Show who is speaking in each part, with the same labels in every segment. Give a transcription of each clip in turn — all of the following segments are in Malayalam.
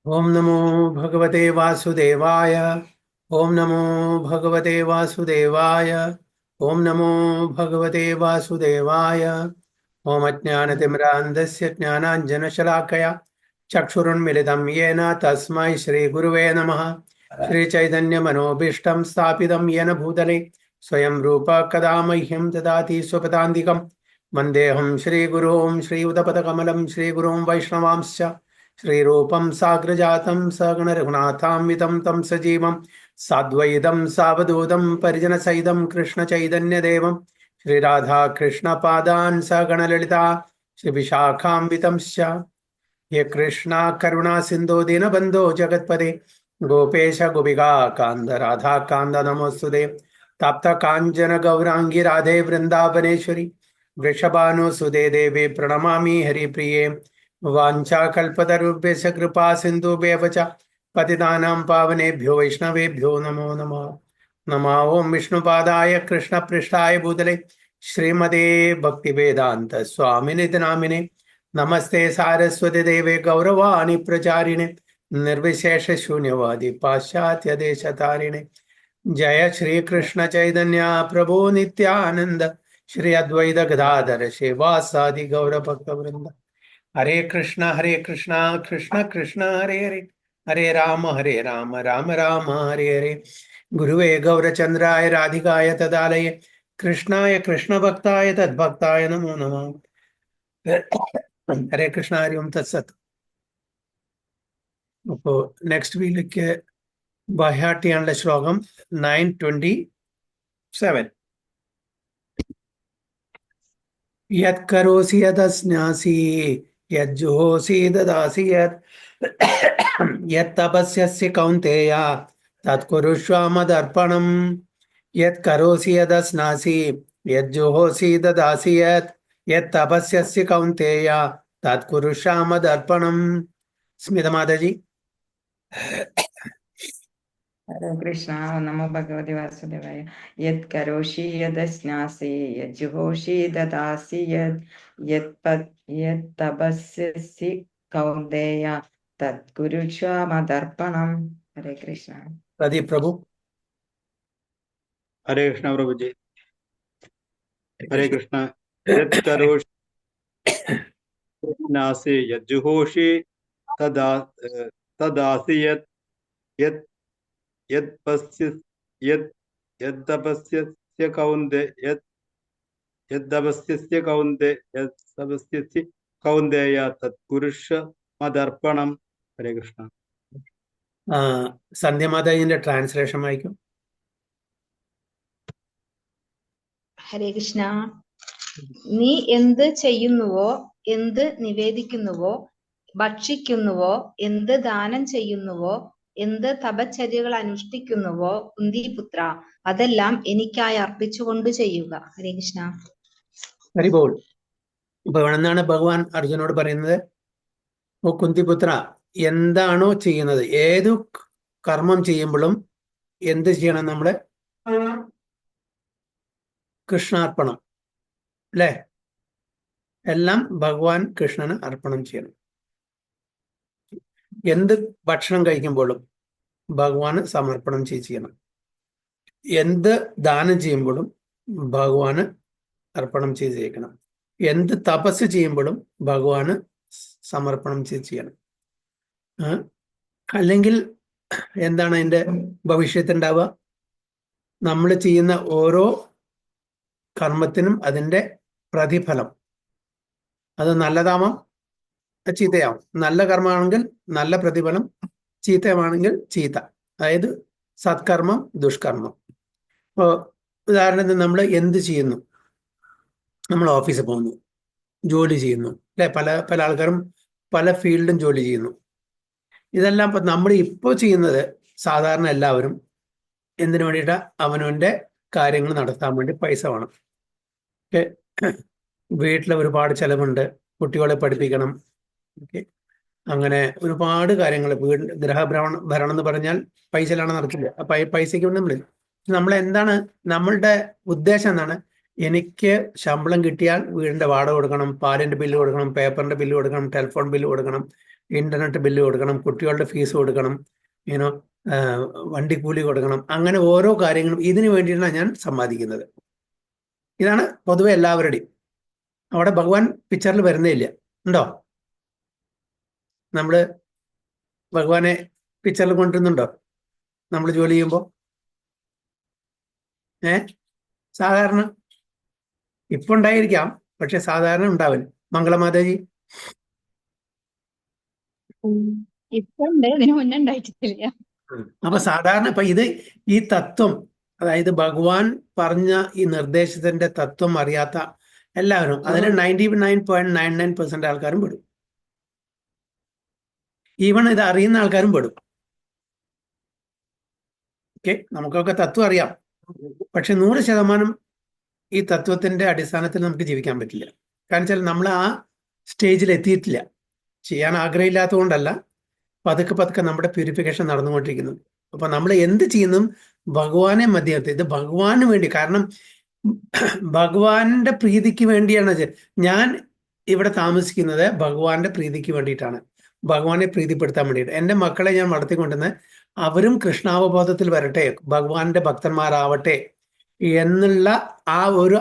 Speaker 1: ओम नमो भगवते वासुदेवाय। ओम नमो भगवते वासुदेवाय। ओम नमो भगवते वासुदेवाय। ओम अज्ञानतिमिरान्धस्य ज्ञानाञ्जनशलाकया चक्षुरुन्मिलितं येन तस्मै श्रीगुरुवे नमः। श्रीचैतन्यमनोभीष्टं स्थापितं येन भूतले स्वयं रूप कदा मह्यं ददाति स्वपदान्तिकं। वन्देऽहं श्रीगुरुं श्रीयुतपदकमलं श्रीगुरुं वैष्णवांश्च श्रीरूपं साग्रजातं सगण रघुनाथान्वितं तं सजीवं साद्वैतं सावधूतं परिजनसहितं कृष्णचैतन्यदेवं श्रीराधा कृष्णपादान् सगणललिता श्रीविशाखान्वितंश्च। हे कृष्णा करुणा सिन्धो दीनबन्धो जगत्पते गोपेश गोपिका कान्द राधा कान्द नमोस्तुते। तप्त काञ्चन गौरांगी राधे वृन्दावनेश्वरी वृषभानुसुते देवे प्रणमामि हरिप्रिये। वाञ्छाकल्पतरुभ्यश्च कृपा सिन्धुभ्येव च पतितानां पावनेभ्यो वैष्णवेभ्यो नमो नमः। नमः ओं विष्णुपादाय कृष्णपृष्ठाय भूतले श्रीमते भक्तिवेदान्त स्वामिनिति नामिने नमस्ते सारस्वती देवे गौरवाणी प्रचारिणे निर्विशेष शून्यवादी पाश्चात्य देशतारिणे। जय श्री कृष्ण चैतन्य प्रभु नित्यानंद श्री अद्वैत गदाधर श्रीवासादि गौर भक्त वृंद। हरे कृष्णा कृष्ण कृष्ण हरे हरे हरे राम राम राम हरे हरे। गुरुवे गौरचंद्राय राधिकाय तदालये कृष्णाय कृष्ण भक्ताय तद्भक्ताय नमो नमः। ഹരേ കൃഷ്ണ ഹരി ഓം തത്സത്ത്. അപ്പോ നെക്സ്റ്റ് വീക്ക് ബഹ്യാട്ടിയാണുള്ള ശ്ലോകം 927. യത് കരോസി യദസ്നാസി യജ്ജുഹോസി ദദാസി യത് തപസ്യസി കൗന്തേയ തത് കുരുഷ്വ മദർപ്പണം. യത് കരോസി യദസ്നാസി യജ്ജുഹോസി ദദാസി യത് തപസ്യസി കൗന്തേയ തത് കുരുഷ്വ മദർപ്പണം. സ്മിത മാതാജി.
Speaker 2: हरे कृष्णा नमो भगवते वासुदेवाय। यत् करोषि यदश्नासि यज्जुहोषि ददासि यत् तपस्यसि कौन्तेय तत् कुरुष्व मदर्पणम्। हरे कृष्ण।
Speaker 1: प्रदीप प्रभु.
Speaker 3: हरे कृष्ण प्रभु जी। हरे कृष्ण। यत् करोषि नासि यज्जुहोषि तदासि यद्तपस्यस्य कौन्तेय तत्कुरुष्व मदर्पणम्. हरे कृष्ण.
Speaker 1: സന്ധ്യ മാതാജിന്റെ ട്രാൻസ്ലേഷൻ വായിക്കും.
Speaker 4: ഹരേ കൃഷ്ണ. നീ എന്ത് ചെയ്യുന്നുവോ, എന്ത് നിവേദിക്കുന്നുവോ, ഭക്ഷിക്കുന്നുവോ, എന്ത് ദാനം ചെയ്യുന്നുവോ, എന്ത് തപശ്ചര്യകൾ അനുഷ്ഠിക്കുന്നുവോ കുന്തിപുത്ര, അതെല്ലാം എനിക്കായി അർപ്പിച്ചുകൊണ്ട് ചെയ്യുക. ഹരേ കൃഷ്ണ.
Speaker 1: ഹരിബോൾ. ഇപ്പൊ എന്താണ് ഭഗവാൻ അർജുനോട് പറയുന്നത്? ഓ കുന്തിപുത്ര, എന്താണോ ചെയ്യുന്നത്, ഏതു കർമ്മം ചെയ്യുമ്പോഴും എന്ത് ചെയ്യണം? നമ്മള് കൃഷ്ണാർപ്പണം അല്ലേ? എല്ലാം ഭഗവാൻ കൃഷ്ണന് അർപ്പണം ചെയ്യണം. എന്ത് ഭക്ഷണം കഴിക്കുമ്പോഴും ഭഗവാന് സമർപ്പണം ചെയ്യണം. എന്ത് ദാനം ചെയ്യുമ്പോഴും ഭഗവാന് അർപ്പണം ചെയ്യണം. എന്ത് തപസ് ചെയ്യുമ്പോഴും ഭഗവാന് സമർപ്പണം ചെയ്യണം. അല്ലെങ്കിൽ എന്താണ് അതിന്റെ ഭവിഷ്യത്തുണ്ടാവുക? നമ്മൾ ചെയ്യുന്ന ഓരോ കർമ്മത്തിനും അതിന്റെ പ്രതിഫലം, അത് നല്ലതാവാം ചീത്തയാവും. നല്ല കർമ്മമാണെങ്കിൽ നല്ല പ്രതിഫലം, ചീത്തമാണെങ്കിൽ ചീത്ത. അതായത് സത്കർമ്മം ദുഷ്കർമ്മം. ഇപ്പോൾ ഉദാഹരണത്തിന് നമ്മൾ എന്ത് ചെയ്യുന്നു? നമ്മൾ ഓഫീസിൽ പോകുന്നു, ജോലി ചെയ്യുന്നു അല്ലെ? പല ആൾക്കാരും പല ഫീൽഡും ജോലി ചെയ്യുന്നു. ഇതെല്ലാം ഇപ്പം നമ്മൾ ഇപ്പോൾ ചെയ്യുന്നത് സാധാരണ എല്ലാവരും എന്തിനു വേണ്ടിയിട്ടാ? അവനവൻ്റെ കാര്യങ്ങൾ നടത്താൻ വേണ്ടി പൈസ വേണം. ഓക്കെ, വീട്ടിൽ ഒരുപാട് ചെലവുണ്ട്, കുട്ടികളെ പഠിപ്പിക്കണം. ഓക്കെ, അങ്ങനെ ഒരുപാട് കാര്യങ്ങൾ. ഭരണം എന്ന് പറഞ്ഞാൽ പൈസയിലാണ് നടക്കില്ല. പൈസയ്ക്ക് വേണ്ടി നമ്മൾ എന്താണ്, നമ്മളുടെ ഉദ്ദേശം എന്താണ്? എനിക്ക് ശമ്പളം കിട്ടിയാൽ വീടിന്റെ വാടക കൊടുക്കണം, പാലിന്റെ ബില്ല് കൊടുക്കണം, പേപ്പറിന്റെ ബില്ല് കൊടുക്കണം, ടെലിഫോൺ ബില്ല് കൊടുക്കണം, ഇന്റർനെറ്റ് ബില്ല് കൊടുക്കണം, കുട്ടികളുടെ ഫീസ് കൊടുക്കണം, യൂനോ വണ്ടിക്കൂലി കൊടുക്കണം. അങ്ങനെ ഓരോ കാര്യങ്ങളും ഇതിനു വേണ്ടിയിട്ടാണ് ഞാൻ സമ്പാദിക്കുന്നത്. ഇതാണ് പൊതുവെ എല്ലാവരുടെയും. അവിടെ ഭഗവാൻ പിക്ചറിൽ വരുന്നേ ഇല്ല. ഉണ്ടോ? നമ്മള് ഭഗവാനെ പിക്ചറിൽ കൊണ്ടുവരുന്നുണ്ടോ നമ്മൾ ജോലി ചെയ്യുമ്പോൾ? സാധാരണ ഇപ്പൊ ഉണ്ടായിരിക്കാം, പക്ഷെ സാധാരണ ഉണ്ടാവില്ല. മംഗളമാതാജി,
Speaker 4: ഇപ്പൊ ഉണ്ട്, ഇതിനു മുന്നേ ഉണ്ടായിട്ടില്ല.
Speaker 1: അപ്പൊ സാധാരണ ഇപ്പൊ ഈ തത്വം, അതായത് ഭഗവാൻ പറഞ്ഞ ഈ നിർദ്ദേശത്തിന്റെ തത്വം അറിയാത്ത എല്ലാവരും, അതിൽ 99.99% ആൾക്കാരും പെടും. ഈവൺ ഇത് അറിയുന്ന ആൾക്കാരും പെടും. ഓക്കെ, നമുക്കൊക്കെ തത്വം അറിയാം, പക്ഷെ 100% ഈ തത്വത്തിന്റെ അടിസ്ഥാനത്തിൽ നമുക്ക് ജീവിക്കാൻ പറ്റില്ല. കാരണം വെച്ചാൽ നമ്മൾ ആ സ്റ്റേജിൽ എത്തിയിട്ടില്ല. ചെയ്യാൻ ആഗ്രഹമില്ലാത്തതുകൊണ്ടല്ല, പതുക്കെ പതുക്കെ നമ്മുടെ പ്യൂരിഫിക്കേഷൻ നടന്നുകൊണ്ടിരിക്കുന്നു. അപ്പൊ നമ്മൾ എന്ത് ചെയ്യുന്നു ഭഗവാനെ മധ്യത്തിൽ, ഇത് ഭഗവാന് വേണ്ടി. കാരണം ഭഗവാന്റെ പ്രീതിക്ക് വേണ്ടിയാണ് ഞാൻ ഇവിടെ താമസിക്കുന്നത്. ഭഗവാന്റെ പ്രീതിക്ക് വേണ്ടിയിട്ടാണ്, ഭഗവാനെ പ്രീതിപ്പെടുത്താൻ വേണ്ടിയിട്ട്. എൻ്റെ മക്കളെ ഞാൻ വളർത്തിക്കൊണ്ടുവന്ന് അവരും കൃഷ്ണാവബോധത്തിൽ വരട്ടെ, ഭഗവാന്റെ ഭക്തന്മാരാവട്ടെ എന്നുള്ള ആ ഒരു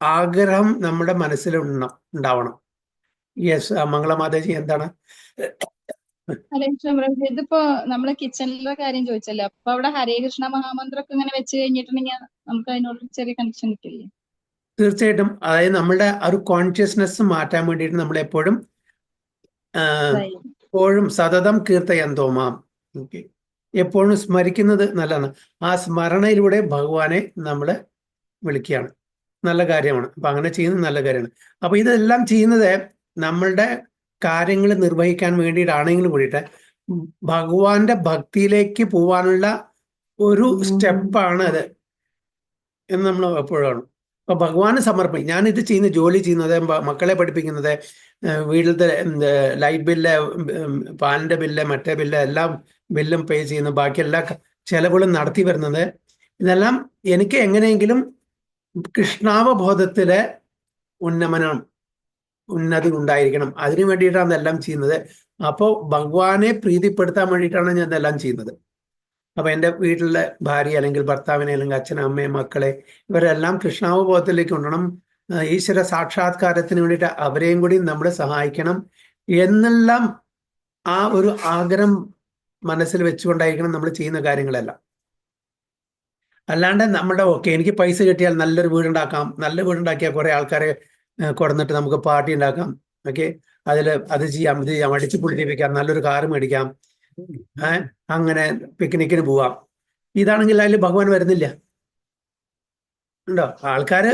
Speaker 1: ആഗ്രഹം നമ്മുടെ മനസ്സിൽ ഉണ്ടാവണം. യെസ്, മംഗളമാതാജി എന്താണ്?
Speaker 5: ഹരേ കൃഷ്ണ പ്രഭു, ഇതിപ്പോ നമ്മള് കിച്ചണിലെ കാര്യം ചോദിച്ചല്ലോ, അപ്പൊ അവിടെ ഹരേ കൃഷ്ണ മഹാമന്ത്രമൊക്കെ ഇങ്ങനെ വെച്ച് കഴിഞ്ഞിട്ടുണ്ടെങ്കിൽ നമുക്ക് അതിനോട് ചെറിയ കണക്ഷൻ കിട്ടില്ലേ?
Speaker 1: തീർച്ചയായിട്ടും. അതായത് നമ്മളുടെ ആ ഒരു കോൺഷ്യസ്നെസ് മാറ്റാൻ വേണ്ടിയിട്ട് നമ്മൾ എപ്പോഴും സതതം കീർത്തയന്തോമാം, ഓക്കെ, എപ്പോഴും സ്മരിക്കുന്നത് നല്ലതാണ്. ആ സ്മരണയിലൂടെ ഭഗവാനെ നമ്മൾ വിളിക്കുകയാണ്, നല്ല കാര്യമാണ്. അപ്പൊ അങ്ങനെ ചെയ്യുന്നത് നല്ല കാര്യമാണ്. അപ്പൊ ഇതെല്ലാം ചെയ്യുന്നത് നമ്മളുടെ കാര്യങ്ങൾ നിർവഹിക്കാൻ വേണ്ടിയിട്ടാണെങ്കിലും കൂടിയിട്ട് ഭഗവാന്റെ ഭക്തിയിലേക്ക് പോവാനുള്ള ഒരു സ്റ്റെപ്പാണ് അത് എന്ന് നമ്മൾ എപ്പോഴാണ്. അപ്പൊ ഭഗവാന് സമർപ്പിക്കും. ഞാനിത് ചെയ്യുന്ന ജോലി ചെയ്യുന്നത്, മക്കളെ പഠിപ്പിക്കുന്നത്, വീട്ടിലത്തെ ലൈറ്റ് ബില്ല്, പാലിന്റെ ബില്ല്, മറ്റേ ബില്ല്, എല്ലാം ബില്ലും പേ ചെയ്യുന്നു, ബാക്കി എല്ലാ ചെലവുകളും നടത്തി വരുന്നത്, ഇതെല്ലാം എനിക്ക് എങ്ങനെയെങ്കിലും കൃഷ്ണാവബോധത്തിലെ ഉന്നതി ഉണ്ടായിരിക്കണം. അതിനു വേണ്ടിയിട്ടാണ് ഇതെല്ലാം ചെയ്യുന്നത്. അപ്പോൾ ഭഗവാനെ പ്രീതിപ്പെടുത്താൻ വേണ്ടിയിട്ടാണ് ഞാൻ ഇതെല്ലാം ചെയ്യുന്നത്. അപ്പൊ എൻ്റെ വീട്ടിലെ ഭാര്യ അല്ലെങ്കിൽ ഭർത്താവിനെ അല്ലെങ്കിൽ അച്ഛനും അമ്മയും മക്കളെ ഇവരെല്ലാം കൃഷ്ണാവബോധത്തിലേക്ക് കൊണ്ടുവരണം. ഈശ്വര സാക്ഷാത്കാരത്തിന് വേണ്ടിയിട്ട് അവരെയും കൂടി നമ്മൾ സഹായിക്കണം എന്നെല്ലാം ആ ഒരു ആഗ്രഹം മനസ്സിൽ വെച്ചുകൊണ്ടായിരിക്കണം നമ്മൾ ചെയ്യുന്ന കാര്യങ്ങളെല്ലാം. അല്ലാണ്ട് നമ്മുടെ എനിക്ക് പൈസ കിട്ടിയാൽ നല്ലൊരു വീടുണ്ടാക്കാം, നല്ല വീടുണ്ടാക്കിയാൽ കുറെ ആൾക്കാരെ കൊടുന്നിട്ട് നമുക്ക് പാർട്ടി ഉണ്ടാക്കാം, ഓക്കെ, അത് ചെയ്യാം, ഇത് ചെയ്യാം, അടിച്ചു പൊളിപ്പിക്കാം, നല്ലൊരു കാറ് മേടിക്കാം, അങ്ങനെ പിക്നിക്കിന് പോവാം. ഇതാണെങ്കിൽ അതിൽ ഭഗവാൻ വരുന്നില്ല. ഉണ്ടോ? ആൾക്കാര്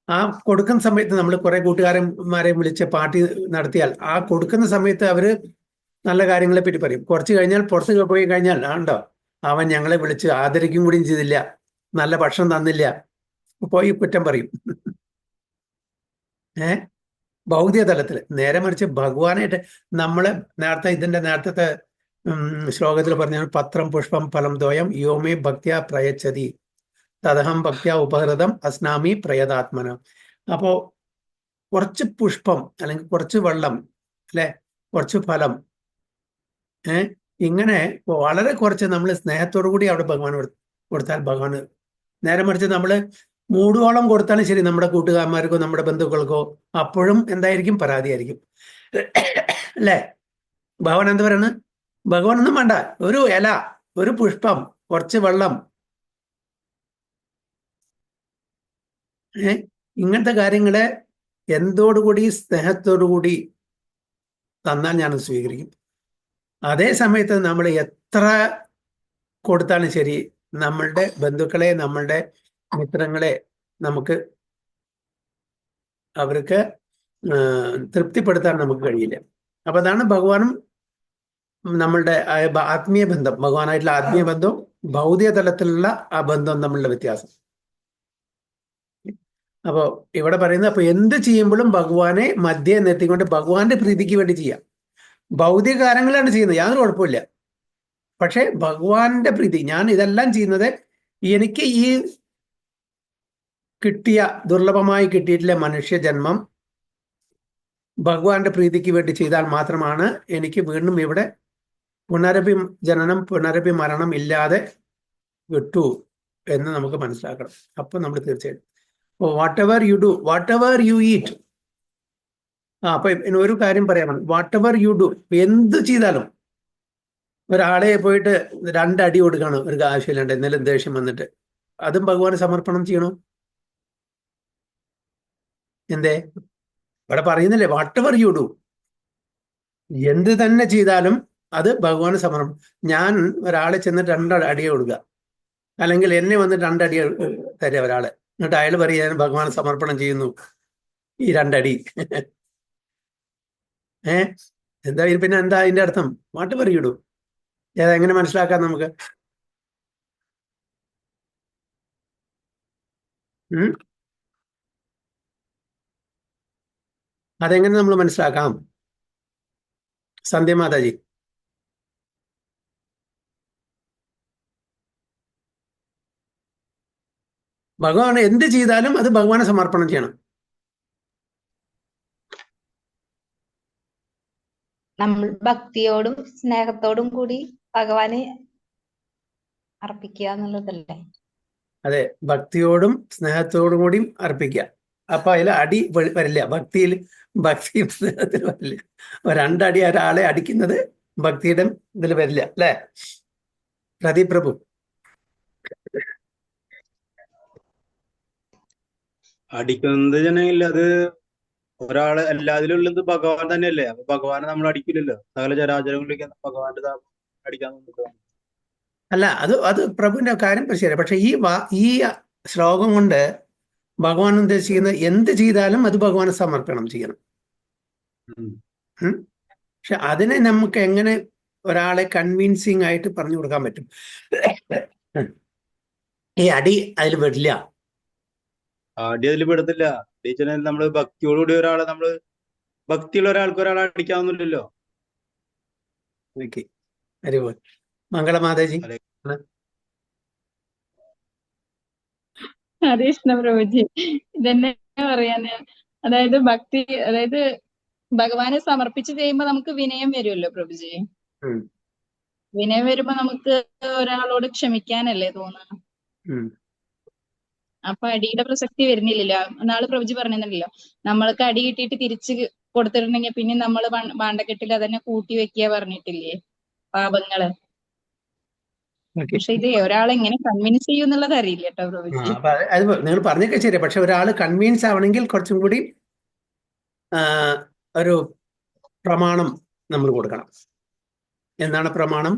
Speaker 1: ആ കൊടുക്കുന്ന സമയത്ത് നമ്മൾ കുറെ കൂട്ടുകാരന്മാരെ വിളിച്ച് പാർട്ടി നടത്തിയാൽ ആ കൊടുക്കുന്ന സമയത്ത് അവര് നല്ല കാര്യങ്ങളെ പറ്റി പറയും. കുറച്ച് കഴിഞ്ഞാൽ പുറത്ത് പോയി കഴിഞ്ഞാൽ ഉണ്ടോ, അവൻ ഞങ്ങളെ വിളിച്ച് ആദരിക്കും കൂടിയും ചെയ്തില്ല, നല്ല ഭക്ഷണം തന്നില്ല, പോയി കുറ്റം പറയും. ഭൗതിക തലത്തിൽ. നേരെ മറിച്ച് ഭഗവാനായിട്ട് നമ്മളെ നേരത്തെ ശ്ലോകത്തിൽ പറഞ്ഞ പത്രം പുഷ്പം ഫലം ദ്വയം യോമേ ഭക്ത്യ പ്രയച്ഛതി തദഹം ഭക്ത്യ ഉപഹൃതം അസ്നാമി പ്രയതാത്മന. അപ്പോ കുറച്ച് പുഷ്പം അല്ലെങ്കിൽ കുറച്ച് വെള്ളം, അല്ലെ, കുറച്ച് ഫലം, ഇങ്ങനെ വളരെ കുറച്ച് നമ്മൾ സ്നേഹത്തോടു കൂടി അവിടെ ഭഗവാൻ കൊടുത്താൽ ഭഗവാൻ. നേരെ മറിച്ച് നമ്മൾ മൂടോളം കൊടുത്താലും ശരി നമ്മുടെ കൂട്ടുകാരന്മാർക്കോ നമ്മുടെ ബന്ധുക്കൾക്കോ, അപ്പോഴും എന്തായിരിക്കും? പരാതിയായിരിക്കും, അല്ലേ? ഭഗവാൻ എന്താ പറയുന്നത്? ഭഗവാൻ ഒന്നും വേണ്ട, ഒരു ഇല, ഒരു പുഷ്പം, കുറച്ച് വെള്ളം, ഇങ്ങനത്തെ കാര്യങ്ങളെ എന്തോടുകൂടി സ്നേഹത്തോടുകൂടി തന്നാൽ ഞാൻ സ്വീകരിക്കും. അതേ സമയത്ത് നമ്മൾ എത്ര കൊടുത്താലും ശരി നമ്മളുടെ ബന്ധുക്കളെ, നമ്മളുടെ മിത്രങ്ങളെ നമുക്ക് അവർക്ക് തൃപ്തിപ്പെടുത്താൻ നമുക്ക് കഴിയില്ല. അപ്പൊ അതാണ് ഭഗവാനും നമ്മളുടെ ആത്മീയ ബന്ധം, ഭഗവാനായിട്ടുള്ള ആത്മീയ ബന്ധവും ഭൗതിക തലത്തിലുള്ള ആ ബന്ധവും തമ്മിലുള്ള വ്യത്യാസം. അപ്പോ ഇവിടെ പറയുന്നത്, അപ്പൊ എന്ത് ചെയ്യുമ്പോഴും ഭഗവാനെ മധ്യേ നിർത്തിക്കൊണ്ട് ഭഗവാന്റെ പ്രീതിക്ക് വേണ്ടി ചെയ്യാം. ഭൗതിക കാര്യങ്ങളാണ് ചെയ്യുന്നത്, യാതൊരു കുഴപ്പമില്ല. പക്ഷെ ഭഗവാന്റെ പ്രീതി, ഞാൻ ഇതെല്ലാം ചെയ്യുന്നത് എനിക്ക് ഈ കിട്ടിയ ദുർലഭമായി കിട്ടിയിട്ടുള്ള മനുഷ്യജന്മം ഭഗവാന്റെ പ്രീതിക്ക് വേണ്ടി ചെയ്താൽ മാത്രമാണ് എനിക്ക് വീണ്ടും ഇവിടെ പുനരഭി ജനനം പുനരഭി മരണം ഇല്ലാതെ വിട്ടു എന്ന് നമുക്ക് മനസ്സിലാക്കണം. അപ്പൊ നമ്മൾ തീർച്ചയായിട്ടും what ever you do, what ever you eat. അപ്പൊ ഒരു കാര്യം പറയാൻ, വാട്ട് എവർ യു ഡു, എന്ത് ചെയ്താലും ഒരാളെ പോയിട്ട് 2 അടി കൊടുക്കണം ഒരു ആവശ്യമില്ലാണ്ട് എന്തെങ്കിലും ദേഷ്യം വന്നിട്ട്, അതും ഭഗവാന് സമർപ്പണം ചെയ്യണോ? എന്തേ ഇവിടെ പറയുന്നില്ലേ, വാട്ട് എവർ യു ഡു, എന്ത് തന്നെ ചെയ്താലും അത് ഭഗവാന് സമർപ്പണം. ഞാൻ ഒരാളെ ചെന്നിട്ട് 2 അടിയെ കൊടുക്കുക, അല്ലെങ്കിൽ എന്നെ വന്നിട്ട് 2 അടി തരിക ഒരാള്, എന്നിട്ട് അയാൾ പറയുക ഞാൻ ഭഗവാന് സമർപ്പണം ചെയ്യുന്നു ഈ 2 അടി. എന്താ പിന്നെ എന്താ അതിന്റെ അർത്ഥം? വാട്ട് എവർ യു ഡു, എങ്ങനെ മനസ്സിലാക്കാം നമുക്ക്? അതെങ്ങനെ നമ്മൾ മനസ്സിലാക്കാം? സന്ധ്യ മാതാജി. ഭഗവാൻ എന്ത് ചെയ്താലും അത് ഭഗവാനെ സമർപ്പണം ചെയ്യണം.
Speaker 4: നമ്മൾ ഭക്തിയോടും സ്നേഹത്തോടും കൂടി ഭഗവാന് അർപ്പിക്കുക എന്നുള്ളതല്ലേ?
Speaker 1: അതെ, ഭക്തിയോടും സ്നേഹത്തോടും കൂടിയും അർപ്പിക്കുക. അപ്പൊ അതിൽ അടി വരില്ല. ഭക്തിയും സ്നേഹത്തിൽ വരില്ല. 2 അടി ഒരാളെ അടിക്കുന്നത് ഭക്തിയുടെ ഇതിൽ വരില്ല, അല്ലേ പ്രദീപ് പ്രഭു?
Speaker 3: അടിക്കുന്നത് ജനമില്ല, അത് ഒരാള് എല്ലാത്തിലും ഉള്ളത് ഭഗവാൻ തന്നെയല്ലേ. അപ്പൊ ഭഗവാനെ നമ്മൾ അടിക്കില്ലല്ലോ. സകല ചരാചരങ്ങളിലേക്ക് ഭഗവാന്റെ അടിക്കാൻ നോക്കുക.
Speaker 1: അല്ല, അത് പ്രഭുവിന്റെ കാര്യം ശരിയാണ്. പക്ഷെ ഈ ശ്ലോകം കൊണ്ട് ഭഗവാൻ ഉദ്ദേശിക്കുന്നത് എന്ത് ചെയ്താലും അത് ഭഗവാന് സമർപ്പണം ചെയ്യണം. പക്ഷെ അതിനെ നമുക്ക് എങ്ങനെ ഒരാളെ കൺവിൻസിങ് ആയിട്ട് പറഞ്ഞു കൊടുക്കാൻ പറ്റും? ഈ അടി അതിൽ വിടില്ല.
Speaker 3: അടി അതിൽ പെടുത്തില്ല. ടീച്ചറെ നമ്മള് ഭക്തിയോടുകൂടി ഒരാളെ ഭക്തിയുള്ള ഒരാളെ അടിക്കാവുന്നില്ലല്ലോ.
Speaker 1: Very good. മംഗളമാതാജി.
Speaker 5: ഹരേ കൃഷ്ണ പ്രഭുജി, ഇതന്നെ പറയാന്. അതായത് ഭക്തി, അതായത് ഭഗവാനെ സമർപ്പിച്ച് ചെയ്യുമ്പോ നമുക്ക് വിനയം വരുമല്ലോ പ്രഭുജി. വിനയം വരുമ്പോ നമുക്ക് ഒരാളോട് ക്ഷമിക്കാനല്ലേ തോന്നുക. അപ്പൊ അടിയുടെ പ്രസക്തി വരുന്നില്ലല്ലോ. നാള് പ്രഭുജി പറഞ്ഞില്ലല്ലോ, നമ്മൾക്ക് അടി കിട്ടിയിട്ട് തിരിച്ച് കൊടുത്തിട്ടുണ്ടെങ്കിൽ പിന്നെ നമ്മൾ ഭാണ്ഡക്കെട്ടിൽ അതന്നെ കൂട്ടി വെക്കുക പറഞ്ഞിട്ടില്ലേ, പാപങ്ങള്. പക്ഷെ ഇത് ഒരാളെ എങ്ങനെ കൺവിൻസ് ചെയ്യും എന്നുള്ളത് അറിയില്ല കേട്ടോ പ്രഭുജി.
Speaker 1: അത് നിങ്ങൾ പറഞ്ഞൊക്കെ ശരി. പക്ഷെ ഒരാൾ കൺവിൻസ് ആവണമെങ്കിൽ കുറച്ചും കൂടി ഒരു പ്രമാണം നമ്മൾ കൊടുക്കണം. എന്താണ് പ്രമാണം?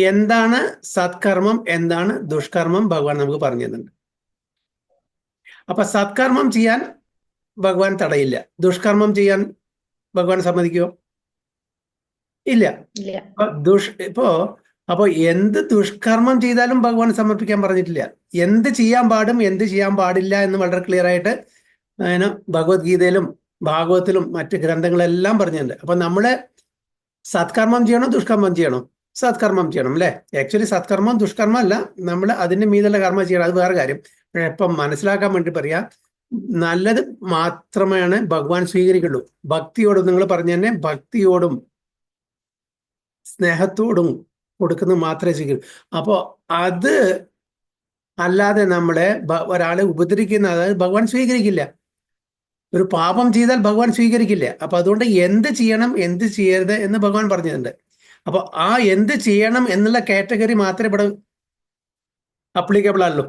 Speaker 1: എന്താണ് സത്കർമ്മം, എന്താണ് ദുഷ്കർമ്മം ഭഗവാൻ നമുക്ക് പറഞ്ഞു തരുന്നുണ്ട്. അപ്പൊ സത്കർമ്മം ചെയ്യാൻ ഭഗവാൻ തടയില്ല. ദുഷ്കർമ്മം ചെയ്യാൻ ഭഗവാൻ സമ്മതിക്കുമോ? ഇല്ല. അപ്പൊ എന്ത് ദുഷ്കർമ്മം ചെയ്താലും ഭഗവാൻ സമർപ്പിക്കാൻ പറഞ്ഞിട്ടില്ല. എന്ത് ചെയ്യാൻ പാടും എന്ത് ചെയ്യാൻ പാടില്ല എന്ന് വളരെ ക്ലിയർ ആയിട്ട് ഭഗവത്ഗീതയിലും ഭാഗവത്തിലും മറ്റ് ഗ്രന്ഥങ്ങളെല്ലാം പറഞ്ഞിട്ടുണ്ട്. അപ്പൊ നമ്മള് സത്കർമ്മം ചെയ്യണോ ദുഷ്കർമ്മം ചെയ്യണോ? സത്കർമ്മം ചെയ്യണം, അല്ലെ? ആക്ച്വലി സത്കർമ്മം ദുഷ്കർമ്മം അല്ല, നമ്മൾ അതിന്റെ മീതുള്ള കർമ്മം ചെയ്യണം, അത് വേറെ കാര്യം. പക്ഷെ ഇപ്പം മനസ്സിലാക്കാൻ വേണ്ടി പറയാം, നല്ലത് മാത്രമാണ് ഭഗവാൻ സ്വീകരിക്കുള്ളൂ. ഭക്തിയോടും, നിങ്ങൾ പറഞ്ഞു തന്നെ, ഭക്തിയോടും സ്നേഹത്തോടും കൊടുക്കുന്നത് മാത്രമേ സ്വീകരിക്കൂ. അപ്പോൾ അത് അല്ലാതെ നമ്മളെ ഒരാളെ ഉപദ്രവിക്കുന്ന, അതായത് ഭഗവാൻ സ്വീകരിക്കില്ല. ഒരു പാപം ചെയ്താൽ ഭഗവാൻ സ്വീകരിക്കില്ല. അപ്പൊ അതുകൊണ്ട് എന്ത് ചെയ്യണം എന്ത് ചെയ്യരുത് എന്ന് ഭഗവാൻ പറഞ്ഞിട്ടുണ്ട്. അപ്പൊ ആ എന്ത് ചെയ്യണം എന്നുള്ള കാറ്റഗറി മാത്രമേ ഇവിടെ അപ്ലിക്കബിൾ ആണല്ലോ.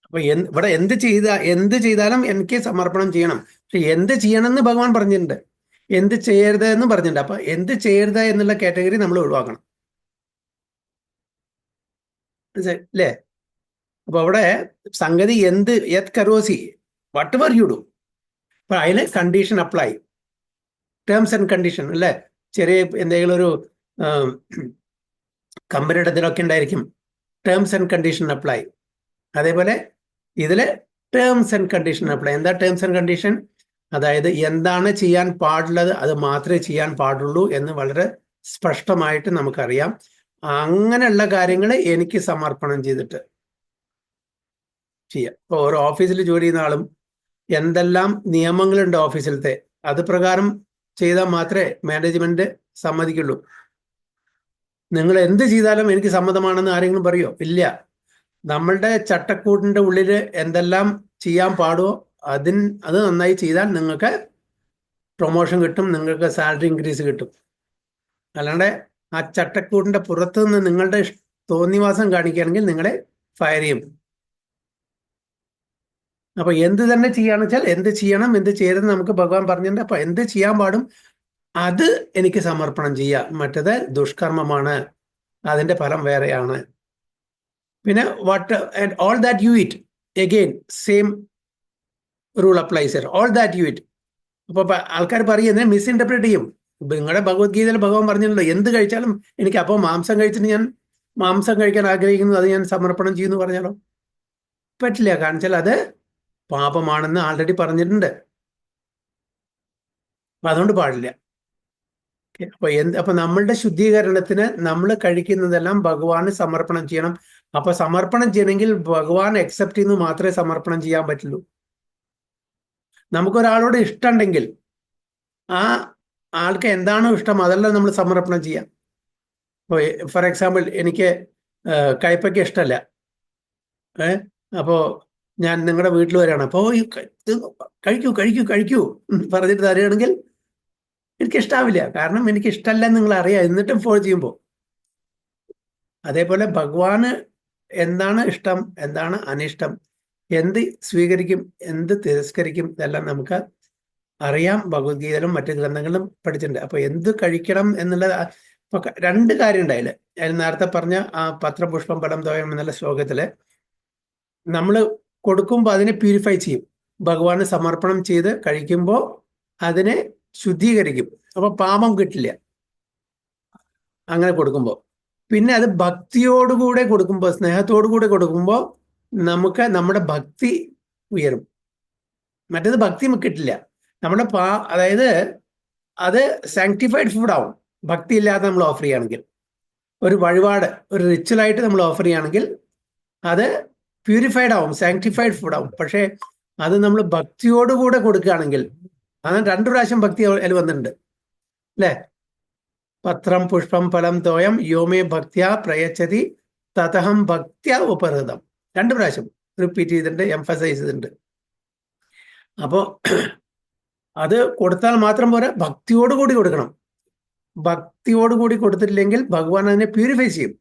Speaker 1: അപ്പൊ ഇവിടെ എന്ത് ചെയ്താലും എനിക്ക് സമർപ്പണം ചെയ്യണം. പക്ഷെ എന്ത് ചെയ്യണം എന്ന് ഭഗവാൻ പറഞ്ഞിട്ടുണ്ട്, എന്ത് ചെയ്യരുത് എന്ന് പറഞ്ഞിട്ടുണ്ട്. അപ്പൊ എന്ത് ചെയ്യരുത് എന്നുള്ള കാറ്റഗറി നമ്മൾ ഒഴിവാക്കണം, അല്ലേ? അപ്പൊ അവിടെ സംഗതി യത് കരോസി, വാട്ട് എവർ യു ഡു. അപ്പൊ അതിന് condition apply, terms and condition, അല്ലേ? ചെറിയ എന്തെങ്കിലും ഒരു കമ്പനിയുടെ ഇതിലൊക്കെ ഉണ്ടായിരിക്കും ടേംസ് ആൻഡ് കണ്ടീഷൻ അപ്ലൈ. അതേപോലെ ഇതില് ടേംസ് ആൻഡ് കണ്ടീഷൻ അപ്ലൈ. എന്താ ടേംസ് ആൻഡ് കണ്ടീഷൻ? അതായത് എന്താണ് ചെയ്യാൻ പാടുള്ളത് അത് മാത്രമേ ചെയ്യാൻ പാടുള്ളൂ എന്ന് വളരെ സ്പഷ്ടമായിട്ട് നമുക്കറിയാം. അങ്ങനെയുള്ള കാര്യങ്ങൾ എനിക്ക് സമർപ്പണം ചെയ്തിട്ട് ചെയ്യുക. ഇപ്പോൾ ഓരോ ഓഫീസിൽ ജോലി ചെയ്യുന്ന ആളും എന്തെല്ലാം നിയമങ്ങളുണ്ട് ഓഫീസിലത്തെ, അത് പ്രകാരം ചെയ്താൽ മാത്രമേ മാനേജ്മെന്റ് സമ്മതിക്കുള്ളൂ. നിങ്ങൾ എന്ത് ചെയ്താലും എനിക്ക് സമ്മതമാണെന്ന് ആരെങ്കിലും പറയുമോ? ഇല്ല. നമ്മളുടെ ചട്ടക്കൂടിന്റെ ഉള്ളിൽ എന്തെല്ലാം ചെയ്യാൻ പാടുമോ അത് നന്നായി ചെയ്താൽ നിങ്ങൾക്ക് പ്രൊമോഷൻ കിട്ടും, നിങ്ങൾക്ക് സാലറി ഇൻക്രീസ് കിട്ടും. അല്ലാണ്ട് ആ ചട്ടക്കൂടിന്റെ പുറത്തു നിന്ന് നിങ്ങളുടെ തോന്നിവാസം കാണിക്കുകയാണെങ്കിൽ നിങ്ങളെ ഫയർ ചെയ്യും. അപ്പൊ എന്ത് തന്നെ ചെയ്യാന്ന് വെച്ചാൽ എന്ത് ചെയ്യണം എന്ത് ചെയ്യരുത് നമുക്ക് ഭഗവാൻ പറഞ്ഞിട്ടുണ്ട്. അപ്പൊ എന്ത് ചെയ്യാൻ പാടും അത് എനിക്ക് സമർപ്പണം ചെയ്യാം, മറ്റത് ദുഷ്കർമ്മമാണ്, അതിന്റെ ഫലം വേറെയാണ്. പിന്നെ what and all that you it, again same rule applies here, all that you it. അപ്പൊ ആൾക്കാർ പറയുന്നത് മിസ്ഇന്റർപ്രറ്റ് ചെയ്യും. നിങ്ങളുടെ ഭഗവത്ഗീതയിൽ ഭഗവാൻ പറഞ്ഞല്ലോ എന്ത് കഴിച്ചാലും എനിക്ക് അപ്പോൾ മാംസം കഴിച്ചിട്ട് ഞാൻ മാംസം കഴിക്കാൻ ആഗ്രഹിക്കുന്നു, അത് ഞാൻ സമർപ്പണം ചെയ്യുന്നു പറഞ്ഞാലോ? പറ്റില്ല. കാരണം വെച്ചാൽ അത് പാപമാണെന്ന് ആൾറെഡി പറഞ്ഞിട്ടുണ്ട്. അപ്പൊ അതുകൊണ്ട് പാടില്ല. അപ്പൊ നമ്മളുടെ ശുദ്ധീകരണത്തിന് നമ്മൾ കഴിക്കുന്നതെല്ലാം ഭഗവാന് സമർപ്പണം ചെയ്യണം. അപ്പൊ സമർപ്പണം ചെയ്യണമെങ്കിൽ ഭഗവാൻ അക്സെപ്റ്റ് ചെയ്യുന്നു മാത്രമേ സമർപ്പണം ചെയ്യാൻ പറ്റുള്ളൂ. നമുക്കൊരാളോട് ഇഷ്ടമുണ്ടെങ്കിൽ ആ ആൾക്ക് എന്താണോ ഇഷ്ടം അതെല്ലാം നമ്മൾ സമർപ്പണം ചെയ്യാം. ഇപ്പോൾ ഫോർ എക്സാമ്പിൾ എനിക്ക് കയ്പയ്ക്ക് ഇഷ്ടമല്ല, അപ്പോൾ ഞാൻ നിങ്ങളുടെ വീട്ടിൽ വരികയാണ്, അപ്പോൾ കഴിക്കൂ കഴിക്കൂ കഴിക്കൂ പറഞ്ഞിട്ട് തരികയാണെങ്കിൽ എനിക്കിഷ്ടാവില്ല. കാരണം എനിക്ക് ഇഷ്ടമല്ല നിങ്ങൾ അറിയാം, എന്നിട്ടും ഫോളോ ചെയ്യുമ്പോൾ. അതേപോലെ ഭഗവാന് എന്താണ് ഇഷ്ടം എന്താണ് അനിഷ്ടം, എന്ത് സ്വീകരിക്കും എന്ത് തിരസ്കരിക്കും ഇതെല്ലാം നമുക്ക് അറിയാം. ഭഗവത്ഗീതയിലും മറ്റു ഗ്രന്ഥങ്ങളിലും പഠിച്ചിട്ടുണ്ട്. അപ്പൊ എന്ത് കഴിക്കണം എന്നുള്ളത് ഇപ്പൊ രണ്ട് കാര്യം ഉണ്ടായില്ല. അതിൽ നേരത്തെ പറഞ്ഞ ആ പത്രപുഷ്പം ഫലം തോയം എന്നുള്ള ശ്ലോകത്തില് നമ്മൾ കൊടുക്കുമ്പോൾ അതിനെ പ്യൂരിഫൈ ചെയ്യും. ഭഗവാന് സമർപ്പണം ചെയ്ത് കഴിക്കുമ്പോൾ അതിനെ ശുദ്ധീകരിക്കും. അപ്പൊ പാപം കിട്ടില്ല അങ്ങനെ കൊടുക്കുമ്പോൾ. പിന്നെ അത് ഭക്തിയോടുകൂടെ കൊടുക്കുമ്പോൾ, സ്നേഹത്തോടുകൂടെ കൊടുക്കുമ്പോൾ നമുക്ക് നമ്മുടെ ഭക്തി ഉയരും. മറ്റേത് ഭക്തി കിട്ടില്ല. നമ്മുടെ അതായത് അത് സാങ്ക്ടിഫൈഡ് ഫുഡ് ആവും ഭക്തി ഇല്ലാതെ നമ്മൾ ഓഫർ ചെയ്യുകയാണെങ്കിൽ. ഒരു വഴിപാട് ഒരു റിച്വലായിട്ട് നമ്മൾ ഓഫർ ചെയ്യുകയാണെങ്കിൽ അത് പ്യൂരിഫൈഡ് ആവും, സാങ്ക്ടിഫൈഡ് ഫുഡ് ആവും. പക്ഷേ അത് നമ്മൾ ഭക്തിയോടുകൂടെ കൊടുക്കുകയാണെങ്കിൽ, അതാണ് 2 പ്രാവശ്യം ഭക്തി അതിൽ വന്നിട്ടുണ്ട് അല്ലേ? പത്രം പുഷ്പം ഫലം തോയം യോമേ ഭക്തിയ പ്രയച്ഛതി തതഹം ഭക്തിയ ഉപഹൃതം. 2 പ്രാവശ്യം റിപ്പീറ്റ് ചെയ്തിട്ടുണ്ട്, എംഫസൈസ് ചെയ്തിട്ടുണ്ട്. അപ്പോൾ അത് കൊടുത്താൽ മാത്രം പോരാ, ഭക്തിയോടുകൂടി കൊടുക്കണം. ഭക്തിയോടുകൂടി കൊടുത്തിട്ടില്ലെങ്കിൽ ഭഗവാൻ അതിനെ പ്യൂരിഫൈ ചെയ്യും.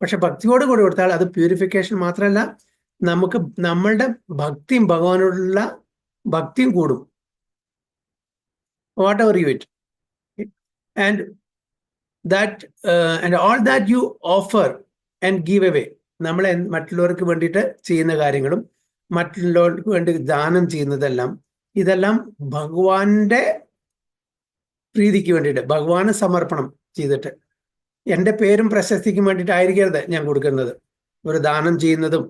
Speaker 1: പക്ഷെ ഭക്തിയോടുകൂടി കൊടുത്താൽ അത് പ്യൂരിഫിക്കേഷൻ മാത്രമല്ല, നമുക്ക് നമ്മളുടെ ഭക്തിയും ഭഗവാനോടുള്ള ഭക്തിയും കൂടും. What ever you it and that and all that you offer and give away. നമ്മളെ മറ്റുള്ളവർക്ക് വേണ്ടിയിട്ട് ചെയ്യുന്ന കാര്യങ്ങളും മറ്റുള്ളവർക്ക് വേണ്ടി ദാനം ചെയ്യുന്നതെല്ലാം, ഇതെല്ലാം ഭഗവാന്റെ പ്രീതിക്ക് വേണ്ടിയിട്ട്, ഭഗവാന് സമർപ്പണം ചെയ്തിട്ട്, എൻ്റെ പേരും പ്രശസ്തിക്കും വേണ്ടിയിട്ടായിരിക്കരുത് ഞാൻ കൊടുക്കുന്നത്. ഒരു ദാനം ചെയ്യുന്നതും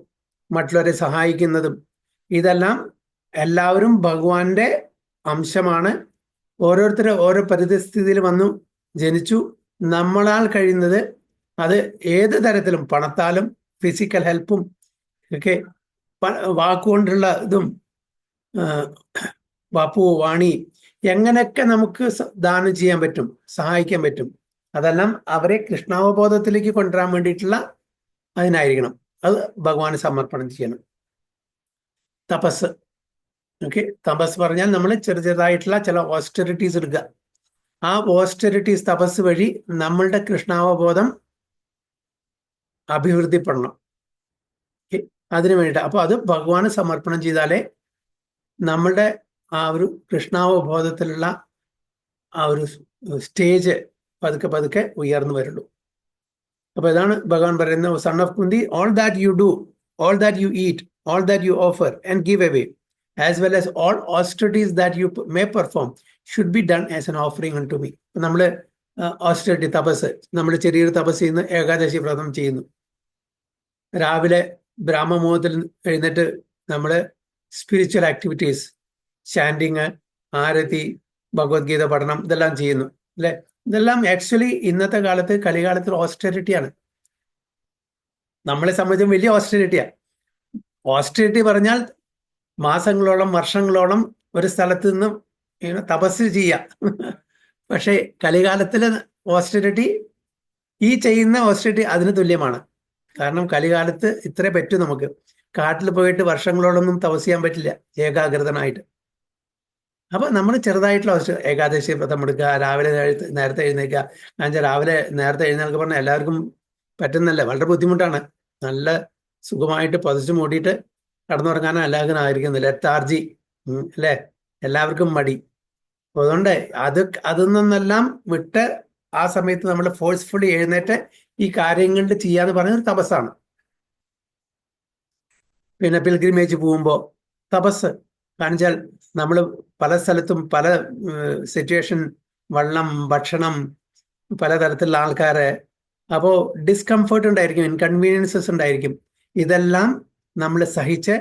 Speaker 1: മറ്റുള്ളവരെ സഹായിക്കുന്നതും ഇതെല്ലാം എല്ലാവരും ഭഗവാന്റെ അംശമാണ്. ഓരോരുത്തർ ഓരോ പരിസ്ഥിതിയിൽ വന്നു ജനിച്ചു. നമ്മളാൽ കഴിയുന്നത് അത് ഏത് തരത്തിലും, പണത്താലും ഫിസിക്കൽ ഹെൽപ്പും ഒക്കെ, വാക്കുകൊണ്ടുള്ള ഇതും, വാപ്പു വാണി, എങ്ങനെയൊക്കെ നമുക്ക് ദാനം ചെയ്യാൻ പറ്റും, സഹായിക്കാൻ പറ്റും, അതെല്ലാം അവരെ കൃഷ്ണാവബോധത്തിലേക്ക് കൊണ്ടുവരാൻ വേണ്ടിയിട്ടുള്ള അതിനായിരിക്കണം. അത് ഭഗവാന് സമർപ്പണം ചെയ്യണം. തപസ്, ഓക്കെ. തപസ് പറഞ്ഞാൽ നമ്മൾ ചെറുതായിട്ടുള്ള ചില ഓസ്റ്ററിറ്റീസ് എടുക്കുക. ആ ഓസ്റ്ററിറ്റീസ് തപസ് വഴി നമ്മളുടെ കൃഷ്ണാവബോധം അഭിവൃദ്ധിപ്പെടണം. അതിനു വേണ്ടിയിട്ട്. അപ്പോൾ അത് ഭഗവാന് സമർപ്പണം ചെയ്താലേ നമ്മളുടെ ആ ഒരു കൃഷ്ണാവബോധത്തിലുള്ള ആ ഒരു സ്റ്റേജ് പതുക്കെ പതുക്കെ ഉയർന്നു വരുള്ളൂ. അപ്പൊ ഇതാണ് ഭഗവാൻ പറയുന്നത്, son of Kunti, all that you do, all that you eat, all that you offer and give away, as well as all austerities that you may perform should be done as an offering unto me. നമ്മൾ ഓസ്റ്ററിറ്റി തപസ്, നമ്മൾ ചെറിയൊരു തപസ് ചെയ്യുന്നു, ഏകാദശി വ്രതം ചെയ്യുന്നു, രാവിലെ ബ്രാഹ്മമുഹൂർത്തത്തിൽ എഴുന്നേറ്റ് നമ്മൾ സ്പിരിച്വൽ ആക്ടിവിറ്റീസ്, ചാൻഡിങ്, ആരതി, ഭഗവത്ഗീത പഠനം ഇതെല്ലാം ചെയ്യുന്നു അല്ലെ? ഇതെല്ലാം ആക്ച്വലി ഇന്നത്തെ കാലത്ത് കലികാലത്തിൽ ഓസ്റ്ററിറ്റിയാണ്. നമ്മളെ സംബന്ധിച്ചും വലിയ ഓസ്റ്ററിറ്റിയാണ്. ഓസ്റ്ററിറ്റി പറഞ്ഞാൽ മാസങ്ങളോളം വർഷങ്ങളോളം ഒരു സ്ഥലത്ത് നിന്നും തപസ് ചെയ്യാം. പക്ഷേ കലികാലത്തില് ഓസ്റ്ററിറ്റി, ഈ ചെയ്യുന്ന ഓസ്റ്ററിറ്റി അതിന് തുല്യമാണ്. കാരണം കലികാലത്ത് ഇത്രേ പറ്റും നമുക്ക്. കാട്ടിൽ പോയിട്ട് വർഷങ്ങളോളൊന്നും തപസ് ചെയ്യാൻ പറ്റില്ല ഏകാഗ്രതനായിട്ട്. അപ്പൊ നമ്മൾ ചെറുതായിട്ടുള്ള ഏകാദശി വ്രതം എടുക്കുക, രാവിലെ നേരത്തെ എഴുന്നേൽക്കുക. എന്നുവെച്ചാൽ രാവിലെ നേരത്തെ എഴുന്നേൽക്കുക പറഞ്ഞാൽ എല്ലാവർക്കും പറ്റുന്നല്ല, വളരെ ബുദ്ധിമുട്ടാണ്. നല്ല സുഖമായിട്ട് പൊതിച്ചു മൂടിയിട്ട് കടന്നുറങ്ങാനും എല്ലാവർക്കും ആയിരിക്കുന്നില്ല, ലെത്താർജി അല്ലേ, എല്ലാവർക്കും മടി. അതുകൊണ്ട് അതിൽ നിന്നെല്ലാം വിട്ട് ആ സമയത്ത് നമ്മൾ ഫോഴ്സ്ഫുള്ളി എഴുന്നേറ്റ് ഈ കാര്യങ്ങളിൽ ചെയ്യാന്ന് പറയുന്നത് തപസ്സാണ്. പിന്നെ പിൽഗ്രിമേജ് പോകുമ്പോൾ തപസ് കാണിച്ചാൽ നമ്മൾ പല സ്ഥലത്തും പല സിറ്റുവേഷൻ, വെള്ളം, ഭക്ഷണം, പലതരത്തിലുള്ള ആൾക്കാരെ, അപ്പോൾ ഡിസ്കംഫേർട്ട് ഉണ്ടായിരിക്കും, ഇൻകൺവീനിയൻസസ് ഉണ്ടായിരിക്കും. ഇതെല്ലാം നമ്മൾ സഹിച്ച്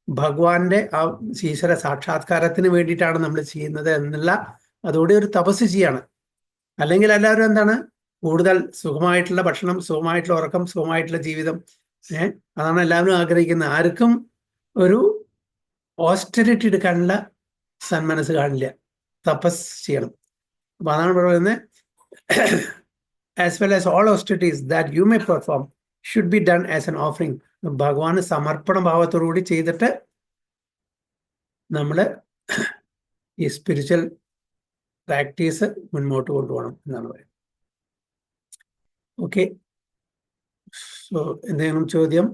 Speaker 1: ഭഗവാന്റെ ആ ഈശ്വര സാക്ഷാത്കാരത്തിന് വേണ്ടിയിട്ടാണ് നമ്മൾ ചെയ്യുന്നത് എന്നുള്ള അതോടെ ഒരു തപസ് ചെയ്യാണ്. അല്ലെങ്കിൽ എല്ലാവരും എന്താണ്, കൂടുതൽ സുഖമായിട്ടുള്ള ഭക്ഷണം, സുഖമായിട്ടുള്ള ഉറക്കം, സുഖമായിട്ടുള്ള ജീവിതം. അതാണ് എല്ലാവരും ആഗ്രഹിക്കുന്നത്. ആർക്കും ഒരു ഓസ്റ്ററിറ്റി എടുക്കാനുള്ള സന്മനസ് കാണില്ല, തപസ് ചെയ്യണം. അപ്പൊ അതാണ് പറയുന്നത്, as well as all austerities that you may perform should be done as an offering. ഭഗവാന് സമർപ്പണ ഭാവത്തോടുകൂടി ചെയ്തിട്ട് നമ്മൾ ഈ സ്പിരിച്വൽ പ്രാക്ടീസ് മുന്നോട്ട് കൊണ്ടുപോകണം എന്നാണ് പറയുന്നത്. ഓക്കെ, സോ എന്തെങ്കിലും ചോദ്യം?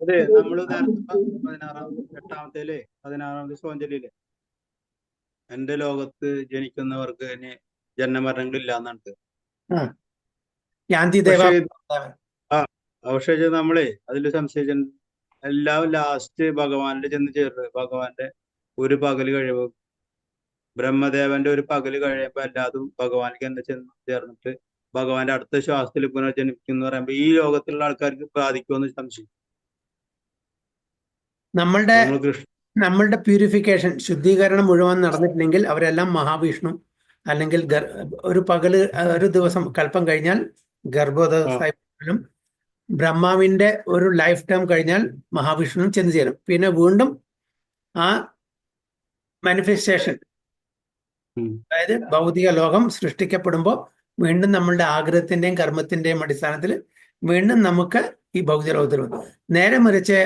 Speaker 3: അതെ, നമ്മള് നേരത്തെ 16ാമത്തെ സ്വാഞ്ചലിയിലെ എന്റെ ലോകത്ത് ജനിക്കുന്നവർക്ക് ഇനി ജന്മമരണങ്ങളില്ല എന്നാണ്. പക്ഷേ നമ്മളെ അതിൽ സംശയിച്ച എല്ലാം ലാസ്റ്റ് ഭഗവാന്റെ ചെന്ന് ചേർന്ന് ഭഗവാന്റെ ഒരു പകല് കഴിയുമ്പോൾ, ബ്രഹ്മദേവന്റെ ഒരു പകല് കഴിയുമ്പോ എല്ലാതും ഭഗവാനിക്ക് തന്നെ ചെന്ന് ചേർന്നിട്ട് ഭഗവാന്റെ അടുത്ത ശ്വാസത്തിൽ പുനർജനിക്കും എന്ന് പറയുമ്പോ ഈ ലോകത്തിലുള്ള ആൾക്കാർക്ക് ബാധിക്കുമെന്ന് സംശയം.
Speaker 1: നമ്മളുടെ പ്യൂരിഫിക്കേഷൻ, ശുദ്ധീകരണം മുഴുവൻ നടന്നിട്ടില്ലെങ്കിൽ അവരെല്ലാം മഹാവിഷ്ണു അല്ലെങ്കിൽ ഒരു പകല്, ഒരു ദിവസം കൽപ്പം കഴിഞ്ഞാൽ ഗർഭോദയം, ബ്രഹ്മാവിന്റെ ഒരു ലൈഫ് ടൈം കഴിഞ്ഞാൽ മഹാവിഷ്ണു ചെന്ന് ചേരും. പിന്നെ വീണ്ടും ആ മാനിഫെസ്റ്റേഷൻ, അതായത് ഭൗതിക ലോകം സൃഷ്ടിക്കപ്പെടുമ്പോൾ വീണ്ടും നമ്മളുടെ ആഗ്രഹത്തിന്റെയും കർമ്മത്തിന്റെയും അടിസ്ഥാനത്തിൽ വീണ്ടും നമുക്ക് ഈ ഭൗതിക ലോകത്തിൽ വന്നു. നേരെ മറിച്ച്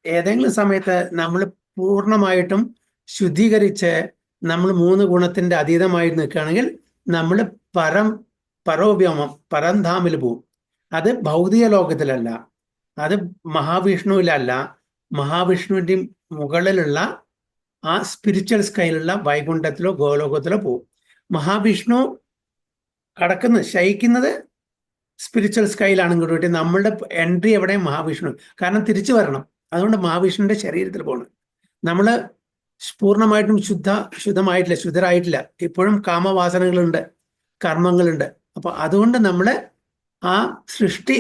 Speaker 1: ഏതെങ്കിലും സമയത്ത് നമ്മൾ പൂർണ്ണമായിട്ടും ശുദ്ധീകരിച്ച് നമ്മൾ 3 ഗുണത്തിന്റെ അതീതമായി നിൽക്കുകയാണെങ്കിൽ നമ്മൾ പരോവ്യോമം, പരംധാമിൽ പോവും. അത് ഭൗതിക ലോകത്തിലല്ല, അത് മഹാവിഷ്ണുവിലല്ല, മഹാവിഷ്ണുവിന്റെ മുകളിലുള്ള ആ സ്പിരിച്വൽ സ്കൈയിലുള്ള വൈകുണ്ഠത്തിലോ ഗോലോകത്തിലോ പോവും. മഹാവിഷ്ണു ശയിക്കുന്നത് സ്പിരിച്വൽ സ്കൈയിലാണെങ്കിൽ കൂടി നമ്മളുടെ എൻട്രി എവിടെ? മഹാവിഷ്ണു. കാരണം തിരിച്ചു വരണം, അതുകൊണ്ട് മഹാവിഷ്ണുവിന്റെ ശരീരത്തിൽ പോകണം. നമ്മൾ പൂർണ്ണമായിട്ടും ശുദ്ധമായിട്ടില്ല, ശുദ്ധരായിട്ടില്ല. ഇപ്പോഴും കാമവാസനകളുണ്ട്, കർമ്മങ്ങളുണ്ട്. അപ്പൊ അതുകൊണ്ട് നമ്മൾ ആ സൃഷ്ടി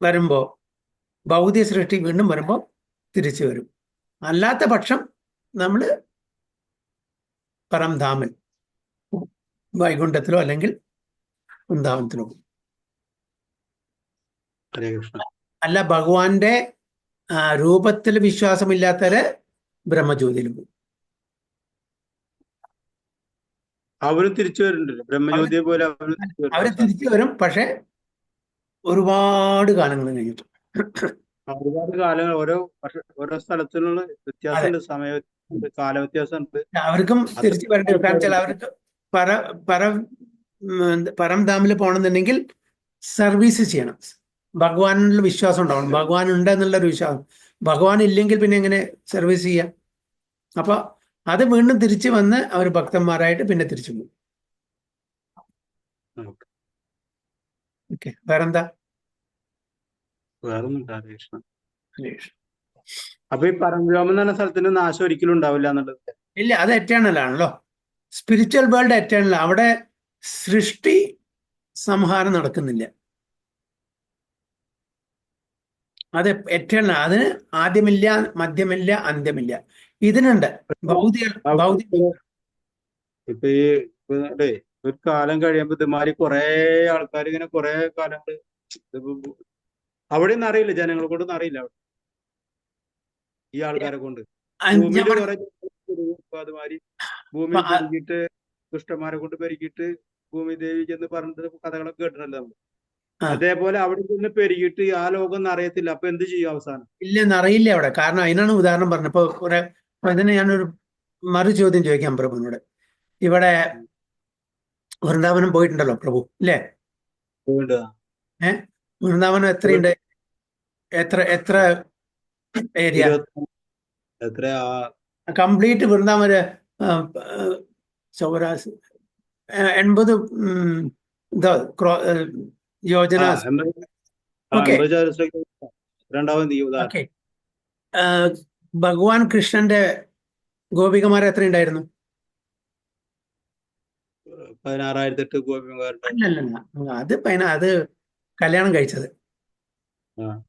Speaker 1: വരുമ്പോ, ഭൗതിക സൃഷ്ടി വീണ്ടും വരുമ്പോൾ തിരിച്ചു വരും. അല്ലാത്ത പക്ഷം നമ്മൾ പരംധാമൻ, വൈകുണ്ഠത്തിലോ അല്ലെങ്കിൽ വൃന്ദാവനത്തിലോ. അല്ല, ഭഗവാന്റെ രൂപത്തിൽ വിശ്വാസമില്ലാത്തവര് ബ്രഹ്മജ്യോതിയിൽ പോകും.
Speaker 3: അവരും തിരിച്ചു വരുന്നുണ്ടല്ലോ, ബ്രഹ്മജ്യോതിയെ പോലെ
Speaker 1: അവര് തിരിച്ചു വരും, പക്ഷെ ഒരുപാട് കാലങ്ങൾ കഴിഞ്ഞിട്ട്.
Speaker 3: ഒരുപാട് കാലങ്ങൾ, ഓരോ സ്ഥലത്തിനുള്ള വ്യത്യാസമുണ്ട്, സമയ കാല വ്യത്യാസമുണ്ട്.
Speaker 1: അവർക്കും തിരിച്ചു വരേണ്ടി വരും. കാരണം വെച്ചാൽ അവർക്ക് പരംധാമിൽ പോകണമെന്നുണ്ടെങ്കിൽ സർവീസ് ചെയ്യണം, ഭഗവാനുള്ള വിശ്വാസം ഉണ്ടാവണം. ഭഗവാൻ ഉണ്ട് എന്നുള്ളൊരു വിശ്വാസം. ഭഗവാൻ ഇല്ലെങ്കിൽ പിന്നെ എങ്ങനെ സർവീസ് ചെയ്യാം? അപ്പൊ അത് വീണ്ടും തിരിച്ചു വന്ന് അവർ ഭക്തന്മാരായിട്ട് പിന്നെ തിരിച്ചു പോകും. ഓക്കെ, വേറെന്താ?
Speaker 3: അപ്പൊ ഈ പരംബ്യോമം എന്ന് പറഞ്ഞ സ്ഥലത്തിന് നാശം ഒരിക്കലും ഉണ്ടാവില്ല എന്നുള്ളത്?
Speaker 1: ഇല്ല, അത് എറ്റേണൽ ആണല്ലോ. Spiritual world eternal. അവിടെ സൃഷ്ടി സംഹാരം നടക്കുന്നില്ല, അത് എറ്റേണൽ. അതിന് ആദ്യമില്ല, മധ്യമില്ല, അന്ത്യമില്ല. ഇതിനുണ്ട് ഭൗതിക ഭൗതിക
Speaker 3: ഇപ്പൊ ഈ ഡേ ഒരു കാലം കഴിയുമ്പോ ഇതുമാതിരി കുറെ ആൾക്കാർ ഇങ്ങനെ കുറെ കാലങ്ങള് അവിടെ ഒന്നും അറിയില്ല, ജനങ്ങളെ കൊണ്ടൊന്നും അറിയില്ല അവിടെ ഈ ആൾക്കാരെ കൊണ്ട്.
Speaker 1: ഞാൻ
Speaker 3: ഭൂമിയിൽ
Speaker 1: പറ-
Speaker 3: കുറെ ഇപ്പൊ അതുമാതിരി ഭൂമിയിൽ
Speaker 1: പ-
Speaker 3: പെരുകിയിട്ട് ദുഷ്ടന്മാരെ കൊണ്ട് പെരുകിയിട്ട് ഭൂമി ദേവി ചെന്ന് പറഞ്ഞിട്ട് കഥകളൊക്കെ കേട്ടിട്ടുണ്ടല്ലോ നമ്മൾ.
Speaker 1: ആ.
Speaker 3: അതേപോലെ അവിടെ ചെന്ന് പെരുകിയിട്ട് ആ ലോകം ഒന്നും അറിയത്തില്ല. അപ്പൊ എന്ത് ചെയ്യും അവസാനം?
Speaker 1: ഇല്ലെന്ന് അറിയില്ല അവിടെ. കാരണം അതിനാണ് ഉദാഹരണം പറഞ്ഞത്. ഇപ്പൊ കുറെ അപ്പൊ ഇതിന് ഞാനൊരു മറു ചോദ്യം ചോദിക്കാം പ്രഭുവിനോട്. ഇവിടെ വൃന്ദാവനം പോയിട്ടുണ്ടല്ലോ പ്രഭു, ഇല്ലേ?
Speaker 3: അതുകൊണ്ട്
Speaker 1: വൃന്ദാവനം എത്രയുണ്ട്? എത്ര എത്ര ഏരിയ?
Speaker 3: 20 എത്ര
Speaker 1: കംപ്ലീറ്റ് വൃന്ദാവന ചൗരാസ് 80 ഇതാ യോജന. ഓക്കെ
Speaker 3: 50 ചതുരശ്ര കിലോമീറ്റർ. രണ്ടാമത് ഈ ഉദാഹരണം
Speaker 1: ഓക്കെ. ഭഗവാൻ കൃഷ്ണന്റെ ഗോപികമാർ എത്രയുണ്ടായിരുന്നു?
Speaker 3: 16,008 ഗോപികമാരുണ്ട്.
Speaker 1: അല്ലല്ല, അത് കല്യാണം കഴിച്ചത്
Speaker 3: ആ.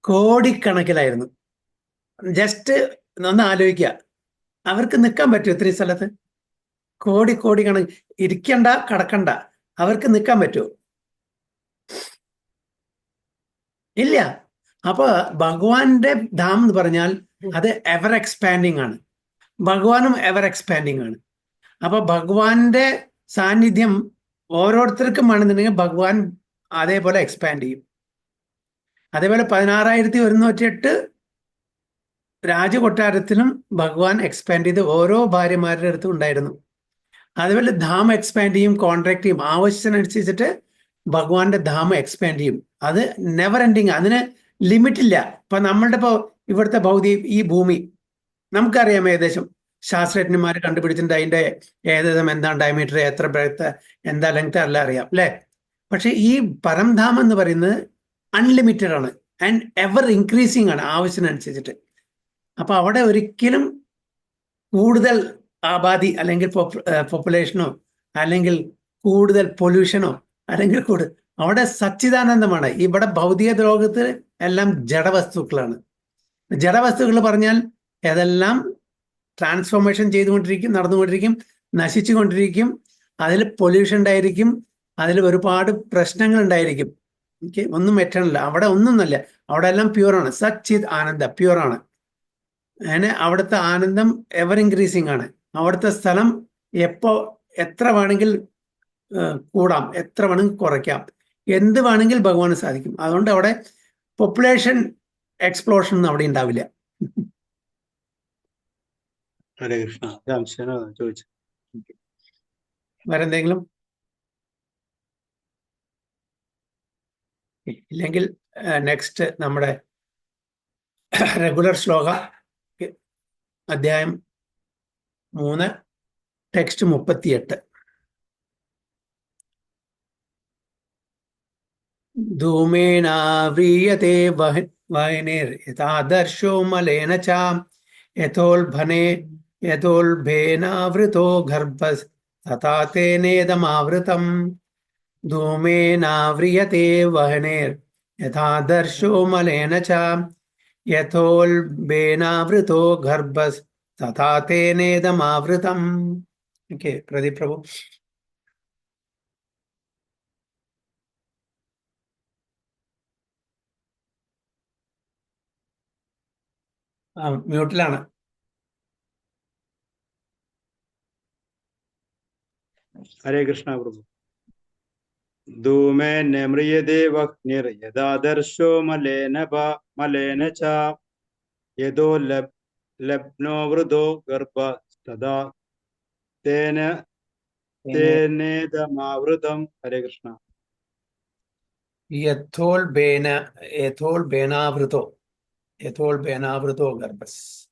Speaker 1: കോടിക്കണക്കിലായിരുന്നു. ജസ്റ്റ് ഒന്ന് ആലോചിക്കുക, അവർക്ക് നിൽക്കാൻ പറ്റുമോ ഇത്രയും സ്ഥലത്ത്? കോടി കണക്ക് ഇരിക്കണ്ട, കടക്കണ്ട, അവർക്ക് നിൽക്കാൻ പറ്റുമോ? ഇല്ല. അപ്പൊ ഭഗവാന്റെ ധാം എന്ന് പറഞ്ഞാൽ അത് എവർ എക്സ്പാൻഡിങ് ആണ്. ഭഗവാനും എവർ എക്സ്പാൻഡിങ് ആണ്. അപ്പൊ ഭഗവാന്റെ സാന്നിധ്യം ഓരോരുത്തർക്കും ആണെന്നുണ്ടെങ്കിൽ ഭഗവാൻ അതേപോലെ എക്സ്പാൻഡ് ചെയ്യും. അതേപോലെ 16,108 രാജകൊട്ടാരത്തിലും ഭഗവാൻ എക്സ്പാൻഡ് ചെയ്ത് ഓരോ ഭാര്യമാരുടെ അടുത്തും ഉണ്ടായിരുന്നു. അതുപോലെ ധാം എക്സ്പാൻഡ് ചെയ്യും, കോൺട്രാക്ട് ചെയ്യും. ആവശ്യത്തിനനുസരിച്ചിട്ട് ഭഗവാന്റെ ധാം എക്സ്പാൻഡ് ചെയ്യും. അത് നെവർ എൻഡിങ്, അതിന് ലിമിറ്റ് ഇല്ല. ഇപ്പൊ നമ്മളുടെ ഇവിടുത്തെ ഈ ഭൂമി നമുക്കറിയാം, ഏകദേശം ശാസ്ത്രജ്ഞന്മാർ കണ്ടുപിടിച്ചിട്ടുണ്ട് അതിന്റെ ഏകദേശം എന്താണ് ഡയമീറ്റർ, എത്ര ബ്രെഡ്ത്ത്, എന്താ ലെങ്ത് എല്ലാം അറിയാം, അല്ലേ? പക്ഷെ ഈ പരംധാം എന്ന് പറയുന്നത് അൺലിമിറ്റഡ് ആണ് ആൻഡ് എവർ ഇൻക്രീസിങ് ആണ് ആവശ്യത്തിനനുസരിച്ചിട്ട്. അപ്പൊ അവിടെ ഒരിക്കലും കൂടുതൽ ആബാദി അല്ലെങ്കിൽ പോപ്പുലേഷനോ അല്ലെങ്കിൽ കൂടുതൽ പൊല്യൂഷനോ അല്ലെങ്കിൽ അവിടെ സച്ചിദാനന്ദമാണ്. ഇവിടെ ഭൗതിക ലോകത്ത് എല്ലാം ജഡവസ്തുക്കളാണ്. ജഡവസ്തുക്കൾ പറഞ്ഞാൽ ഏതെല്ലാം ട്രാൻസ്ഫോർമേഷൻ ചെയ്തുകൊണ്ടിരിക്കും, നടന്നുകൊണ്ടിരിക്കും, നശിച്ചുകൊണ്ടിരിക്കും. അതിൽ പൊല്യൂഷൻ ഉണ്ടായിരിക്കും, അതിൽ ഒരുപാട് പ്രശ്നങ്ങൾ ഉണ്ടായിരിക്കും. ഒന്നും എറ്റണില്ല, അവിടെ ഒന്നുമല്ല. അവിടെ എല്ലാം പ്യൂറാണ്. സച്ചിത് ആനന്ദ പ്യൂറാണ്. അങ്ങനെ അവിടുത്തെ ആനന്ദം എവർ ഇൻക്രീസിങ് ആണ്. അവിടുത്തെ സ്ഥലം എത്ര വേണമെങ്കിൽ കൂടാം, എത്ര വേണമെങ്കിൽ കുറയ്ക്കാം, എന്ത് വേണമെങ്കിൽ ഭഗവാന് സാധിക്കും. അതുകൊണ്ട് അവിടെ പോപ്പുലേഷൻ എക്സ്പ്ലോഷൻ ഒന്നും അവിടെ ഉണ്ടാവില്ല.
Speaker 3: ഹരേ കൃഷ്ണ. ചോദിച്ചു
Speaker 1: വേറെ എന്തെങ്കിലും ഇല്ലെങ്കിൽ നെക്സ്റ്റ് നമ്മുടെ റെഗുലർ ശ്ലോക, അധ്യായം 3, ടെക്സ്റ്റ് 38. ധൂമേനാവ്രീയത്തെ വഹ്നിർയഥാദർശോ മലേന ച യഥോൽഭേനാവൃതോ ഗർഭസ് തഥാ തേനേദമാവൃതം. ധൂമേനാവ്രിയത്തെ വഹ്നിർയഥാദർശോ മലേന ച യഥോൽഭേനാവൃതോ ഗർഭസ് തഥാ തേനേദമാവൃതം. ഓക്കെ, പ്രദീപ് പ്രഭു. മ്യൂട്ടിലാണ്.
Speaker 3: ഹരേ കൃഷ്ണ പ്രഭു. ധൂമേ നമ്രിയതേ വഹ്നിർ യഥാദർശോ മലേന ച യഥോ ലബ്നോ വൃതോ ഗർഭ തഥാ തേനേദമാവൃതം. ഹരേ കൃഷ്ണ.
Speaker 1: യഥോൽബേനാവൃതോ ഗർഭസ്.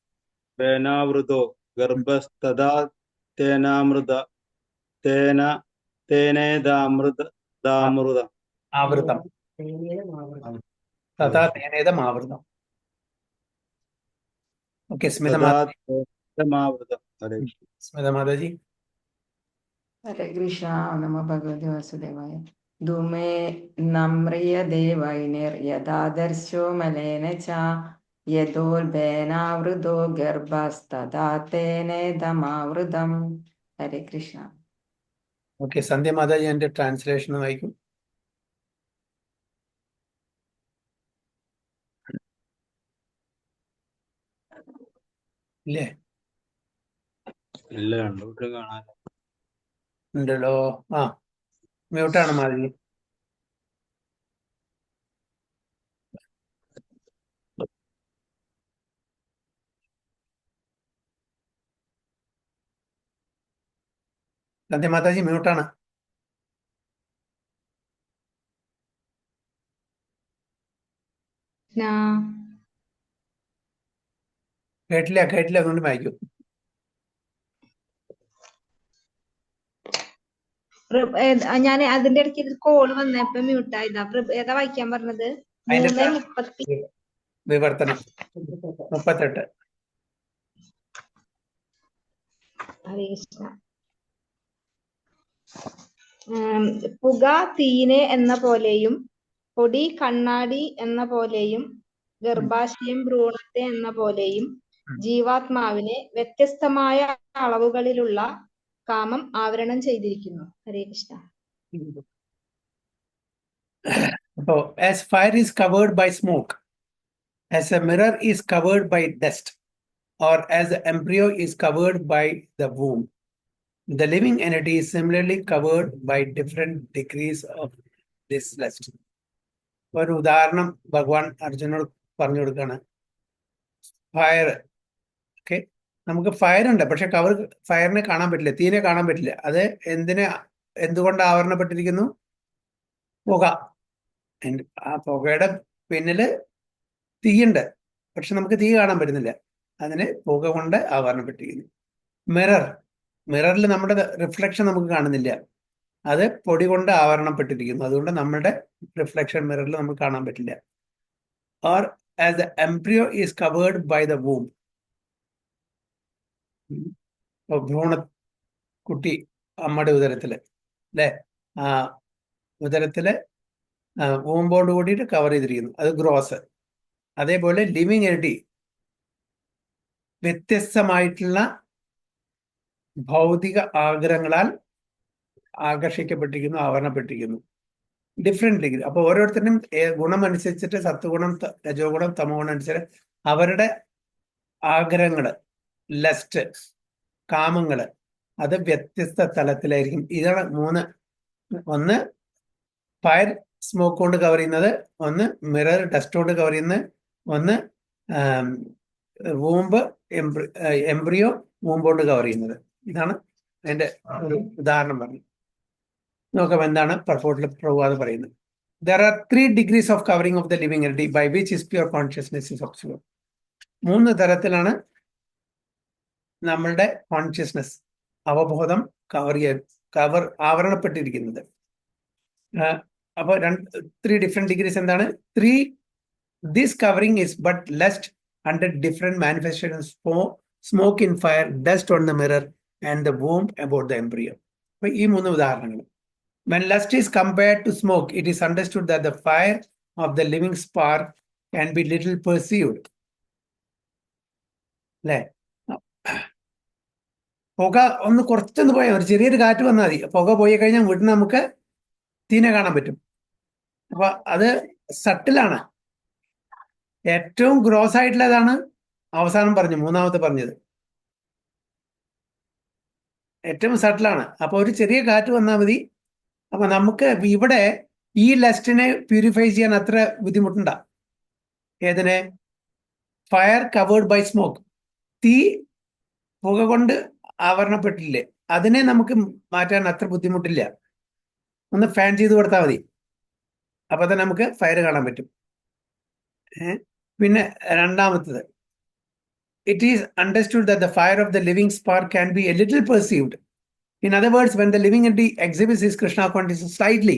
Speaker 3: ബേനാവൃതോ ഗർഭസ്തഥാ തേനേദാമൃതം.
Speaker 1: ആവൃതം. തഥാ തേനേദമാവൃതം. ഓക്കെ, സ്മിത മാതാജി.
Speaker 2: ഹരേ കൃഷ്ണ. നമോ ഭഗവതി വാസുദേവായ. ധൂമേ നമ്രിയതേ വഹ്നിർ യഥാദർശോ മലേന ച യദോർഭേനാവൃതോ ഗർഭസ്തദാ തേനേദമാവൃതം. ഹരേ കൃഷ്ണ.
Speaker 1: ഓക്കെ, സന്ധ്യ മാതാജി എൻ്റെ ട്രാൻസ്ലേഷൻ വായിക്കും. ഇല്ലേ?
Speaker 3: ഇല്ല, രണ്ടുകൂട്ടരും കാണാൻ.
Speaker 1: ഉണ്ടല്ലോ. ആ, മ്യൂട്ടാണ് മാതാജി. സന്ധ്യ മാതാജി മ്യൂട്ടാണ്. കേട്ടില്ല, അതുകൊണ്ട് വായിക്കും.
Speaker 4: ഞാൻ അതിന്റെ ഇടയ്ക്ക് ഒരു കോള് വന്നപ്പോ മ്യൂട്ടായതാ. ഏതാ വായിക്കാൻ പറഞ്ഞത്?
Speaker 1: അതിന്റെ
Speaker 4: 3:30.
Speaker 1: വിവർത്തനം 38.
Speaker 4: ഹരേ കൃഷ്ണ. പുക തീനെ എന്ന പോലെയും പൊടി കണ്ണാടി എന്ന പോലെയും ഗർഭാശയം ഭ്രൂണത്തെ എന്ന പോലെയും ജീവാത്മാവിനെ വ്യത്യസ്തമായ അളവുകളിലുള്ള കാമം ആവരണം ചെയ്തിരിക്കുന്നു. ഹരേ Krishna.
Speaker 1: So, as fire is covered by smoke, as a mirror is covered by dust, or as the embryo is covered by the womb, the living entity is similarly covered by different degrees of this lust. ഒരു ഉദാഹരണം ഭഗവാൻ അർജുനോട് പറഞ്ഞു കൊടുക്കുകയാണ്. ഫയർ, ഓക്കെ, നമുക്ക് ഫയർ ഉണ്ട്, പക്ഷെ ഫയറിനെ കാണാൻ പറ്റില്ല, തീനെ കാണാൻ പറ്റില്ല. അത് എന്തുകൊണ്ട് ആവരണപ്പെട്ടിരിക്കുന്നു? പുക. ആ പുകയുടെ പിന്നില് തീയുണ്ട്, പക്ഷെ നമുക്ക് തീ കാണാൻ പറ്റുന്നില്ല. അതിന് പുക കൊണ്ട് ആവരണപ്പെട്ടിരിക്കുന്നു. മിററിൽ നമ്മുടെ റിഫ്ലക്ഷൻ നമുക്ക് കാണുന്നില്ല, അത് പൊടി കൊണ്ട് ആവരണപ്പെട്ടിരിക്കുന്നു. അതുകൊണ്ട് നമ്മുടെ റിഫ്ലക്ഷൻ മിററിൽ നമുക്ക് കാണാൻ പറ്റില്ല. Or as the embryo is covered by the womb, കുട്ടി അമ്മയുടെ ഉദരത്തില്, അല്ലെ, ആ ഉദരത്തില് വൂമ്പോട് കൂടിയിട്ട് കവർ ചെയ്തിരിക്കുന്നു, അത് ഗ്രോസ്. അതേപോലെ ലിവിങ് എനർജി വ്യത്യസ്തമായിട്ടുള്ള ഭൗതിക ആഗ്രഹങ്ങളാൽ ആകർഷിക്കപ്പെട്ടിരിക്കുന്നു, ആവരണപ്പെട്ടിരിക്കുന്നു, ഡിഫറെന്റ് ഡിഗ്രി. അപ്പൊ ഓരോരുത്തരും ഗുണം അനുസരിച്ചിട്ട്, സത്വഗുണം, രജോ ഗുണം, തമോ ഗുണം അനുസരിച്ച് അവരുടെ ആഗ്രഹങ്ങള്, ലസ്റ്റ്, കാമങ്ങള്, അത് വ്യത്യസ്ത തലത്തിലായിരിക്കും. ഇതാണ് ഒന്ന് ഫയർ സ്മോക്ക് കൊണ്ട് കവർ ചെയ്യുന്നത്, ഒന്ന് മിറർ ഡസ്റ്റ് കൊണ്ട് കവർ ചെയ്യുന്നത്, ഒന്ന് വൂമ്പ് എംബ്രിയോ വൂമ്പ് കൊണ്ട് കവർ ചെയ്യുന്നത്. ഇതാണ് അതിന്റെ ഒരു ഉദാഹരണം പറഞ്ഞു. നോക്കാം എന്താണ് പർപ്പോട്ടിൽ പ്രഭുവാദ് പറയുന്നത്. There are 3 degrees of covering of the living entity by which is pure consciousness is obscured. 3 തരത്തിലാണ് നമ്മളുടെ കോൺഷ്യസ്നസ്, അവബോധം ആവരണപ്പെട്ടിരിക്കുന്നത്. അപ്പൊ 3 ഡിഫറെന്റ് ഡിഗ്രീസ് എന്താണ്? This covering is but lust under different manifestations, smoke in fire, dust on the mirror, and the womb about the embryo. അപ്പൊ ഈ 3 ഉദാഹരണങ്ങൾ. When lust is compared to smoke, it is understood that the fire of the living spark can be little perceived. അല്ലേ? പുക ഒന്ന് കുറച്ചൊന്ന് പോയാൽ, ഒരു ചെറിയൊരു കാറ്റ് വന്നാൽ മതി, പുക പോയി കഴിഞ്ഞാൽ വീട്ടിൽ നമുക്ക് തീനെ കാണാൻ പറ്റും. അപ്പൊ അത് സട്ടിലാണ്. ഏറ്റവും ഗ്രോസ് ആയിട്ടുള്ളതാണ് അവസാനം പറഞ്ഞു, മൂന്നാമത്തെ പറഞ്ഞത് ഏറ്റവും സട്ടിലാണ്. അപ്പൊ ഒരു ചെറിയ കാറ്റ് വന്നാൽ മതി. അപ്പൊ നമുക്ക് ഇവിടെ ഈ ലസ്റ്റിനെ പ്യൂരിഫൈ ചെയ്യാൻ അത്ര ബുദ്ധിമുട്ടുണ്ട. ഏതിനെ? ഫയർ കവേർഡ് ബൈ സ്മോക്ക്, തീ പുക കൊണ്ട് ആവരണപ്പെട്ടില്ലേ, അതിനെ നമുക്ക് മാറ്റാൻ അത്ര ബുദ്ധിമുട്ടില്ല. ഒന്ന് ഫാൻ ചെയ്ത് കൊടുത്താൽ മതി, അപ്പൊ തന്നെ നമുക്ക് ഫയർ കാണാൻ പറ്റും. പിന്നെ രണ്ടാമത്തത്, it is understood that the fire of the living spark can be A little perceived. In other words, when the living entity exhibits his Krishna consciousness slightly,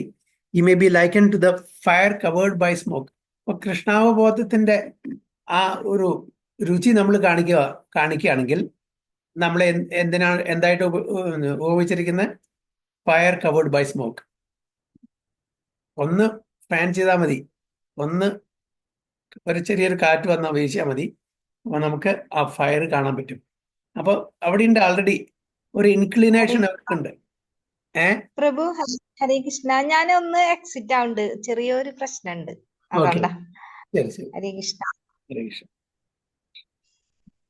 Speaker 1: he may be likened to the fire covered by smoke. അപ്പൊ കൃഷ്ണാവബോധത്തിന്റെ ആ ഒരു രുചി നമ്മൾ കാണിക്കുകയാണെങ്കിൽ നമ്മൾ എന്തായിട്ട് ഉപയോഗിച്ചിരിക്കുന്നത്? Fire covered by smoke. ഒന്ന് ഫാൻ ചെയ്താൽ മതി, ഒന്ന് ഒരു ചെറിയൊരു കാറ്റ് വന്നാൽ വീശിയാൽ മതി. അപ്പോൾ നമുക്ക് ആ ഫയർ കാണാൻ പറ്റും. അപ്പോൾ അവിടെ ഉണ്ട് ഓൾറെഡി ഒരു ഇൻക്ലിനേഷൻ അവർക്കുണ്ട്.
Speaker 4: പ്രഭു ഹരേ കൃഷ്ണ, ഞാൻ ഒന്ന് എക്സിറ്റ് ആവുന്നുണ്ട്, ചെറിയൊരു പ്രശ്നമുണ്ട്,
Speaker 1: ഓക്കെ,
Speaker 4: അതുകൊണ്ടാ.
Speaker 1: ശരി ശരി.
Speaker 4: ഹരേ കൃഷ്ണ.
Speaker 1: ഹരേ Krishna.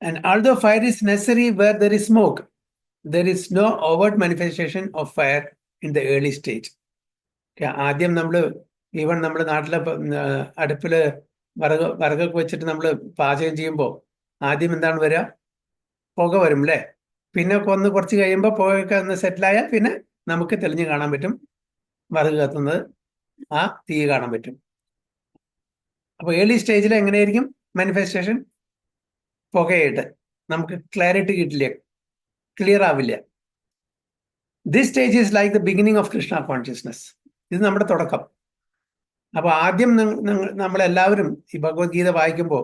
Speaker 1: And although fire is necessary where there is smoke, there is no overt manifestation of fire in the early stage. ആദ്യം നമ്മൾ ഈവൻ നമ്മുടെ നാട്ടിലെ അടുപ്പില് വിറകൊക്കെ വെച്ചിട്ട് നമ്മൾ പാചകം ചെയ്യുമ്പോൾ ആദ്യം എന്താണ് വരിക? പുക വരും അല്ലേ? പിന്നെ ഒന്ന് കുറച്ച് കഴിയുമ്പോൾ പുകയൊക്കെ ഒന്ന് സെറ്റിലായാൽ പിന്നെ നമുക്ക് തെളിഞ്ഞ് കാണാൻ പറ്റും, വിറക് കത്തുന്നത്, ആ തീ കാണാൻ പറ്റും. അപ്പോൾ ഏർലി സ്റ്റേജിൽ എങ്ങനെയായിരിക്കും മാനിഫെസ്റ്റേഷൻ? പുകയായിട്ട് നമുക്ക് ക്ലാരിറ്റി കിട്ടില്ല, ക്ലിയർ ആവില്ല. This stage is like the beginning of Krishna consciousness. ഇത് നമ്മുടെ തുടക്കം. അപ്പോൾ ആദ്യം നമ്മളെല്ലാവരും ഈ ഭഗവത്ഗീത വായിക്കുമ്പോൾ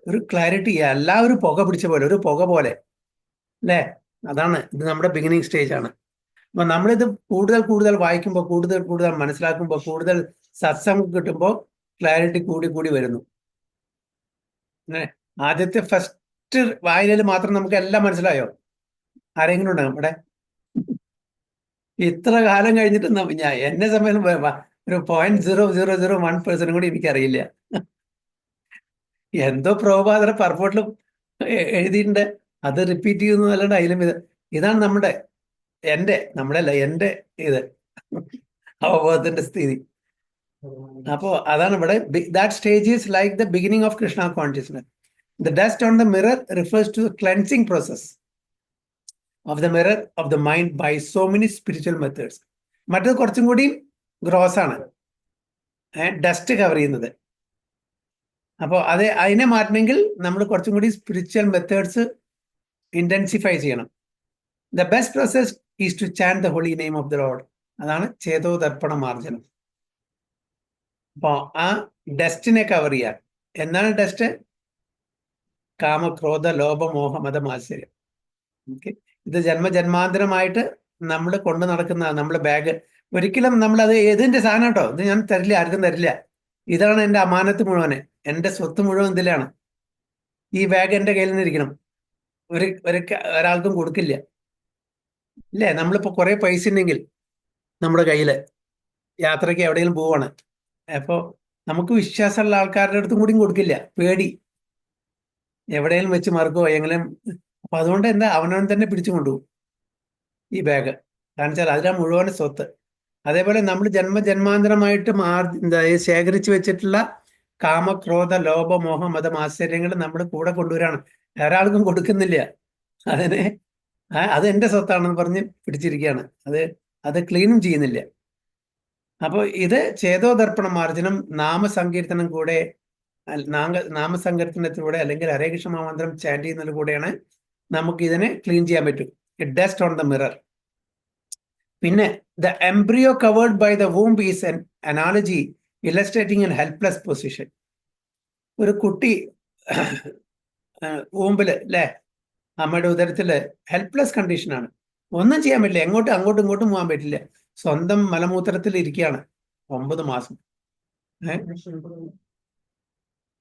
Speaker 1: ഒരു ക്ലാരിറ്റി, എല്ലാവരും പുക പിടിച്ച പോലെ, ഒരു പുക പോലെ അല്ലേ? അതാണ് ഇത്, നമ്മുടെ ബിഗിനിങ് സ്റ്റേജ് ആണ്. അപ്പൊ നമ്മളിത് കൂടുതൽ കൂടുതൽ വായിക്കുമ്പോൾ, കൂടുതൽ കൂടുതൽ മനസ്സിലാക്കുമ്പോൾ, കൂടുതൽ സത്സംഗം കിട്ടുമ്പോൾ ക്ലാരിറ്റി കൂടി കൂടി വരുന്നു. ആദ്യത്തെ ഫസ്റ്റ് വായനയിൽ മാത്രം നമുക്ക് എല്ലാം മനസ്സിലായോ? ആരെങ്കിലും ഉണ്ടോ നമ്മുടെ? ഇത്ര കാലം കഴിഞ്ഞിട്ട് ഞാൻ എന്നെ സമയം ഒരു 0.0001% കൂടി എനിക്കറിയില്ല. എന്തോ പ്രഭുപാദര പർപ്പോട്ടിലും എഴുതിയിട്ടുണ്ട്, അത് റിപ്പീറ്റ് ചെയ്യുന്നതല്ലാണ്ട് അതിലും ഇതാണ് നമ്മുടെ നമ്മളല്ല എൻ്റെ ഇത് അവബോധത്തിന്റെ സ്ഥിതി. അപ്പോ അതാണ് ഇവിടെ. That stage is like the beginning of Krishna consciousness. The dust on the mirror refers to the cleansing process of the mirror of the mind by so many spiritual methods. മറ്റത് കുറച്ചും കൂടി ഗ്രോസ് ആണ്, ഡസ്റ്റ് കവർ ചെയ്യുന്നത്. അപ്പോൾ അതിനെ മാറ്റണമെങ്കിൽ നമ്മൾ കുറച്ചും കൂടി സ്പിരിച്വൽ മെത്തേഡ്സ് ഇന്റൻസിഫൈ ചെയ്യണം. The best process is to chant the holy name of the Lord. അതാണ് ചേതോ ദർപ്പണ മാർജനം. അപ്പോൾ ആ ഡസ്റ്റിനെ കവർ ചെയ്യാൻ. എന്താണ് ഡസ്റ്റ്? കാമ, ക്രോധ, ലോഭ, മോഹ, മത, മാത്സര്യം. ഓക്കെ, ഇത് ജന്മജന്മാന്തരമായിട്ട് നമ്മൾ കൊണ്ടു നടക്കുന്ന നമ്മുടെ ബാഗ്. ഒരിക്കലും നമ്മളത് ഏതിന്റെ സാധനം കേട്ടോ, ഇത് ഞാൻ തരില്ല, ആർക്കും തരില്ല. ഇതാണ് എൻ്റെ അമാനത്ത് മുഴുവന്, എൻ്റെ സ്വത്ത് മുഴുവൻ ഇതിലാണ്. ഈ ബാഗ് എൻ്റെ കയ്യിൽ നിന്നിരിക്കണം, ഒരാൾക്കും കൊടുക്കില്ല. ഇല്ലേ? നമ്മളിപ്പോ കുറെ പൈസ ഉണ്ടെങ്കിൽ നമ്മുടെ കയ്യില് യാത്രയ്ക്ക് എവിടെയെങ്കിലും പോവാണ്, അപ്പോൾ നമുക്ക് വിശ്വാസമുള്ള ആൾക്കാരുടെ അടുത്തും കൂടിയും കൊടുക്കില്ല, പേടി, എവിടെയെങ്കിലും വെച്ച് മറക്കോ എങ്കിലും. അപ്പൊ അതുകൊണ്ട് എന്താ, അവനവൻ തന്നെ പിടിച്ചു കൊണ്ടുപോകും ഈ ബാഗ്. കാരണം വെച്ചാൽ അതിലാണ് മുഴുവൻ സ്വത്ത്. അതേപോലെ നമ്മൾ ജന്മജന്മാന്തരമായിട്ട് ശേഖരിച്ചു വെച്ചിട്ടുള്ള കാമ, ക്രോധ, ലോഭ, മോഹ, മതം, ആശ്ചര്യങ്ങൾ നമ്മൾ കൂടെ കൊണ്ടുവരാണ്, ഒരാൾക്കും കൊടുക്കുന്നില്ല. അത് എൻ്റെ സ്വത്താണെന്ന് പറഞ്ഞ് പിടിച്ചിരിക്കുകയാണ്. അത് ക്ലീനും ചെയ്യുന്നില്ല. അപ്പോൾ ഇത് ചേതോ ദർപ്പണ മാർജനം, നാമസങ്കീർത്തനം കൂടെ, നാമസങ്കീർത്തനത്തിലൂടെ അല്ലെങ്കിൽ ഹരേ കൃഷ്ണ മന്ത്രം ചാൻറ്റ് ചെയ്യുന്നതിൽ കൂടെയാണ് നമുക്ക് ഇതിനെ ക്ലീൻ ചെയ്യാൻ പറ്റും. It dust on the mirror. പിന്നെ the embryo covered by the womb is an analogy illustrating an helpless position. ഒരു കുട്ടി വൂമ്പില് അല്ലേ, അമ്മയുടെ ഉദരത്തില് ഹെൽപ്ലെസ് കണ്ടീഷനാണ്, ഒന്നും ചെയ്യാൻ പറ്റില്ല, അങ്ങോട്ടും ഇങ്ങോട്ടും പോകാൻ പറ്റില്ല, സ്വന്തം മലമൂത്രത്തിൽ ഇരിക്കുകയാണ് 9 മാസം.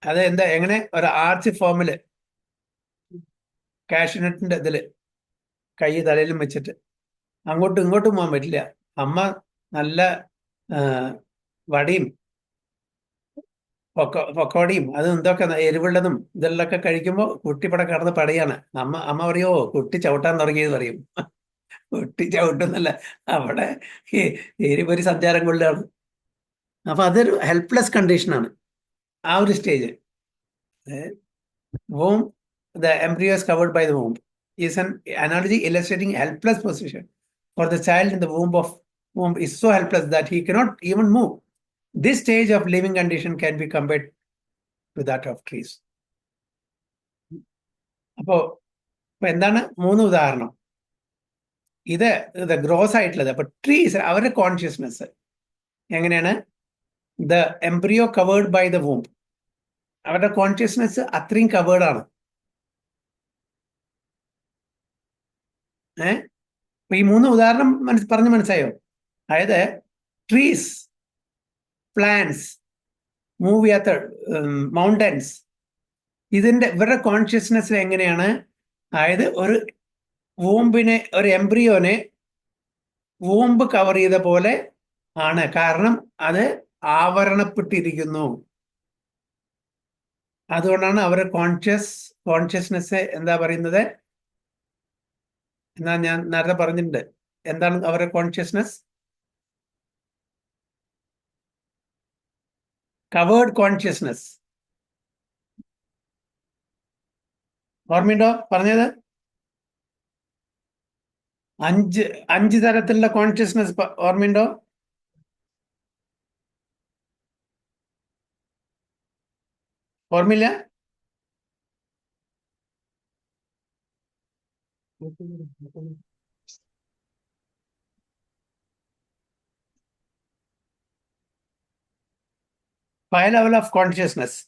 Speaker 1: അത് എന്താ, എങ്ങനെ ഒരു ആർച്ച് ഫോമില് കാഷ്യൂനട്ടിന്റെ ഇതില് കൈ തലയിലും വെച്ചിട്ട് അങ്ങോട്ടും ഇങ്ങോട്ടും പോകാൻ പറ്റില്ല. അമ്മ നല്ല വടിയും പൊക്കോടിയും അതും എന്തൊക്കെ എരിവുള്ളതും ഇതെല്ലൊക്കെ കഴിക്കുമ്പോൾ കുട്ടി ഇവിടെ കിടന്ന് പടയാണ്. അമ്മ പറയോ, കുട്ടി ചവിട്ടാൻ തുടങ്ങിയത് പറയും. കുട്ടി ചവിട്ടുന്നല്ല, അവിടെ എരിപൊരി സഞ്ചാരം കൊണ്ടാണ്. അപ്പൊ അതൊരു ഹെൽപ്ലെസ് കണ്ടീഷനാണ് ആ ഒരു stage. womb, the embryo is covered by the womb, is an analogy illustrating helpless position for the child in the womb is so helpless that he cannot even move. This stage of living condition can be compared to that of trees. അപ്പോ എന്താണ് 3 ഉദാഹരണം? ഇത് ഗ്രോസ് ആയിട്ടുള്ളത്. അപ്പൊ ട്രീസ്, അവരുടെ കോൺഷ്യസ്നെസ് എങ്ങനെയാണ്? The embryo covered by the womb, അവരുടെ കോൺഷ്യസ്നെസ് അത്രയും കവേർഡ് ആണ്. അപ്പൊ ഈ 3 ഉദാഹരണം പറഞ്ഞ് മനസ്സിലായോ? അതായത് ട്രീസ്, പ്ലാന്റ്സ്, മൂവ് ചെയ്യാത്ത മൗണ്ടൻസ്, ഇവരുടെ കോൺഷ്യസ്നെസ്സിൽ എങ്ങനെയാണ്, അതായത് ഒരു ഒരു എംബ്രിയോനെ വൂമ്പ് കവർ ചെയ്ത പോലെ ആണ്. കാരണം അത് ആവരണപ്പെട്ടിരിക്കുന്നു. അതുകൊണ്ടാണ് അവരുടെ കോൺഷ്യസ്നെസ് എന്താ പറയുന്നത്, എന്നാ ഞാൻ നേരത്തെ പറഞ്ഞിട്ടുണ്ട്. എന്താണ് അവരുടെ കോൺഷ്യസ്നെസ്? Covered consciousness. ഓർമ്മയുണ്ടോ പറഞ്ഞത്? അഞ്ച് തരത്തിലുള്ള കോൺഷ്യസ്നെസ് ഓർമ്മയുണ്ടോ? ഓർമ്മയില്ല? Five level of consciousness.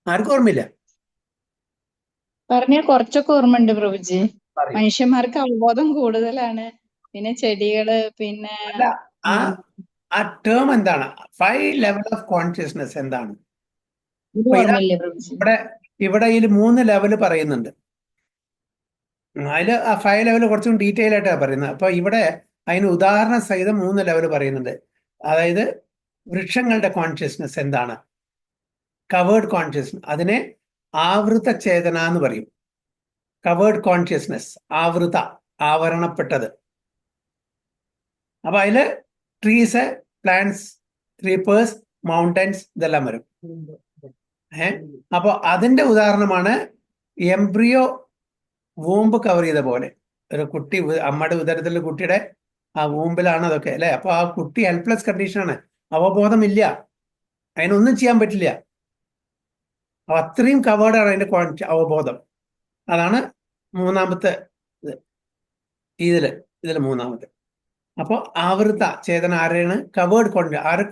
Speaker 1: ആർക്കും ഓർമ്മയില്ല?
Speaker 5: പറഞ്ഞ കുറച്ചൊക്കെ ഓർമ്മയുണ്ട് പ്രഭുജി.
Speaker 1: പറയൂ.
Speaker 5: മനുഷ്യന്മാർക്ക് അവബോധം കൂടുതലാണ്, പിന്നെ ചെടികള്, പിന്നെ
Speaker 1: അല്ല, ആ ടേം എന്താണ്? ഫൈവ് ലെവൽ ഓഫ് കോൺഷ്യസ്നെസ് എന്താണ്?
Speaker 5: ഇത്
Speaker 1: അപ്പൊ
Speaker 5: ഓർമ്മയില്ലേ പ്രഭുജി?
Speaker 1: ഇവിടെ ഇതിൽ 3 ലെവൽ പറയുന്നുണ്ട്. അതില് ആ 5 ലെവൽ കുറച്ചും ഡീറ്റെയിൽ ആയിട്ടാണ് പറയുന്നത്. അപ്പൊ ഇവിടെ അതിന് ഉദാഹരണ സഹിതം 3 ലെവൽ പറയുന്നുണ്ട്. അതായത് വൃക്ഷങ്ങളുടെ കോൺഷ്യസ്നെസ് എന്താണ്? കവേർഡ് കോൺഷ്യസ്നെസ്, അതിനെ ആവൃത ചേതന എന്ന് പറയും. കവേർഡ് കോൺഷ്യസ്നെസ്, ആവരണപ്പെട്ടത്. അപ്പൊ അതില് ട്രീസ്, പ്ലാന്റ്സ്, ക്രീപ്പേഴ്സ്, മൗണ്ടൻസ് ഇതെല്ലാം വരും. അപ്പൊ അതിന്റെ ഉദാഹരണമാണ് എംബ്രിയോ വൂമ്പ് കവർ ചെയ്ത പോലെ. ഒരു കുട്ടി അമ്മയുടെ ഉദരത്തിലുള്ള കുട്ടിയുടെ ആ വൂമ്പിലാണ് അതൊക്കെ അല്ലെ. അപ്പൊ ആ കുട്ടി ഹെൽപ്ലെസ് കണ്ടീഷനാണ്, അവബോധമില്ല, അതിനൊന്നും ചെയ്യാൻ പറ്റില്ല. അപ്പൊ അത്രയും കവേർഡാണ് അതിന്റെ അവബോധം. അതാണ് മൂന്നാമത്തെ ഇതില് മൂന്നാമത്തെ. അപ്പോൾ ആവൃത ചേതന ആരെയാണ്? കവേർഡ്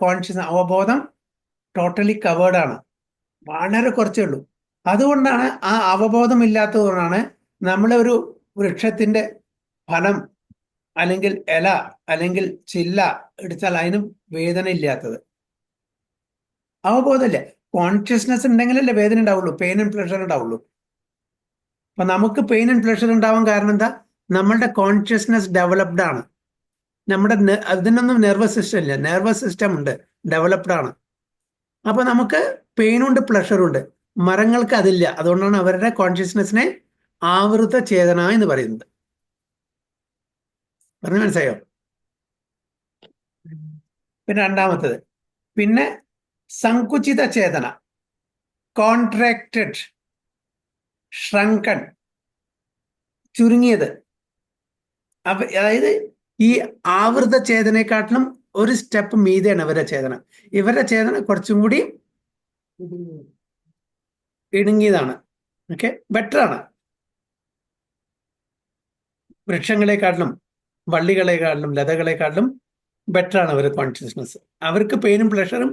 Speaker 1: കോൺഷ്യസ്, അവബോധം ടോട്ടലി കവേർഡാണ്, വളരെ കുറച്ചേ ഉള്ളൂ. അതുകൊണ്ടാണ് ആ അവബോധം ഇല്ലാത്തതുകൊണ്ടാണ് നമ്മളൊരു വൃക്ഷത്തിന്റെ ഫലം അല്ലെങ്കിൽ ഇല അല്ലെങ്കിൽ ചില്ല എടുത്താൽ അതിന് വേദന ഇല്ലാത്തത്. അവബോധമില്ല. കോൺഷ്യസ്നെസ് ഉണ്ടെങ്കിലല്ലേ വേദന ഉണ്ടാവുള്ളൂ, പെയിൻ ആൻഡ് പ്ലഷർ ഉണ്ടാവുള്ളൂ. അപ്പൊ നമുക്ക് പെയിൻ ആൻഡ് പ്ലഷർ ഉണ്ടാവാൻ കാരണം എന്താ? നമ്മളുടെ കോൺഷ്യസ്നെസ് ഡെവലപ്ഡ് ആണ്. അതിനൊന്നും നെർവസ് സിസ്റ്റം ഇല്ല, നെർവസ് സിസ്റ്റം ഉണ്ട്, ഡെവലപ്ഡ് ആണ്. അപ്പൊ നമുക്ക് പെയിനും ഉണ്ട് പ്ലഷറും ഉണ്ട്. മരങ്ങൾക്ക് അതില്ല. അതുകൊണ്ടാണ് അവരുടെ കോൺഷ്യസ്നെസ്സിനെ ആവൃത ചേതന എന്ന് പറയുന്നത്. പറഞ്ഞു മനസ്സിലായോ? പിന്നെ രണ്ടാമത്തത്, പിന്നെ സങ്കുചിത ചേതന, കോൺട്രാക്റ്റഡ്, ഷ്രങ്കൺ, ചുരുങ്ങിയത്. അതായത് ഈ ആവൃത ചേതനയെക്കാട്ടിലും ഒരു സ്റ്റെപ്പ് മീതെയാണ് ഇവരുടെ ചേതന. ഇവരുടെ ചേതന കുറച്ചും കൂടി ഇടുങ്ങിയതാണ്. ഓക്കെ, ബെറ്റർ ആണ്. വൃക്ഷങ്ങളെക്കാട്ടിലും വള്ളികളെക്കാട്ടിലും ലതകളെക്കാട്ടിലും ബെറ്റർ ആണ് അവരുടെ കോൺഷ്യസ്നെസ്. അവർക്ക് പെയിനും പ്ലഷറും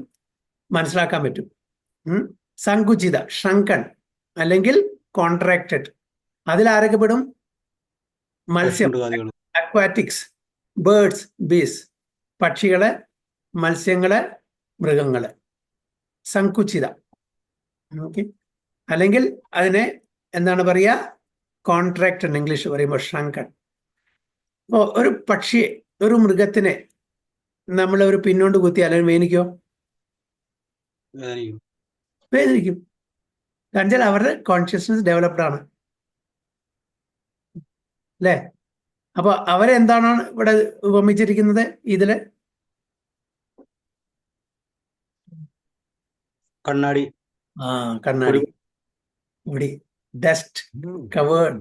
Speaker 1: മനസ്സിലാക്കാൻ പറ്റും. സങ്കുചിത, ഷ്രങ്കൺ അല്ലെങ്കിൽ കോൺട്രാക്റ്റഡ്. അതിലാരൊക്കെ പെടും? മത്സ്യം, അക്വാറ്റിക്സ്, ബേർഡ്സ്, ബീസ്, പക്ഷികള്, മത്സ്യങ്ങള്, മൃഗങ്ങള്. സങ്കുചിത. ഓക്കെ, അല്ലെങ്കിൽ അതിനെ എന്താണ് പറയുക? കോൺട്രാക്റ്റഡ്, ഇംഗ്ലീഷ് പറയുമ്പോൾ ഷ്രങ്കൺ. അപ്പോൾ ഒരു പക്ഷിയെ, ഒരു മൃഗത്തിനെ നമ്മൾ ഒരു പിന്നോണ്ട് കുത്തി അല്ലെങ്കിൽ വേദനിക്കോ? വേദനിക്കും. കാരണം വെച്ചാൽ അവരുടെ കോൺഷ്യസ്നെസ് ഡെവലപ്ഡ് ആണ് അല്ലേ. അപ്പൊ അവരെന്താണ് ഇവിടെ ഉപമിച്ചിരിക്കുന്നത്? ഇതില്
Speaker 3: കണ്ണാടി.
Speaker 1: കണ്ണാടി. ഇവിടെ dust covered,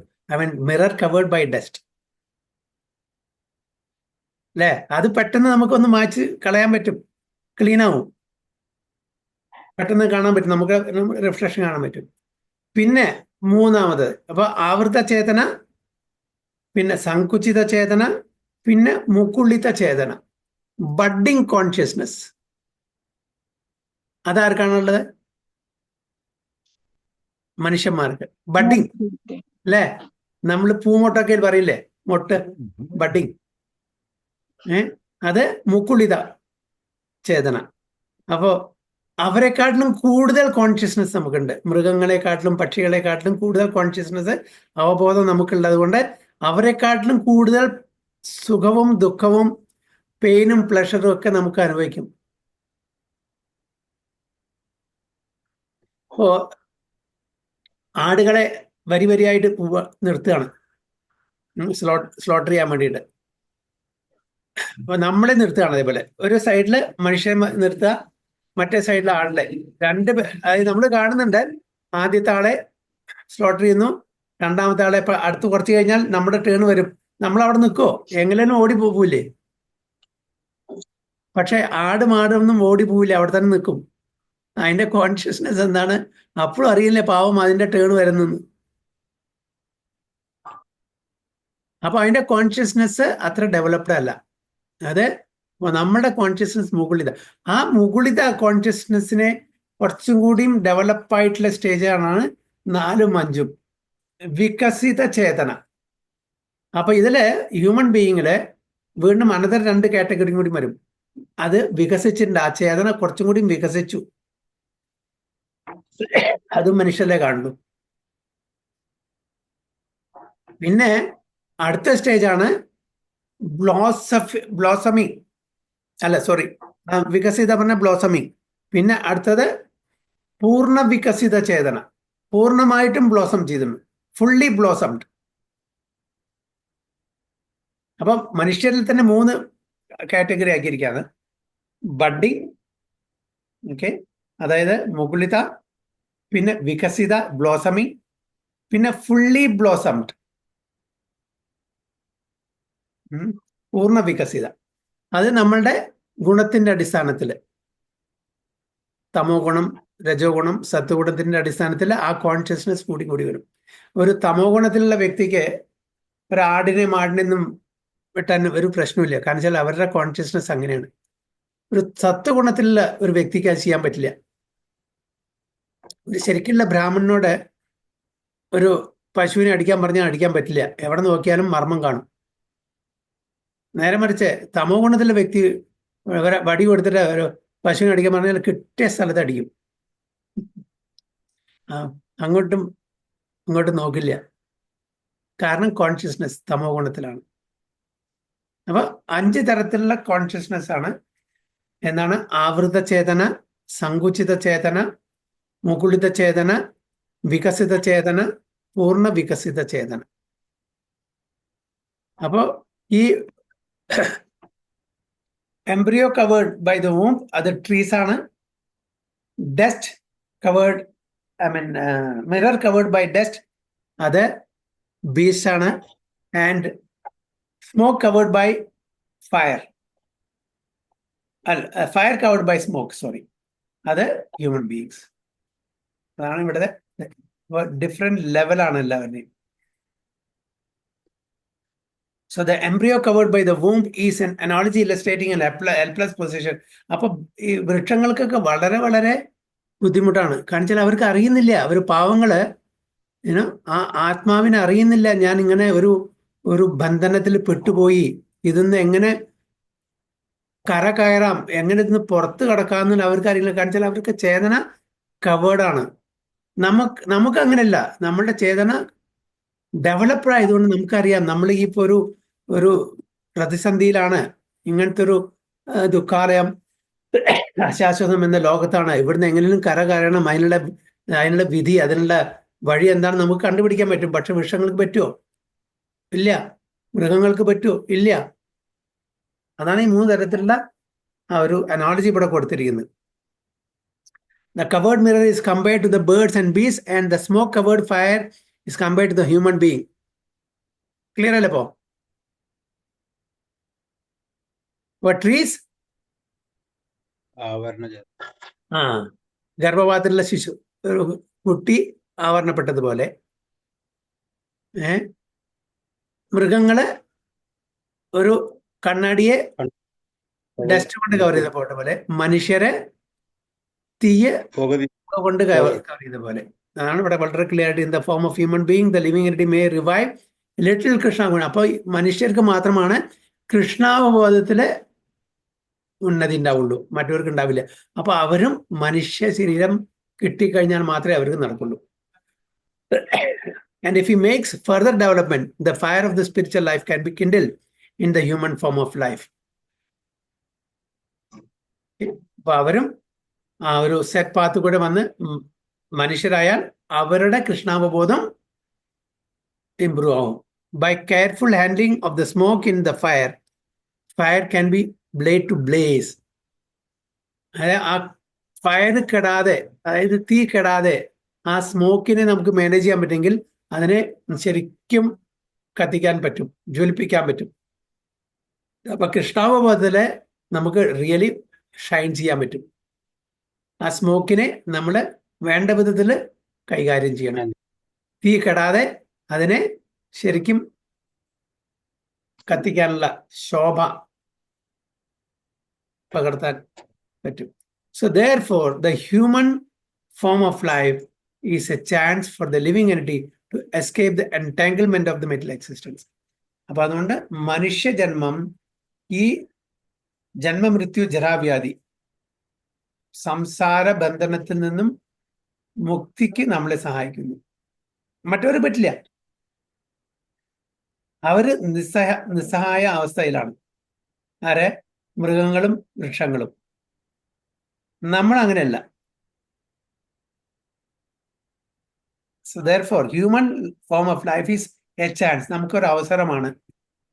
Speaker 1: mirror covered by dust അല്ലേ. അത് പെട്ടെന്ന് നമുക്കൊന്ന് മായ്ച്ച് കളയാൻ പറ്റും, ക്ലീൻ ആവും, പെട്ടെന്ന് കാണാൻ പറ്റും, നമുക്ക് റിഫ്ലക്ഷൻ കാണാൻ പറ്റും. പിന്നെ മൂന്നാമത്, അപ്പൊ ആവൃത ചേതന, പിന്നെ സങ്കുചിത ചേതന, പിന്നെ മുക്കുള്ളിത്ത ചേതന, ബഡ്ഡിങ് കോൺഷ്യസ്നെസ്. അതാർക്കാണുള്ളത്? മനുഷ്യന്മാർക്ക്. ബഡ്ഡിങ് അല്ലേ. നമ്മൾ പൂമൊട്ടൊക്കെ പറയില്ലേ, മൊട്ട്, ബഡ്ഡിങ്. അത് മുക്കുള്ളിത, ചേതന. അപ്പോൾ അവരെക്കാട്ടിലും കൂടുതൽ കോൺഷ്യസ്നെസ് നമുക്കുണ്ട്. മൃഗങ്ങളെക്കാട്ടിലും പക്ഷികളെക്കാട്ടിലും കൂടുതൽ കോൺഷ്യസ്നെസ്, അവബോധം നമുക്കുള്ളത് കൊണ്ട് അവരെക്കാട്ടിലും കൂടുതൽ സുഖവും ദുഃഖവും പെയിനും പ്ലഷറും ഒക്കെ നമുക്ക് അനുഭവിക്കും. അപ്പോൾ ആടുകളെ വരി വരിയായിട്ട് നിർത്തുകയാണ് സ്ലോട്ടർ ചെയ്യാൻ വേണ്ടിയിട്ട്. അപ്പോൾ നമ്മളെ നിർത്തുകയാണ്. അതേപോലെ ഒരു സൈഡിൽ മനുഷ്യനെ നിർത്തുക, മറ്റേ സൈഡിൽ ആളുടെ അതായത് നമ്മൾ കാണുന്നുണ്ട്. ആദ്യത്തെ ആളെ സ്ലോട്ടർ ചെയ്യുന്നു, രണ്ടാമത്തെ ആളെ അടുത്ത് കുറച്ച് കഴിഞ്ഞാൽ നമ്മുടെ ടേൺ വരും. നമ്മൾ അവിടെ നിൽക്കുമോ? എങ്ങനെയും ഓടി പോകൂലേ? പക്ഷെ മാടൊന്നും ഓടി പോവില്ല, അവിടെ തന്നെ നിൽക്കും. അതിന്റെ കോൺഷ്യസ്നെസ് എന്താണ്? അപ്പോഴും അറിയില്ല പാവം അതിന്റെ ടേൺ വരുന്നെന്ന്. അപ്പൊ അതിന്റെ കോൺഷ്യസ്നെസ് അത്ര ഡെവലപ്ഡ് അല്ല. അത് നമ്മുടെ കോൺഷ്യസ്നെസ് മുകുളിത. ആ മുകുളിത കോൺഷ്യസ്നെസ്സിനെ കുറച്ചും കൂടിയും ഡെവലപ്പായിട്ടുള്ള സ്റ്റേജാണ് 4ഉം 5ഉം വികസിത ചേതന. അപ്പൊ ഇതില് ഹ്യൂമൻ ബീയിങ്ങില് വീണ്ടും അനന്തര 2 കാറ്റഗറിയും കൂടി വരും. അത് വികസിച്ചിട്ടുണ്ട്. ആ ചേതന കുറച്ചും കൂടി വികസിച്ചു. അതും മനുഷ്യരെ കാണുന്നു. പിന്നെ അടുത്ത സ്റ്റേജാണ് ബ്ലോസമിങ്. വികസിത പറഞ്ഞ ബ്ലോസമിങ്. പിന്നെ അടുത്തത് പൂർണ്ണ വികസിത ചേതന. പൂർണ്ണമായിട്ടും ബ്ലോസം ചെയ്തിട്ടുണ്ട്, ഫുള്ളി ബ്ലോസംഡ്. അപ്പം മനുഷ്യരിൽ തന്നെ 3 കാറ്റഗറി ആക്കിയിരിക്കുകയാണ്. ബഡ്ഡിങ്, ഓക്കെ, അതായത് മുകുളിത, പിന്നെ വികസിത ബ്ലോസമിങ്, പിന്നെ ഫുള്ളി ബ്ലോസംഡ് പൂർണ്ണ വികസിത. അത് നമ്മളുടെ ഗുണത്തിന്റെ അടിസ്ഥാനത്തിൽ, തമോ ഗുണം, രജോ ഗുണം, സത്വഗുണത്തിന്റെ അടിസ്ഥാനത്തിൽ ആ കോൺഷ്യസ്നെസ് കൂടി വരും. ഒരു തമോ ഗുണത്തിലുള്ള വ്യക്തിക്ക് ഒരാടിനെ മാടിനെന്നും വെട്ടാൻ ഒരു പ്രശ്നമില്ല. കാരണം വെച്ചാൽ അവരുടെ കോൺഷ്യസ്നെസ് അങ്ങനെയാണ്. ഒരു സത്വഗുണത്തിലുള്ള ഒരു വ്യക്തിക്ക് അത് ചെയ്യാൻ പറ്റില്ല. ഒരു ശരിക്കുള്ള ബ്രാഹ്മണനോട് ഒരു പശുവിനെ അടിക്കാൻ പറഞ്ഞാൽ അടിക്കാൻ പറ്റില്ല. എവിടെ നോക്കിയാലും മർമ്മം കാണും. നേരെ മറിച്ച് തമോ ഗുണത്തിലുള്ള വ്യക്തി വടി കൊടുത്തിട്ട് ഒരു പശുവിനെ അടിക്കാൻ പറഞ്ഞാൽ കിട്ടിയ സ്ഥലത്ത് അടിക്കും. അങ്ങോട്ടും ഇങ്ങോട്ടും നോക്കില്ല. കാരണം കോൺഷ്യസ്നെസ് തമോ ഗുണത്തിലാണ്. അപ്പൊ 5 തരത്തിലുള്ള കോൺഷ്യസ്നെസ് ആണ്. എന്താണ്? ആവൃത ചേതന, സങ്കുചിത ചേതന, മുകുളിത ചേതന, വികസിത ചേതന, പൂർണ്ണ വികസിത ചേതന. അപ്പോ ഈ embryo covered by the womb, അത് trees ആണ്. Dust covered, mirror covered by dust, അത് beasts ആണ്. And smoke covered by fire, fire covered by smoke, sorry, അത് human beings. അതാണ് ഇവിടുത്തെ ഡിഫറെന്റ് ലെവലാണ് എല്ലാവരുടെയും. So the embryo covered by the womb is an analogy illustrating an helpless position. അപ്പൊ ഈ വൃക്ഷങ്ങൾക്കൊക്കെ വളരെ വളരെ ബുദ്ധിമുട്ടാണ്. കാരണം വെച്ചാൽ അവർക്ക് അറിയുന്നില്ല, അവർ പാവങ്ങള് ആ ആത്മാവിനെ അറിയുന്നില്ല. ഞാൻ ഇങ്ങനെ ഒരു ബന്ധനത്തിൽ പെട്ടുപോയി, ഇതിന്ന് എങ്ങനെ കര കയറാം, എങ്ങനെ ഇതിന്ന് പുറത്ത് കടക്കാമെന്നുള്ള അവർക്ക് അറിയില്ല. കാരണം വെച്ചാൽ അവർക്ക് ചേതന കവേർഡാണ്. നമുക്ക് അങ്ങനെയല്ല. നമ്മളുടെ ചേതന ഡെവലപ്ഡ് ആയതുകൊണ്ട് നമുക്കറിയാം നമ്മൾ ഈ ഇപ്പോൾ ഒരു പ്രതിസന്ധിയിലാണ്, ഇങ്ങനത്തെ ഒരു ദുഃഖാലയം, അശാശ്വതം എന്ന ലോകത്താണ്. ഇവിടുന്ന് എങ്ങനെയും കര കയറണം, അതിനുള്ള വിധി, അതിനുള്ള വഴി എന്താണ് നമുക്ക് കണ്ടുപിടിക്കാൻ പറ്റും. പക്ഷെ വൃക്ഷങ്ങൾക്ക് പറ്റുമോ? ഇല്ല. മൃഗങ്ങൾക്ക് പറ്റുമോ? ഇല്ല. അതാണ് ഈ 3 തരത്തിലുള്ള ആ ഒരു അനോളജി ഇവിടെ കൊടുത്തിരിക്കുന്നത്. The covered mirror is compared to the birds and beasts, and the smoke covered fire is compared to the human being. Clear അല്ലേ? ഇപ്പോ what trees? ഗർഭപാത്രത്തിലുള്ള ശിശു, ഒരു കുട്ടി ആവരണപ്പെട്ടതുപോലെ, മൃഗങ്ങള് ഒരു കണ്ണാടിയെ ഡസ്റ്റ് കൊണ്ട് കവർ ചെയ്ത പോലെ, മനുഷ്യരെ തീയെ കൊണ്ട് കവർ ചെയ്ത പോലെ. അതാണ് ഇവിടെ വളരെ ക്ലിയർ ആയിട്ട്. In the form of human being the living entity may revive little Krishna ഗുണം. അപ്പോൾ മനുഷ്യർക്ക് മാത്രമാണ് കൃഷ്ണാവബോധത്തില് ഉന്നതി ഉണ്ടാവുള്ളൂ, മറ്റവർക്ക് ഉണ്ടാവില്ല. അപ്പൊ അവരും മനുഷ്യ ശരീരം കിട്ടിക്കഴിഞ്ഞാൽ മാത്രമേ അവർക്ക് നടക്കുള്ളൂ. And if he makes further development, the fire of the spiritual life can be kindled in the human form of life. അപ്പൊ അവരും ആ ഒരു സെറ്റ് പാത്ത് കൂടെ വന്ന് മനുഷ്യരായാൽ അവരുടെ കൃഷ്ണാവബോധം ഇംപ്രൂവ് ആവും. By careful handling of the smoke in the fire, fire can be blade to blaze. അതായത് ആ ഫയർ കെടാതെ, അതായത് തീ കെടാതെ ആ സ്മോക്കിനെ നമുക്ക് മാനേജ് ചെയ്യാൻ പറ്റുമെങ്കിൽ അതിനെ ശരിക്കും കത്തിക്കാൻ പറ്റും, ജ്വലിപ്പിക്കാൻ പറ്റും. അപ്പൊ കൃഷ്ണാവബോധത്തിലെ നമുക്ക് റിയലി ഷൈൻ ചെയ്യാൻ പറ്റും. ആ സ്മോക്കിനെ നമ്മൾ വേണ്ട വിധത്തിൽ കൈകാര്യം ചെയ്യണം. തീ കെടാതെ അതിനെ ശരിക്കും കത്തിക്കാനുള്ള ശോഭ പകർത്താൻ പറ്റും. So therefore, the human form of life is a chance for the living entity to escape the entanglement of the mental existence. അപ്പൊ അതുകൊണ്ട് മനുഷ്യജന്മം ഈ ജന്മമൃത്യു ജരാവ്യാധി സംസാര ബന്ധനത്തിൽ നിന്നും മുക്തിക്ക് നമ്മളെ സഹായിക്കുന്നു. മറ്റവർ പറ്റില്ല, അവര് നിസ്സഹായ അവസ്ഥയിലാണ്. ആരെ? മൃഗങ്ങളും വൃക്ഷങ്ങളും. നമ്മൾ അങ്ങനെയല്ല. So therefore, human form of life is a chance. നമുക്കൊരു അവസരമാണ്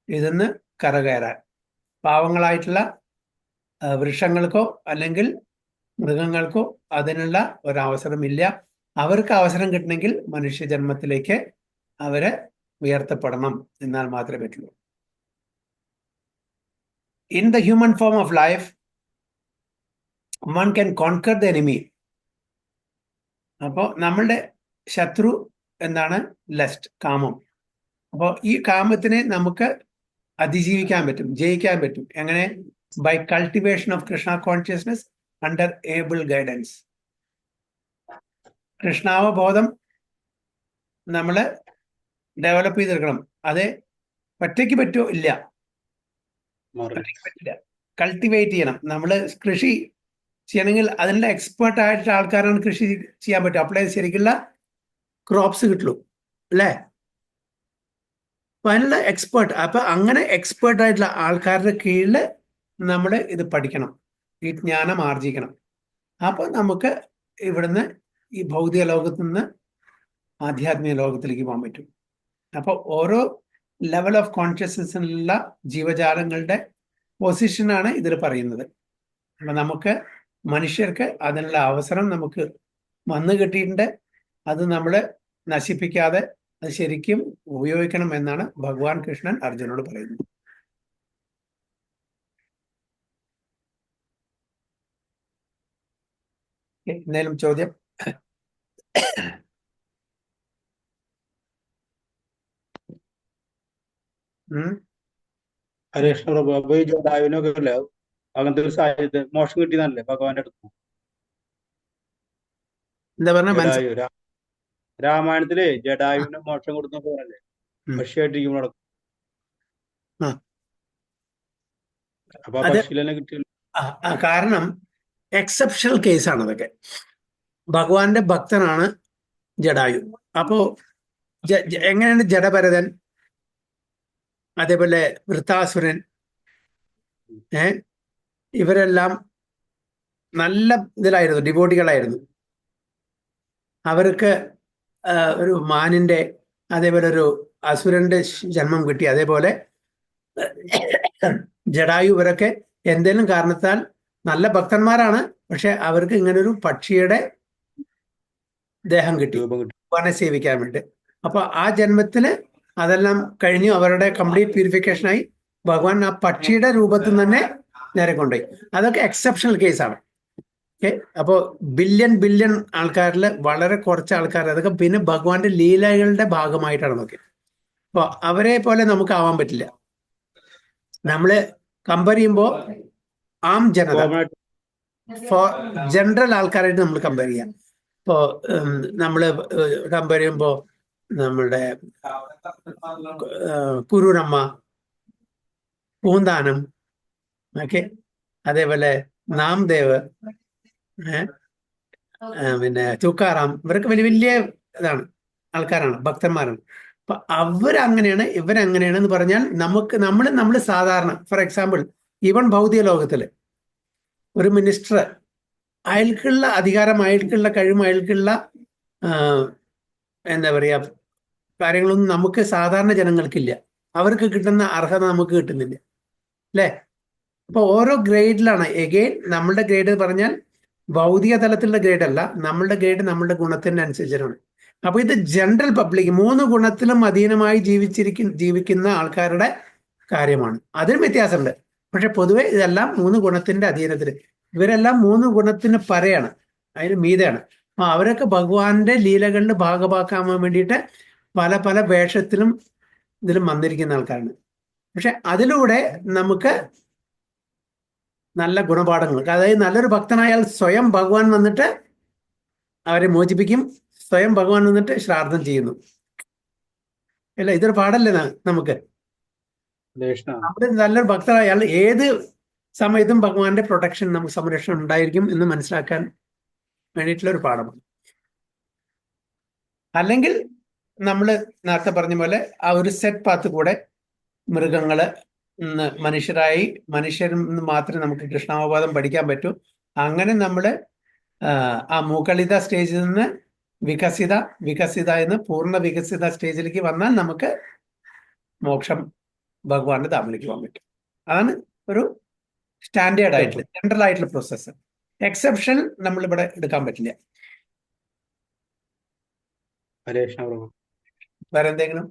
Speaker 1: ഇതിന്ന് കരകയറാൻ. പാവങ്ങളായിട്ടുള്ള വൃക്ഷങ്ങൾക്കോ അല്ലെങ്കിൽ മൃഗങ്ങൾക്കോ അതിനുള്ള ഒരവസരമില്ല. അവർക്ക് അവസരം കിട്ടണമെങ്കിൽ മനുഷ്യജന്മത്തിലേക്ക് അവരെ ഉയർത്തപ്പെടണം, എന്നാൽ മാത്രമേ പറ്റുള്ളൂ. In the human form of life, one can conquer the enemy. അപ്പോൾ നമ്മളുടെ ശത്രു എന്താണ്? ലസ്റ്റ്, കാമം. അപ്പോൾ ഈ കാമത്തിനെ നമുക്ക് അതിജീവിക്കാൻ പറ്റും, ജയിക്കാൻ പറ്റും. എങ്ങനെ? By cultivation of Krishna consciousness under able guidance. കൃഷ്ണാവബോധം നമ്മൾ ഡെവലപ്പ് ചെയ്തെടുക്കണം. അത് ഒറ്റയ്ക്ക് പറ്റുമോ? ഇല്ല, പറ്റില്ല. കൾട്ടിവേറ്റ് ചെയ്യണം. നമ്മൾ കൃഷി ചെയ്യണമെങ്കിൽ അതിനുള്ള എക്സ്പേർട്ട് ആയിട്ടുള്ള ആൾക്കാരാണ് കൃഷി ചെയ്യാൻ പറ്റും. അപ്പോഴേ ശരിക്കുള്ള ക്രോപ്സ് കിട്ടുള്ളൂ, അല്ലേ? അപ്പൊ അതിനുള്ള എക്സ്പേർട്ട്, അപ്പൊ അങ്ങനെ എക്സ്പേർട്ട് ആയിട്ടുള്ള ആൾക്കാരുടെ കീഴിൽ നമ്മൾ ഇത് പഠിക്കണം, ഈ ജ്ഞാനം ആർജിക്കണം. അപ്പൊ നമുക്ക് ഇവിടുന്ന് ഈ ഭൗതിക ലോകത്ത് നിന്ന് ആധ്യാത്മിക ലോകത്തിലേക്ക് പോകാൻ പറ്റും. അപ്പോൾ ഓരോ ലെവൽ ഓഫ് കോൺഷ്യസ്നസ്സിലുള്ള ജീവജാലങ്ങളുടെ പൊസിഷനാണ് ഇതിൽ പറയുന്നത്. അപ്പൊ നമുക്ക് മനുഷ്യർക്ക് അതിനുള്ള അവസരം നമുക്ക് വന്നു കിട്ടിയിട്ടുണ്ട്. അത് നമ്മൾ നശിപ്പിക്കാതെ അത് ശരിക്കും ഉപയോഗിക്കണം എന്നാണ് ഭഗവാൻ കൃഷ്ണൻ അർജുനോട് പറയുന്നത്. എന്തെങ്കിലും ചോദ്യം?
Speaker 3: ഹരേഷ്ണ പ്രഭു, അപ്പൊ ഈ ജഡായുവിനൊക്കെ അല്ലേ അങ്ങനത്തെ ഒരു സാഹചര്യം മോശം കിട്ടിയതല്ലേ ഭഗവാന്റെ അടുത്ത്?
Speaker 1: എന്താ പറഞ്ഞ?
Speaker 3: ജഡായു രാമായണത്തിലെ ജഡായുവിന് മോക്ഷം കൊടുത്തൊക്കെ പറഞ്ഞല്ലേ, പക്ഷിയായിട്ടിരിക്കുമ്പോൾ നടക്കും. അപ്പൊ ആ പക്ഷിയിൽ തന്നെ കിട്ടിയ
Speaker 1: കാരണം എക്സെപ്ഷണൽ കേസാണ് അതൊക്കെ. ഭഗവാന്റെ ഭക്തനാണ് ജഡായു. അപ്പോ എങ്ങനെയാണ് ജഡഭരതൻ, അതേപോലെ വൃത്താസുരൻ, ഇവരെല്ലാം നല്ല ഇതിലായിരുന്നു, ഡിവോട്ടികളായിരുന്നു. അവർക്ക് ഒരു മാനിന്റെ അതേപോലെ ഒരു അസുരന്റെ ജന്മം കിട്ടി. അതേപോലെ ജഡായു ഇവരൊക്കെ എന്തെങ്കിലും കാരണത്താൽ നല്ല ഭക്തന്മാരാണ്, പക്ഷെ അവർക്ക് ഇങ്ങനൊരു പക്ഷിയുടെ ദേഹം കിട്ടി ഭഗവാനെ സേവിക്കാൻ വേണ്ടി. അപ്പൊ ആ ജന്മത്തില് അതെല്ലാം കഴിഞ്ഞു, അവരുടെ കംപ്ലീറ്റ് പ്യൂരിഫിക്കേഷനായി ഭഗവാൻ ആ പക്ഷിയുടെ രൂപത്തിൽ തന്നെ നേരെ കൊണ്ടുപോയി. അതൊക്കെ എക്സെപ്ഷണൽ കേസാണ്. ഓക്കെ, അപ്പോൾ ബില്യൺ ആൾക്കാരിൽ വളരെ കുറച്ച് ആൾക്കാർ, അതൊക്കെ പിന്നെ ഭഗവാന്റെ ലീലകളുടെ ഭാഗമായിട്ടാണ് നോക്കി. അപ്പോൾ അവരെ പോലെ നമുക്ക് ആവാൻ പറ്റില്ല. നമ്മള് കമ്പയർ ചെയ്യുമ്പോൾ ആം ജനത, ഫോർ ജനറൽ ആൾക്കാരായിട്ട് നമ്മൾ കമ്പയർ ചെയ്യാം. ഇപ്പോൾ നമ്മൾ കമ്പയർ ചെയ്യുമ്പോൾ നമ്മളുടെ കുരൂരമ്മ, പൂന്താനം, ഓക്കെ, അതേപോലെ നാംദേവ്, പിന്നെ തുക്കാറാം, ഇവരൊക്കെ വലിയ വലിയ ഇതാണ് ആൾക്കാരാണ്, ഭക്തന്മാരാണ്. അപ്പൊ അവരങ്ങനെയാണ് ഇവരങ്ങനെയാണ് എന്ന് പറഞ്ഞാൽ നമ്മൾ സാധാരണ, ഫോർ എക്സാമ്പിൾ ഈവൻ ഭൗതിക ലോകത്തില് ഒരു മിനിസ്റ്റർ, അയാൾക്കുള്ള അധികാരം, അയാൾക്കുള്ള കഴിവും, അയാൾക്കുള്ള എന്താ പറയാ കാര്യങ്ങളൊന്നും നമുക്ക് സാധാരണ ജനങ്ങൾക്കില്ല. അവർക്ക് കിട്ടുന്ന അർഹത നമുക്ക് കിട്ടുന്നില്ല, അല്ലേ? അപ്പൊ ഓരോ ഗ്രേഡിലാണ്. എഗെയിൻ നമ്മളുടെ ഗ്രേഡ് എന്ന് പറഞ്ഞാൽ ഭൗതിക തലത്തിലുള്ള ഗ്രേഡ് അല്ല, നമ്മളുടെ ഗ്രേഡ് നമ്മളുടെ ഗുണത്തിന്റെ അനുസരിച്ചാണ്. അപ്പൊ ഇത് ജനറൽ പബ്ലിക് 3 ഗുണത്തിലും അധീനമായി ജീവിക്കുന്ന ആൾക്കാരുടെ കാര്യമാണ്. അതിന് വ്യത്യാസമുണ്ട്. പക്ഷെ പൊതുവെ ഇതെല്ലാം 3 ഗുണത്തിന്റെ അധീനത്തിൽ. ഇവരെല്ലാം 3 ഗുണത്തിന് പരയാണ്, അതിന് മീതെയാണ്. അപ്പൊ അവരൊക്കെ ഭഗവാന്റെ ലീലകളിൽ ഭാഗമാക്കാൻ വേണ്ടിയിട്ട് പല പല വേഷത്തിലും ഇതിലും വന്നിരിക്കുന്ന ആൾക്കാരാണ്. പക്ഷെ അതിലൂടെ നമുക്ക് നല്ല ഗുണപാഠങ്ങൾ, അതായത് നല്ലൊരു ഭക്തനായാൽ സ്വയം ഭഗവാൻ വന്നിട്ട് അവരെ മോചിപ്പിക്കും, സ്വയം ഭഗവാൻ വന്നിട്ട് ശ്രാദ്ധം ചെയ്യുന്നു. അല്ല, ഇതൊരു പാഠല്ലേ നമുക്ക്? അവിടെ നല്ലൊരു ഭക്തനായാൽ ഏത് സമയത്തും ഭഗവാന്റെ പ്രൊട്ടക്ഷൻ, നമുക്ക് സംരക്ഷണം ഉണ്ടായിരിക്കും എന്ന് മനസ്സിലാക്കാൻ വേണ്ടിയിട്ടുള്ള ഒരു പാഠമാണ്. അല്ലെങ്കിൽ നമ്മൾ നേരത്തെ പറഞ്ഞ പോലെ ആ ഒരു സെറ്റ് പാത്ത് കൂടെ മൃഗങ്ങള് മനുഷ്യരിൽ നിന്ന് മാത്രമേ നമുക്ക് കൃഷ്ണാവബോധം പഠിക്കാൻ പറ്റൂ. അങ്ങനെ നമ്മൾ ആ മൂക്കളിത സ്റ്റേജിൽ നിന്ന് വികസിത എന്ന് പൂർണ്ണ വികസിത സ്റ്റേജിലേക്ക് വന്നാൽ നമുക്ക് മോക്ഷം, ഭഗവാന്റെ ധാമിലേക്ക് പോകാൻ പറ്റും. അതാണ് ഒരു സ്റ്റാൻഡേർഡ് ആയിട്ടുള്ള ജനറൽ ആയിട്ടുള്ള പ്രോസസ്സ്. എക്സെപ്ഷൻ നമ്മളിവിടെ എടുക്കാൻ പറ്റില്ല. വേറെ എന്തെങ്കിലും?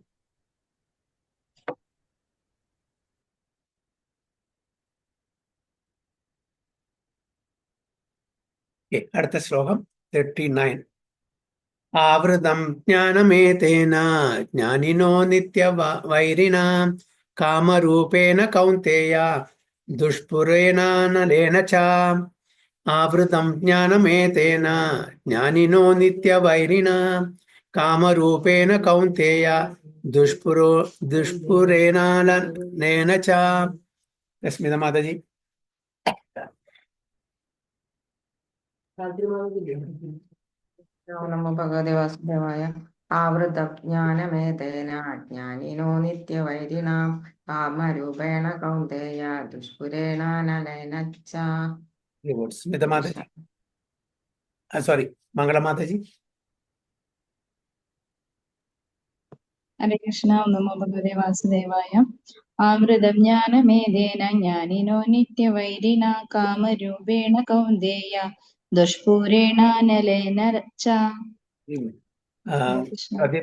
Speaker 1: അടുത്ത ശ്ലോകം 39. ആവൃതം ജ്ഞാനമേതേന ജ്ഞാനിനോ നിത്യ വൈരിണ കാമരൂപേണ കൗന്തേയ ദുഷ്പുരേണ നലേന ച. ആവൃതം ജ്ഞാനമേതേന ജ്ഞാനിനോ നിത്യ വൈരിണ കാമരൂപേണ കൗന്തേയ ദുഷ്പുരേണ നലേന ച. രശ്മിത മാതാജി.
Speaker 2: നമോ ഭഗവതേ വാസുദേവായ. ആവൃതജ്ഞാനമേതേന ജ്ഞാനിനോ നിത്യവൈരിണാം കാമരൂപേണ കൗന്തേയ ദുഷ്പുരേണ നലേന ച.
Speaker 1: സ്മിത മാതാജി, സോറി, മംഗള മാതാജി.
Speaker 5: ഹരേ കൃഷ്ണ. നമോ ഭഗവതേ വാസുദേവായ. ആമൃതം ജ്ഞാനമേതേന ജ്ഞാനിനോ നിത്യവൈരിണ കാമരൂപേണ കൗന്ദേയ ദുഷ്പൂരേണ നലേന ച.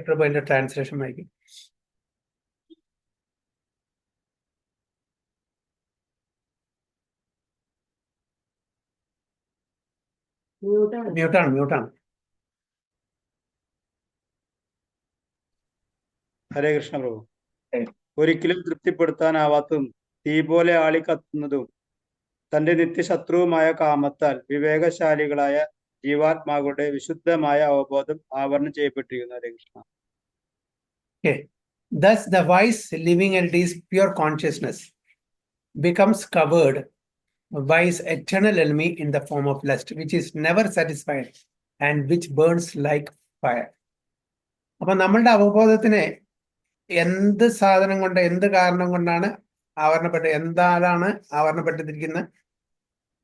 Speaker 1: പ്രഭുവിന്റെ ട്രാൻസ്ലേഷൻ വായിക്കും. മ്യൂട്ടാണ്.
Speaker 3: ഹരേ കൃഷ്ണ പ്രഭു. ഒരിക്കലും തൃപ്തിപ്പെടുത്താനാവാത്തതും തീ പോലെ ആളിക്കത്തുന്നതും തന്റെ നിത്യശത്രുവുമായ കാമത്താൽ വിവേകശാലികളായ ജീവാത്മാക്കളുടെ വിശുദ്ധമായ അവബോധം ആവരണം ചെയ്യപ്പെട്ടിരിക്കുന്നു. ഹരേ Krishna.
Speaker 1: Thus the wise living entity's pure consciousness becomes covered by his eternal enemy in the form of lust, which is never satisfied and which burns like fire. അപ്പൊ നമ്മളുടെ അവബോധത്തിനെ എന്ത് സാധനം കൊണ്ട്, എന്ത് കാരണം കൊണ്ടാണ് എന്താണ് ആവരണപ്പെട്ടിരിക്കുന്നത്?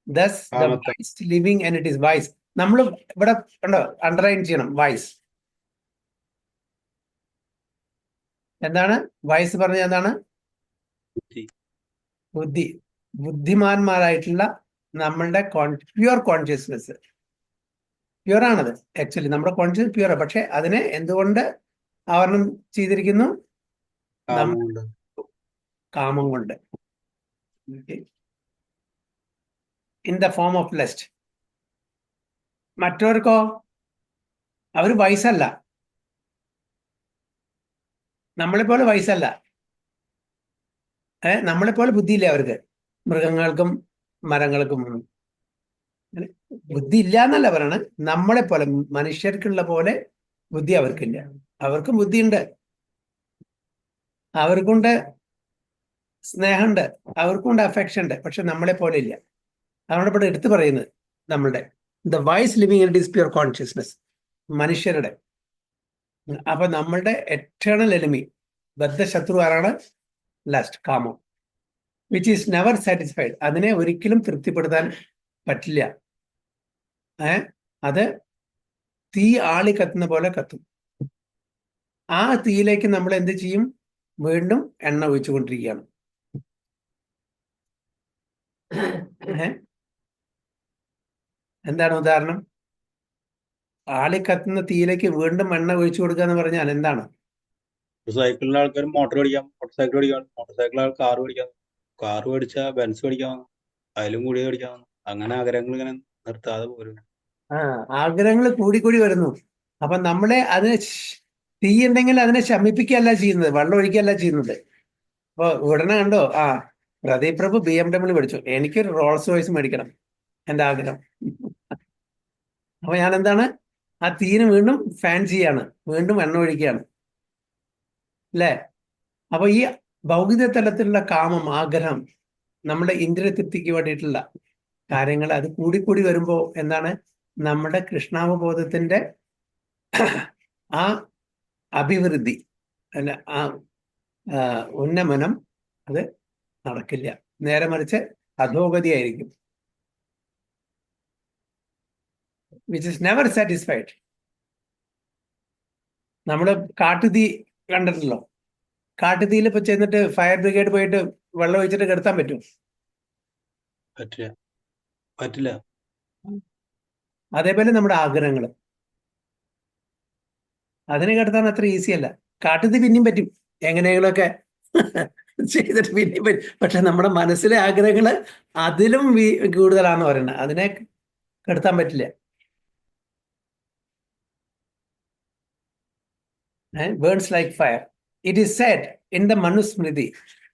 Speaker 1: Thus the wise living entities, wise, നമ്മൾ ഇവിടെ ഉണ്ടോ അണ്ടർലൈൻ ചെയ്യണം. വൈസ് എന്താണ്? വയസ്സ് പറഞ്ഞ എന്താണ്? ബുദ്ധിമാന്മാരായിട്ടുള്ള നമ്മളുടെ പ്യുവർ കോൺഷ്യസ്നെസ്. പ്യുവർ ആണത് ആക്ച്വലി, നമ്മുടെ കോൺഷ്യസ് പ്യുവർ. പക്ഷെ അതിനെ എന്തുകൊണ്ട് ആവരണം ചെയ്തിരിക്കുന്നു? കാമം കൊണ്ട്. In the form of lust. മറ്റവർക്കോ അവർ വയസ്സല്ല, നമ്മളെപ്പോലെ വയസ്സല്ല, നമ്മളെപ്പോലെ ബുദ്ധിയില്ല അവർക്ക്. മൃഗങ്ങൾക്കും മരങ്ങൾക്കും ബുദ്ധി ഇല്ല എന്നല്ല പറയണത്, നമ്മളെപ്പോലെ മനുഷ്യർക്കുള്ള പോലെ ബുദ്ധി അവർക്കില്ല. അവർക്കും ബുദ്ധിയുണ്ട്, അവർക്കുണ്ട് സ്നേഹമുണ്ട്, അവർക്കുണ്ട് അഫെക്ഷൻ ഉണ്ട്. പക്ഷെ നമ്മളെ പോലെ ഇല്ല. അതാണ് ഇവിടെ എടുത്തു പറയുന്നത്. നമ്മളുടെ the wise living in it is pure consciousness, മനുഷ്യരുടെ. അപ്പൊ നമ്മളുടെ എറ്റേണൽ എനിമി, ബദ്ധശത്രു ആരാണ്? ലസ്റ്റ്, കാമം, വിച്ച് ഈസ് നെവർ സാറ്റിസ്ഫൈഡ്. അതിനെ ഒരിക്കലും തൃപ്തിപ്പെടുത്താൻ പറ്റില്ല. അത് തീ ആളി കത്തുന്ന പോലെ കത്തും. ആ തീയിലേക്ക് നമ്മൾ എന്ത് ചെയ്യും? വീണ്ടും എണ്ണ ഒഴിച്ചുകൊണ്ടിരിക്കുകയാണ്. എന്താണ് ഉദാഹരണം? ആളി കത്തുന്ന തീയിലേക്ക് വീണ്ടും എണ്ണ ഒഴിച്ചു കൊടുക്കുക എന്ന് പറഞ്ഞാൽ എന്താണ്?
Speaker 3: സൈക്കിളിലെ ആൾക്കാർ മോട്ടോർ ഓടിക്കാം, മോട്ടോർ സൈക്കിൾ ഓടിക്കാം, മോട്ടോർ സൈക്കിൾ ആൾ കാർ ഓടിക്കാം, കാർ മേടിച്ചാൽ ബെൻസ് മേടിക്കാം, അതിലും കൂടി മേടിക്കാം. അങ്ങനെ ആഗ്രഹങ്ങൾ ഇങ്ങനെ നിർത്താതെ പോരും.
Speaker 1: ആഗ്രഹങ്ങൾ കൂടി വരുന്നു. അപ്പൊ നമ്മളെ അതിനെ തീ ഉണ്ടെങ്കിൽ അതിനെ ശമിപ്പിക്കുകയല്ല ചെയ്യുന്നത്, വെള്ളം ഒഴിക്കുകയല്ല ചെയ്യുന്നത്. അപ്പൊ ഉടനെ കണ്ടോ, പ്രദീപ് പ്രഭു BMW മേടിച്ചു, എനിക്കൊരു റോൾസ് റോയ്സ് മേടിക്കണം, എൻ്റെ ആഗ്രഹം. അപ്പൊ ഞാൻ എന്താണ്? ആ തീന് വീണ്ടും ഫാൻ ചെയ്യാണ്, വീണ്ടും എണ്ണ ഒഴിക്കുകയാണ്, അല്ലേ? അപ്പൊ ഈ ഭൗതിക തലത്തിലുള്ള കാമം, ആഗ്രഹം, നമ്മുടെ ഇന്ദ്രിയ തൃപ്തിക്ക് വേണ്ടിയിട്ടുള്ള കാര്യങ്ങൾ, അത് കൂടി വരുമ്പോൾ എന്താണ്? നമ്മുടെ കൃഷ്ണാവബോധത്തിന്റെ ആ അഭിവൃദ്ധി അല്ല, ആ ഉന്നമനം അത് നടക്കില്ല. നേരെ മറിച്ച് അധോഗതിയായിരിക്കും, വിച്ച് ഇസ് നെവർ സാറ്റിസ്ഫൈഡ്. നമ്മൾ കാട്ടുതീ കണ്ടിട്ടുണ്ടല്ലോ. കാട്ടുതീയിൽ ഇപ്പൊ ചെന്നിട്ട് ഫയർ ബ്രിഗേഡ് പോയിട്ട് വെള്ളം ഒഴിച്ചിട്ട് കെടുത്താൻ പറ്റും?
Speaker 3: പറ്റില്ല.
Speaker 1: അതേപോലെ നമ്മുടെ ആഗ്രഹങ്ങൾ, അതിനെ കെടുത്താൻ അത്ര ഈസി അല്ല. കാട്ടുതീ പിന്നെയും പറ്റും, എങ്ങനെയെങ്കിലുമൊക്കെ ചെയ്തിട്ട് പിന്നെയും പറ്റും. പക്ഷെ നമ്മുടെ മനസ്സിലെ ആഗ്രഹങ്ങൾ അതിലും കൂടുതലാണെന്ന് പറയുന്നത്, അതിനെ കെടുത്താൻ പറ്റില്ല. Burns like fire. It is said in the Manusmriti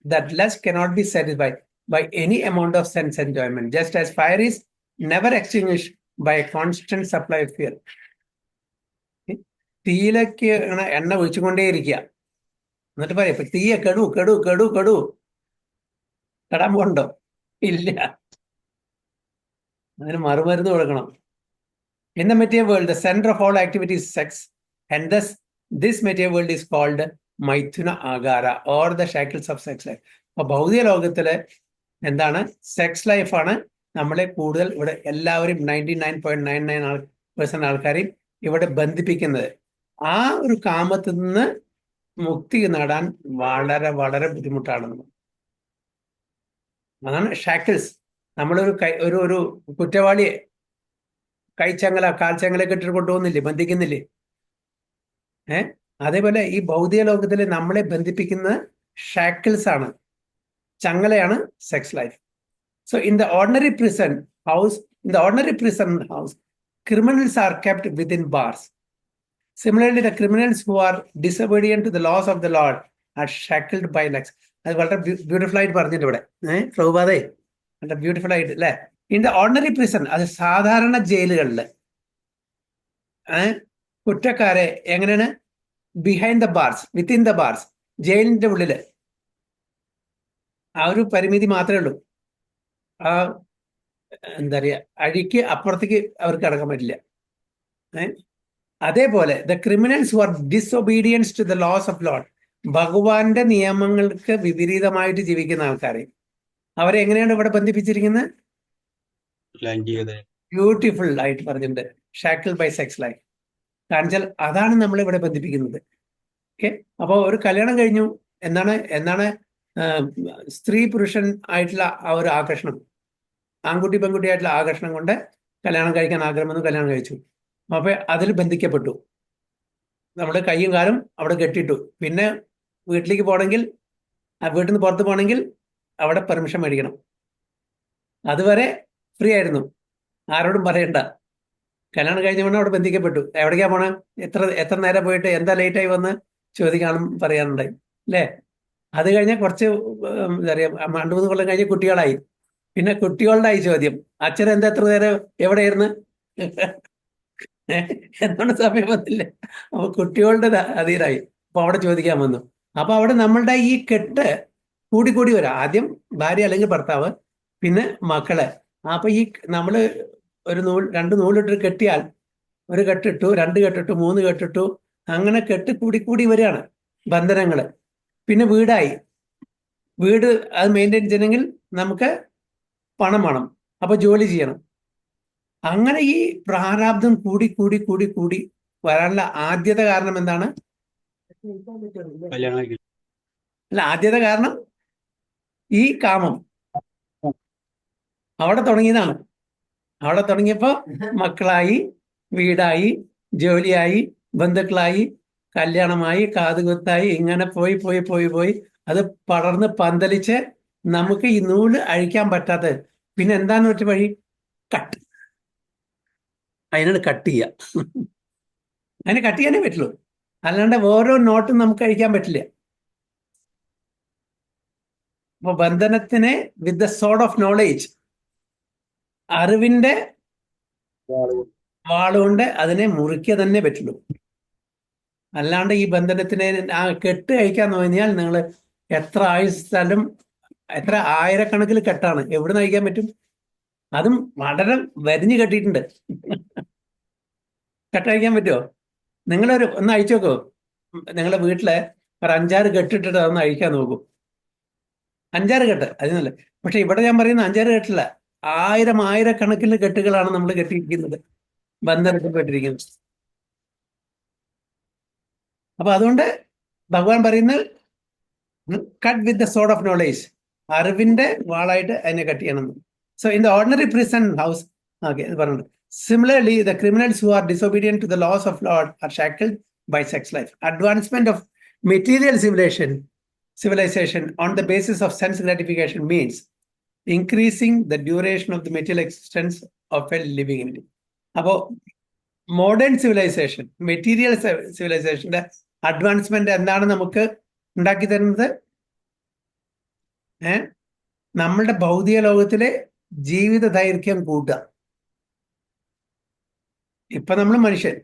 Speaker 1: that lust cannot be satisfied by any amount of sense enjoyment, just as fire is never extinguished by a constant supply of fuel. തീയിലേക്ക് എണ്ണ ഒഴിച്ചുകൊണ്ടേയിരിക്കുക, എന്നിട്ട് പറയാം ഇപ്പൊ തീയെ കെടു കെടു കെടു കെടു കെടാൻ പോണ്ടോ? ഇല്ല, അതിന് മറുമരുന്ന് കൊടുക്കണം. In the material world, the center of all activity is sex, and thus this material world is called Maithuna Agara or the shackles of sex life. അപ്പൊ ഭൗതിക ലോകത്തില് എന്താണ്? സെക്സ് ലൈഫാണ് നമ്മളെ കൂടുതൽ ഇവിടെ എല്ലാവരും 99.99% ആൾക്കാരെയും ഇവിടെ ബന്ധിപ്പിക്കുന്നത്. ആ ഒരു കാമത്തിൽ നിന്ന് മുക്തി നേടാൻ വളരെ വളരെ ബുദ്ധിമുട്ടാണ്. അതാണ് ഷാക്കിൾസ്. നമ്മളൊരു ഒരു കുറ്റവാളിയെ കൈച്ചങ്ങല കാൽച്ചങ്ങലൊക്കെ ഇട്ടിട്ട് കൊണ്ടുപോകുന്നില്ലേ, ബന്ധിക്കുന്നില്ലേ? അതേപോലെ ഈ ഭൗതിക ലോകത്തിൽ നമ്മളെ ബന്ധിപ്പിക്കുന്ന ഷാക്കിൾസ് ആണ്, ചങ്ങലയാണ് sex life. So in the ordinary prison house, criminals are kept within bars. Similarly, the criminals who are disobedient to the laws of the Lord are shackled by legs. അത് വളരെ ബ്യൂട്ടിഫുൾ ആയിട്ട് പറഞ്ഞിട്ട് ഇവിടെ പ്രഭുപാദേ, വളരെ ബ്യൂട്ടിഫുൾ ആയിട്ട് അല്ലേ? ഇൻ ദ ഓർഡിനറി പ്രിസൺ, അത് സാധാരണ ജയിലുകളിൽ കുറ്റക്കാരെ എങ്ങനെയാണ്? Behind the bars, within the bars, ജയിലിന്റെ ഉള്ളില് ആ ഒരു പരിമിതി മാത്രമേ ഉള്ളൂ. ആ എന്താ പറയുക, അഴിക്ക് അപ്പുറത്തേക്ക് അവർക്ക് അടക്കാൻ പറ്റില്ല. അതേപോലെ the criminals who are disobedience to the laws of Lord, ഭഗവാന്റെ നിയമങ്ങൾക്ക് വിപരീതമായിട്ട് ജീവിക്കുന്ന ആൾക്കാരെ അവരെ എങ്ങനെയാണ് ഇവിടെ ബന്ധിപ്പിച്ചിരിക്കുന്നത്? ബ്യൂട്ടിഫുൾ ആയിട്ട് പറഞ്ഞിട്ടുണ്ട്, ഷാക്കിൾ ബൈ സെക്സ് ലൈഫ്. കാരണം വെച്ചാൽ അതാണ് നമ്മളിവിടെ ബന്ധിപ്പിക്കുന്നത്. ഓക്കെ, അപ്പോൾ ഒരു കല്യാണം കഴിഞ്ഞു, എന്താണ് സ്ത്രീ പുരുഷൻ ആയിട്ടുള്ള ആ ഒരു ആകർഷണം, ആൺകുട്ടി പെൺകുട്ടി ആയിട്ടുള്ള ആകർഷണം കൊണ്ട് കല്യാണം കഴിക്കാൻ ആഗ്രഹം വന്നു, കല്യാണം കഴിച്ചു. അപ്പൊ അതിൽ ബന്ധിക്കപ്പെട്ടു, നമ്മുടെ കയ്യും കാലും അവിടെ കെട്ടിയിട്ടു. പിന്നെ വീട്ടിലേക്ക് പോകണമെങ്കിൽ, വീട്ടിൽ നിന്ന് പുറത്ത് പോകണമെങ്കിൽ അവിടെ പെർമിഷൻ മേടിക്കണം. അതുവരെ ഫ്രീ ആയിരുന്നു, ആരോടും പറയണ്ട. കല്യാണം കഴിഞ്ഞ ഉടനെ അവിടെ ബന്ധിക്കപ്പെട്ടു. എവിടേക്കാ പോണേ, എത്ര നേരം പോയിട്ട്, എന്താ ലേറ്റായി വന്ന് ചോദിക്കാനും പറയാനുണ്ടായി, അല്ലേ? അത് കഴിഞ്ഞാൽ കുറച്ച് എന്താ പറയുക, 2-3 കൊല്ലം കഴിഞ്ഞ് കുട്ടികളായി. പിന്നെ കുട്ടികളുടെ ആയി ചോദ്യം, അച്ഛൻ എന്താ എത്ര നേരം എവിടെയായിരുന്നു, എന്താണ് സമയം വന്നില്ലേ? അപ്പൊ കുട്ടികളുടെ അധീരായി. അപ്പൊ അവിടെ ചോദിക്കാൻ വന്നു. അപ്പൊ അവിടെ നമ്മളുടെ ഈ കെട്ട് കൂടി വരാം. ആദ്യം ഭാര്യ അല്ലെങ്കിൽ ഭർത്താവ്, പിന്നെ മക്കള്, അപ്പൊ ഈ നമ്മള് ഒരു രണ്ട് നൂലിട്ട് കെട്ടിയാൽ ഒരു കെട്ടിട്ടു, 2 കെട്ടിട്ടു, 3 കെട്ടിട്ടു, അങ്ങനെ കെട്ട് കൂടി വരികയാണ് ബന്ധനങ്ങള്. പിന്നെ വീട് അത് മെയിൻറ്റെയിൻ ചെയ്യണമെങ്കിൽ നമുക്ക് പണം വേണം, അപ്പൊ ജോലി ചെയ്യണം. അങ്ങനെ ഈ പ്രാരാബ്ദം കൂടി വരാനുള്ള ആദ്യത്തെ കാരണം എന്താണ്?
Speaker 3: കല്യാണം കഴിക്കും.
Speaker 1: അല്ല, ആദ്യത്തെ കാരണം ഈ കാമം അവിടെ തുടങ്ങിയതാണ്. അവിടെ തുടങ്ങിയപ്പോ മക്കളായി, വീടായി, ജോലിയായി, ബന്ധുക്കളായി, കല്യാണമായി, കാതുകുത്തായി, ഇങ്ങനെ പോയി അത് പടർന്ന് പന്തലിച്ച് നമുക്ക് ഈ നൂല് അഴിക്കാൻ പറ്റാത്തത്. പിന്നെ എന്താണ് ഒറ്റ വഴി? കട്ട്. അതിനാണ് കട്ട് ചെയ്യുക. അതിന് കട്ട് ചെയ്യാനേ പറ്റുള്ളൂ, അല്ലാണ്ട് ഓരോ നോട്ടും നമുക്ക് അഴിക്കാൻ പറ്റില്ല. അപ്പൊ ബന്ധനത്തിനെ with the sword of knowledge, അറിവിന്റെ വാളുകൊണ്ട് അതിനെ മുറിക്കുക തന്നെ പറ്റുള്ളൂ. അല്ലാണ്ട് ഈ ബന്ധനത്തിനെ ആ കെട്ട് അഴിക്കാൻ തോന്നിയാൽ നിങ്ങൾ എത്ര ആയുസ്ഥാലും, എത്ര ആയിരക്കണക്കിൽ കെട്ടാണ്, എവിടെ നിന്ന് അഴിക്കാൻ പറ്റും? അതും വളരെ വരിഞ്ഞു കെട്ടിയിട്ടുണ്ട്. കെട്ടഴിക്കാൻ പറ്റുമോ? ഒന്ന് അഴിച്ചു നോക്കൂ. നിങ്ങളുടെ വീട്ടിലെ ഒരു 5-6 കെട്ടിട്ടിട്ട് അതൊന്ന് അഴിക്കാൻ നോക്കൂ. 5-6 കെട്ട് അതിനല്ല. പക്ഷെ ഇവിടെ ഞാൻ പറയുന്ന 5-6 കെട്ടില്ല, ആയിരക്കണക്കിന് കെട്ടുകളാണ് നമ്മൾ കെട്ടിയിരിക്കുന്നത്, ബന്ധനത്തിൽപ്പെട്ടിരിക്കുന്നത്. അപ്പൊ അതുകൊണ്ട് ഭഗവാൻ പറയുന്നത് cut with the sword of knowledge, അറിവിന്റെ വാളായിട്ട് അതിനെ കട്ട് ചെയ്യണം. So in the ordinary prison house, okay, ഇത് പറഞ്ഞത്. Similarly, the criminals who are disobedient to the laws of Lord are shackled by sex life. Advancement of material civilization on the basis of sense gratification means increasing the duration of the material existence of a living entity. അപ്പോൾ മോഡേൺ സിവിലൈസേഷൻ, മെറ്റീരിയൽ സിവിലൈസേഷന്റെ അഡ്വാൻസ്മെന്റ് എന്താണ് നമുക്ക് ഉണ്ടാക്കി തരുന്നത്? നമ്മളുടെ ഭൗതിക ലോകത്തിലെ ജീവിത ദൈർഘ്യം കൂട്ടുക. ഇപ്പൊ നമ്മൾ മനുഷ്യൻ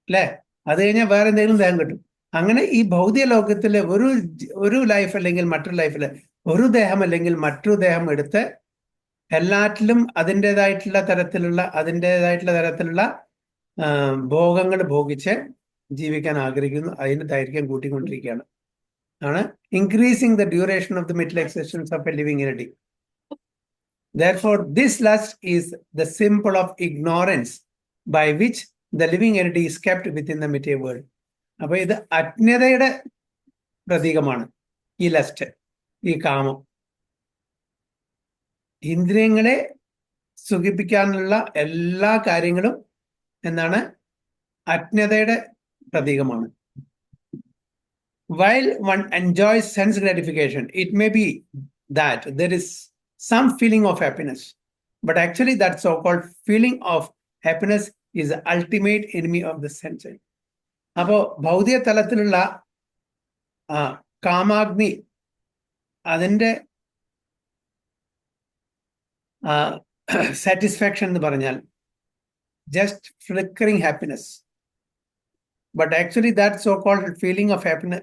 Speaker 1: അല്ലേ, അത് കഴിഞ്ഞാൽ വേറെ എന്തെങ്കിലും ദേഹം കിട്ടും. അങ്ങനെ ഈ ഭൗതിക ലോകത്തിലെ ഒരു ലൈഫ് അല്ലെങ്കിൽ മറ്റൊരു ലൈഫില് ഒരു ദേഹം അല്ലെങ്കിൽ മറ്റൊരു ദേഹം എടുത്ത് എല്ലാറ്റിലും അതിൻ്റെതായിട്ടുള്ള തരത്തിലുള്ള ഭോഗങ്ങൾ ഭോഗിച്ച് ജീവിക്കാൻ ആഗ്രഹിക്കുന്നു. അതിന് ദൈർഘ്യം കൂട്ടിക്കൊണ്ടിരിക്കുകയാണ്. ആണ് increasing the duration of the mental existence of a living entity. Therefore, this lust is the symbol of ignorance by which the living entity is kept within the material world. അപ്പൊ ഇത് അജ്ഞതയുടെ പ്രതീകമാണ് ഈ ലസ്റ്റ്, ഈ കാമം. ഇന്ദ്രിയങ്ങളെ സുഖിപ്പിക്കാനുള്ള എല്ലാ കാര്യങ്ങളും എന്താണ്? അജ്ഞതയുടെ പ്രതീകമാണ്. While one enjoys sense gratification, it may be that there is some feeling of happiness, but actually that so-called feeling of happiness is the ultimate enemy of the sense. അപ്പോ ഭൗതിക തലത്തിലുള്ള കാമാഗ്നി, അതിൻ്റെ സാറ്റിസ്ഫാക്ഷൻ എന്ന് പറഞ്ഞാൽ just flickering happiness. But actually that so-called feeling of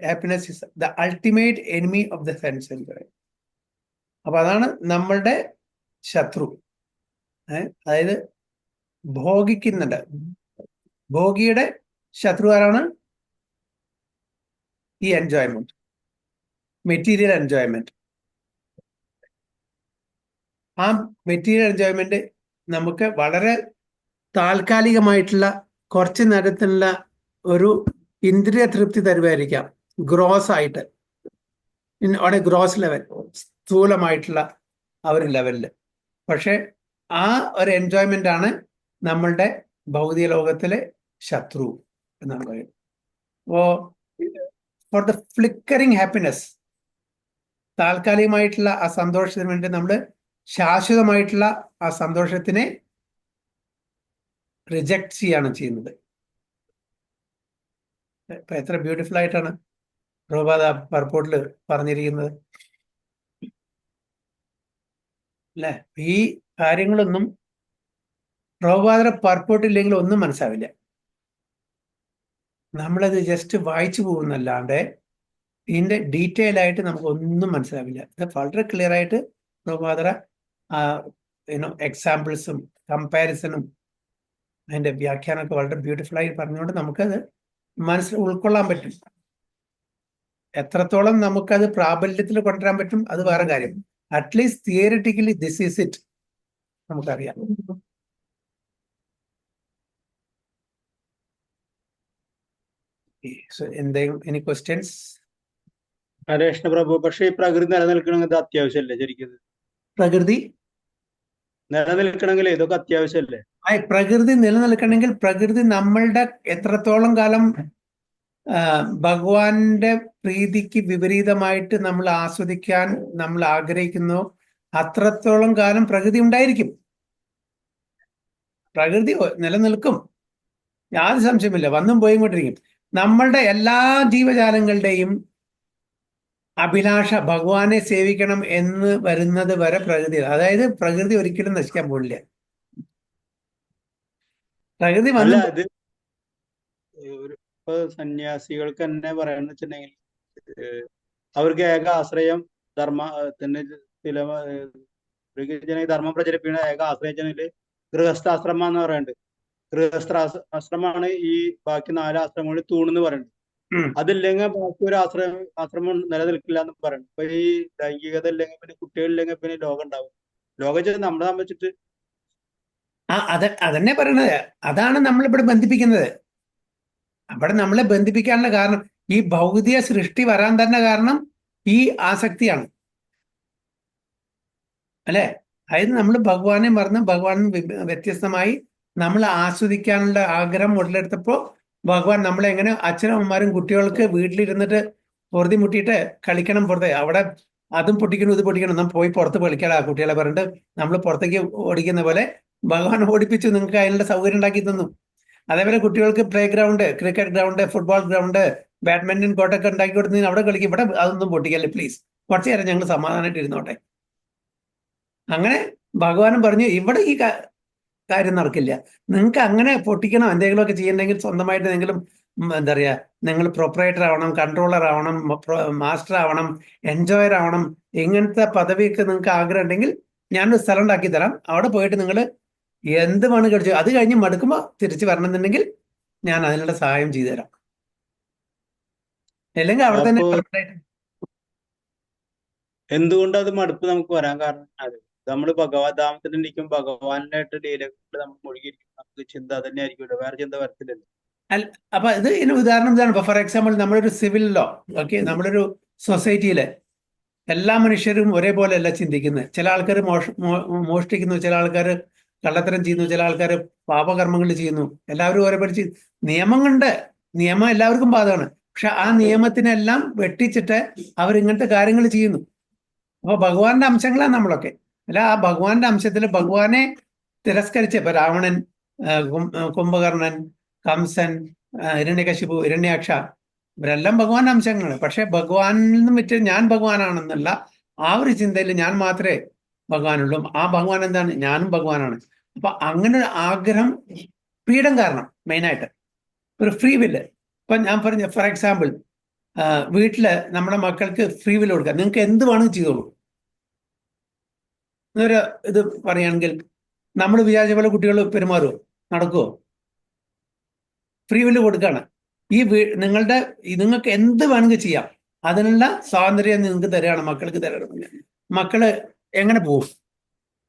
Speaker 1: happiness is the ultimate enemy of the sense. അപ്പൊ അതാണ് നമ്മളുടെ ശത്രു. അതായത് ഭോഗിക്കുന്നുണ്ട്, ഭോഗിയുടെ ശത്രു ആരാണ്? ഈ എൻജോയ്മെന്റ്, മെറ്റീരിയൽ എൻജോയ്മെന്റ്. ആ മെറ്റീരിയൽ എൻജോയ്മെന്റ് നമുക്ക് വളരെ താൽക്കാലികമായിട്ടുള്ള കുറച്ച് നേരത്തിനുള്ള ഒരു ഇന്ദ്രിയ തൃപ്തി തരുമായിരിക്കാം, ഗ്രോസ് ആയിട്ട്, ഗ്രോസ് ലെവൽ, സ്ഥൂലമായിട്ടുള്ള ആ ഒരു ലെവലിൽ. പക്ഷെ ആ ഒരു എൻജോയ്മെന്റ് ആണ് നമ്മളുടെ ഭൗതിക ലോകത്തിലെ ശത്രു എന്നാണ് പറയുന്നത്. അപ്പോ ഫോർ ദ ഫ്ലിക്കറിങ് ഹാപ്പിനെസ്, താൽക്കാലികമായിട്ടുള്ള ആ സന്തോഷത്തിന് വേണ്ടി നമ്മൾ ശാശ്വതമായിട്ടുള്ള ആ സന്തോഷത്തിനെ റിജക്ട് ചെയ്യാണ് ചെയ്യുന്നത്. ഇപ്പൊ എത്ര ബ്യൂട്ടിഫുൾ ആയിട്ടാണ് പ്രഭുപാദ പർപ്പോട്ടിൽ പറഞ്ഞിരിക്കുന്നത് അല്ലെ. ഈ കാര്യങ്ങളൊന്നും പ്രഭുപാദ പർപ്പോട്ടില്ലെങ്കിൽ ഒന്നും മനസ്സിലാവില്ല. നമ്മളത് ജസ്റ്റ് വായിച്ചു പോകുന്നല്ലാണ്ട് ഇതിന്റെ ഡീറ്റെയിൽ ആയിട്ട് നമുക്ക് ഒന്നും മനസ്സിലാവില്ല. ഇത് വളരെ ക്ലിയർ ആയിട്ട് പ്രഭുപാദ എക്സാമ്പിൾസും കമ്പാരിസണും അതിന്റെ വ്യാഖ്യാനമൊക്കെ വളരെ ബ്യൂട്ടിഫുൾ ആയി പറഞ്ഞുകൊണ്ട് നമുക്കത് മനസ്സിൽ ഉൾക്കൊള്ളാൻ പറ്റും. എത്രത്തോളം നമുക്കത് പ്രാബല്യത്തിൽ കൊണ്ടുവരാൻ പറ്റും അത് വേറെ കാര്യം. At least theoretically this is it നമുക്കറിയാം. എന്തെങ്കിലും എനി ക്വസ്റ്റ്യൻസ്?
Speaker 3: ഹരേഷ്ണ പ്രഭു, പക്ഷെ ഈ പ്രകൃതി നിലനിൽക്കണമെങ്കിൽ ഇത് അത്യാവശ്യമല്ലേ ശരിക്കും?
Speaker 1: പ്രകൃതി
Speaker 3: നിലനിൽക്കണമെങ്കിൽ ഇതൊക്കെ അത്യാവശ്യമല്ലേ?
Speaker 1: പ്രകൃതി നിലനിൽക്കണമെങ്കിൽ പ്രകൃതി നമ്മളുടെ എത്രത്തോളം കാലം ഭഗവാന്റെ പ്രീതിക്ക് വിപരീതമായിട്ട് നമ്മൾ ആസ്വദിക്കാൻ നമ്മൾ ആഗ്രഹിക്കുന്നു അത്രത്തോളം കാലം പ്രകൃതി ഉണ്ടായിരിക്കും. പ്രകൃതി നിലനിൽക്കും, യാതൊരു സംശയമില്ല, വന്നും പോയും കൊണ്ടിരിക്കും. നമ്മളുടെ എല്ലാ ജീവജാലങ്ങളുടെയും അഭിലാഷ ഭഗവാനെ സേവിക്കണം എന്ന് വരുന്നത് വരെ പ്രകൃതി, അതായത് പ്രകൃതി ഒരിക്കലും നശിക്കാൻ പോകില്ല. പ്രകൃതി
Speaker 3: അല്ല,
Speaker 1: വന്നു
Speaker 3: ഇത് ഇപ്പൊ സന്യാസികൾക്ക് തന്നെ പറയാന്ന് വെച്ചിട്ടുണ്ടെങ്കിൽ അവർക്ക് ഏക ആശ്രയം ധർമ്മത്തിന് ചില ധർമ്മം പ്രചരിപ്പിക്കുന്ന ഏക ആശ്രയിച്ചാൽ ഗൃഹസ്ഥാശ്രമം എന്ന് പറയുന്നുണ്ട്. ഗൃഹസ്ഥാശ്രമമാണ് ഈ ബാക്കി 4 ആശ്രമങ്ങളിൽ തൂണെന്ന് പറയുന്നത്. അതില്ലെങ്കിൽ ബാക്കി ഒരു ആശ്രമം നിലനിൽക്കില്ല എന്ന് പറയുന്നത്. ഇപ്പൊ ഈ ലൈംഗികത ഇല്ലെങ്കിൽ പിന്നെ കുട്ടികളില്ലെങ്കിൽ പിന്നെ ലോകം ഉണ്ടാവും. ലോകം നമ്മളെ സംബന്ധിച്ചിട്ട്
Speaker 1: അതന്നെ പറയണത്. അതാണ് നമ്മളിവിടെ ബന്ധിപ്പിക്കുന്നത്. അവിടെ നമ്മളെ ബന്ധിപ്പിക്കാനുള്ള കാരണം ഈ ഭൗതിക സൃഷ്ടി വരാൻ തന്നെ കാരണം ഈ ആസക്തിയാണ്, അല്ലെ? അതായത് നമ്മൾ ഭഗവാനെ മറന്ന് ഭഗവാൻ വ്യത്യസ്തമായി നമ്മൾ ആസ്വദിക്കാനുള്ള ആഗ്രഹം ഉടലെടുത്തപ്പോൾ ഭഗവാൻ നമ്മളെ എങ്ങനെ അച്ഛനമ്മമാരും കുട്ടികൾക്ക് വീട്ടിലിരുന്നിട്ട് പൊറുതി മുട്ടിയിട്ട് കളിക്കണം പുറത്ത്, അവിടെ അതും പൊട്ടിക്കണം ഇത് പൊട്ടിക്കണം, നാം പോയി പുറത്ത് കളിക്കാടാ കുട്ടികളെ പറഞ്ഞിട്ട് നമ്മൾ പുറത്തേക്ക് ഓടിക്കുന്ന പോലെ ഭഗവാൻ ഓടിപ്പിച്ചു, നിങ്ങൾക്ക് അതിനുള്ള സൗകര്യം ഉണ്ടാക്കി തന്നു. അതേപോലെ കുട്ടികൾക്ക് play ground, cricket ground, football ground, badminton കോർട്ടൊക്കെ ഉണ്ടാക്കി കൊടുത്ത് അവിടെ കളിക്കും. ഇവിടെ അതൊന്നും പൊട്ടിക്കല്ലേ പ്ലീസ്, കുറച്ചു നേരം ഞങ്ങൾ സമാധാനമായിട്ട് ഇരുന്നോട്ടെ. അങ്ങനെ ഭഗവാനും പറഞ്ഞു ഇവിടെ ഈ കാര്യം നടക്കില്ല. നിങ്ങൾക്ക് അങ്ങനെ പൊട്ടിക്കണം എന്തെങ്കിലുമൊക്കെ ചെയ്യണമെങ്കിൽ സ്വന്തമായിട്ട് എന്തെങ്കിലും എന്താ പറയുക, നിങ്ങൾ പ്രൊപ്പറേറ്റർ ആവണം, കൺട്രോളർ ആവണം, മാസ്റ്റർ ആവണം, എൻജോയർ ആവണം, ഇങ്ങനത്തെ പദവിയൊക്കെ നിങ്ങൾക്ക് ആഗ്രഹം ഉണ്ടെങ്കിൽ ഞാനൊരു സ്ഥലം ഉണ്ടാക്കി തരാം. അവിടെ പോയിട്ട് നിങ്ങൾ എന്ത് വേണം കഴിച്ചു, അത് കഴിഞ്ഞ് മടുക്കുമ്പോൾ തിരിച്ചു വരണമെന്നുണ്ടെങ്കിൽ ഞാൻ അതിനുള്ള സഹായം ചെയ്തു തരാം. അല്ലെങ്കിൽ അവിടെ തന്നെ
Speaker 3: എന്തുകൊണ്ട് അത് മടുപ്പ് നമുക്ക് വരാൻ കാരണം അത് നമ്മൾ ഭഗവത്ധാമത്തിലിരിക്കും, ഭഗവാനായിട്ട് ലീലകളിൽ നമ്മൾ മുഴുകിയിരിക്കും, നമുക്ക് ചിന്ത തന്നെ ആയിരിക്കുമല്ലോ, വേറെ ചിന്ത വരത്തില്ലല്ലോ.
Speaker 1: അപ്പൊ ഇത് ഇതിന് ഉദാഹരണം ഇതാണ്. ഇപ്പൊ ഫോർ എക്സാമ്പിൾ നമ്മളൊരു സിവിൽ ലോ, ഓക്കെ, നമ്മളൊരു സൊസൈറ്റിയിലെ എല്ലാ മനുഷ്യരും ഒരേപോലെ അല്ല ചിന്തിക്കുന്നത്. ചില ആൾക്കാർ മോഷ്ടിക്കുന്നു, ചില ആൾക്കാർ കള്ളത്തരം ചെയ്യുന്നു, ചില ആൾക്കാർ പാപകർമ്മങ്ങൾ ചെയ്യുന്നു. എല്ലാവരും ഒരേപോലെ നിയമങ്ങളുണ്ട്, നിയമം എല്ലാവർക്കും ബാധകമാണ്. പക്ഷെ ആ നിയമത്തിനെല്ലാം വെട്ടിച്ചിട്ട് അവരിങ്ങനത്തെ കാര്യങ്ങൾ ചെയ്യുന്നു. അപ്പൊ ഭഗവാന്റെ അംശങ്ങളാണ് നമ്മളൊക്കെ. അല്ല, ആ ഭഗവാന്റെ അംശത്തിൽ ഭഗവാനെ തിരസ്കരിച്ച ഇപ്പൊ രാവണൻ, കുംഭകർണൻ, കംസൻ, ഹിരണ്യകശിപു, ഹിരണ്യാക്ഷ, ഇവരെല്ലാം ഭഗവാന്റെ അംശങ്ങളാണ്. പക്ഷെ ഭഗവാനിൽ നിന്നും വിറ്റ് ഞാൻ ഭഗവാനാണെന്നല്ല ആ ഒരു ചിന്തയിൽ ഞാൻ മാത്രമേ ഭഗവാനുള്ളൂ. ആ ഭഗവാൻ എന്താണ്? ഞാനും ഭഗവാനാണ്. അപ്പൊ അങ്ങനെ ഒരു ആഗ്രഹം ഫ്രീഡം കാരണം, മെയിനായിട്ട് ഒരു ഫ്രീ വില്ല്. ഇപ്പൊ ഞാൻ പറഞ്ഞ ഫോർ എക്സാമ്പിൾ വീട്ടില് നമ്മുടെ മക്കൾക്ക് ഫ്രീ വില്ല് കൊടുക്കുക, നിങ്ങൾക്ക് എന്ത് വേണമെങ്കിൽ ചെയ്തോളൂ എന്നൊരു ഇത് പറയുകയാണെങ്കിൽ നമ്മൾ വിചാരിച്ച പോലെ കുട്ടികൾ പെരുമാറുമോ? നടക്കുമോ? ഫ്രീ വില്ല് കൊടുക്കുകയാണ്. ഈ നിങ്ങൾക്ക് എന്ത് വേണമെങ്കിൽ ചെയ്യാം, അതിനുള്ള സ്വാതന്ത്ര്യം നിങ്ങൾക്ക് തരികയാണ്, മക്കൾക്ക് തരണം. മക്കള് എങ്ങനെ പോകും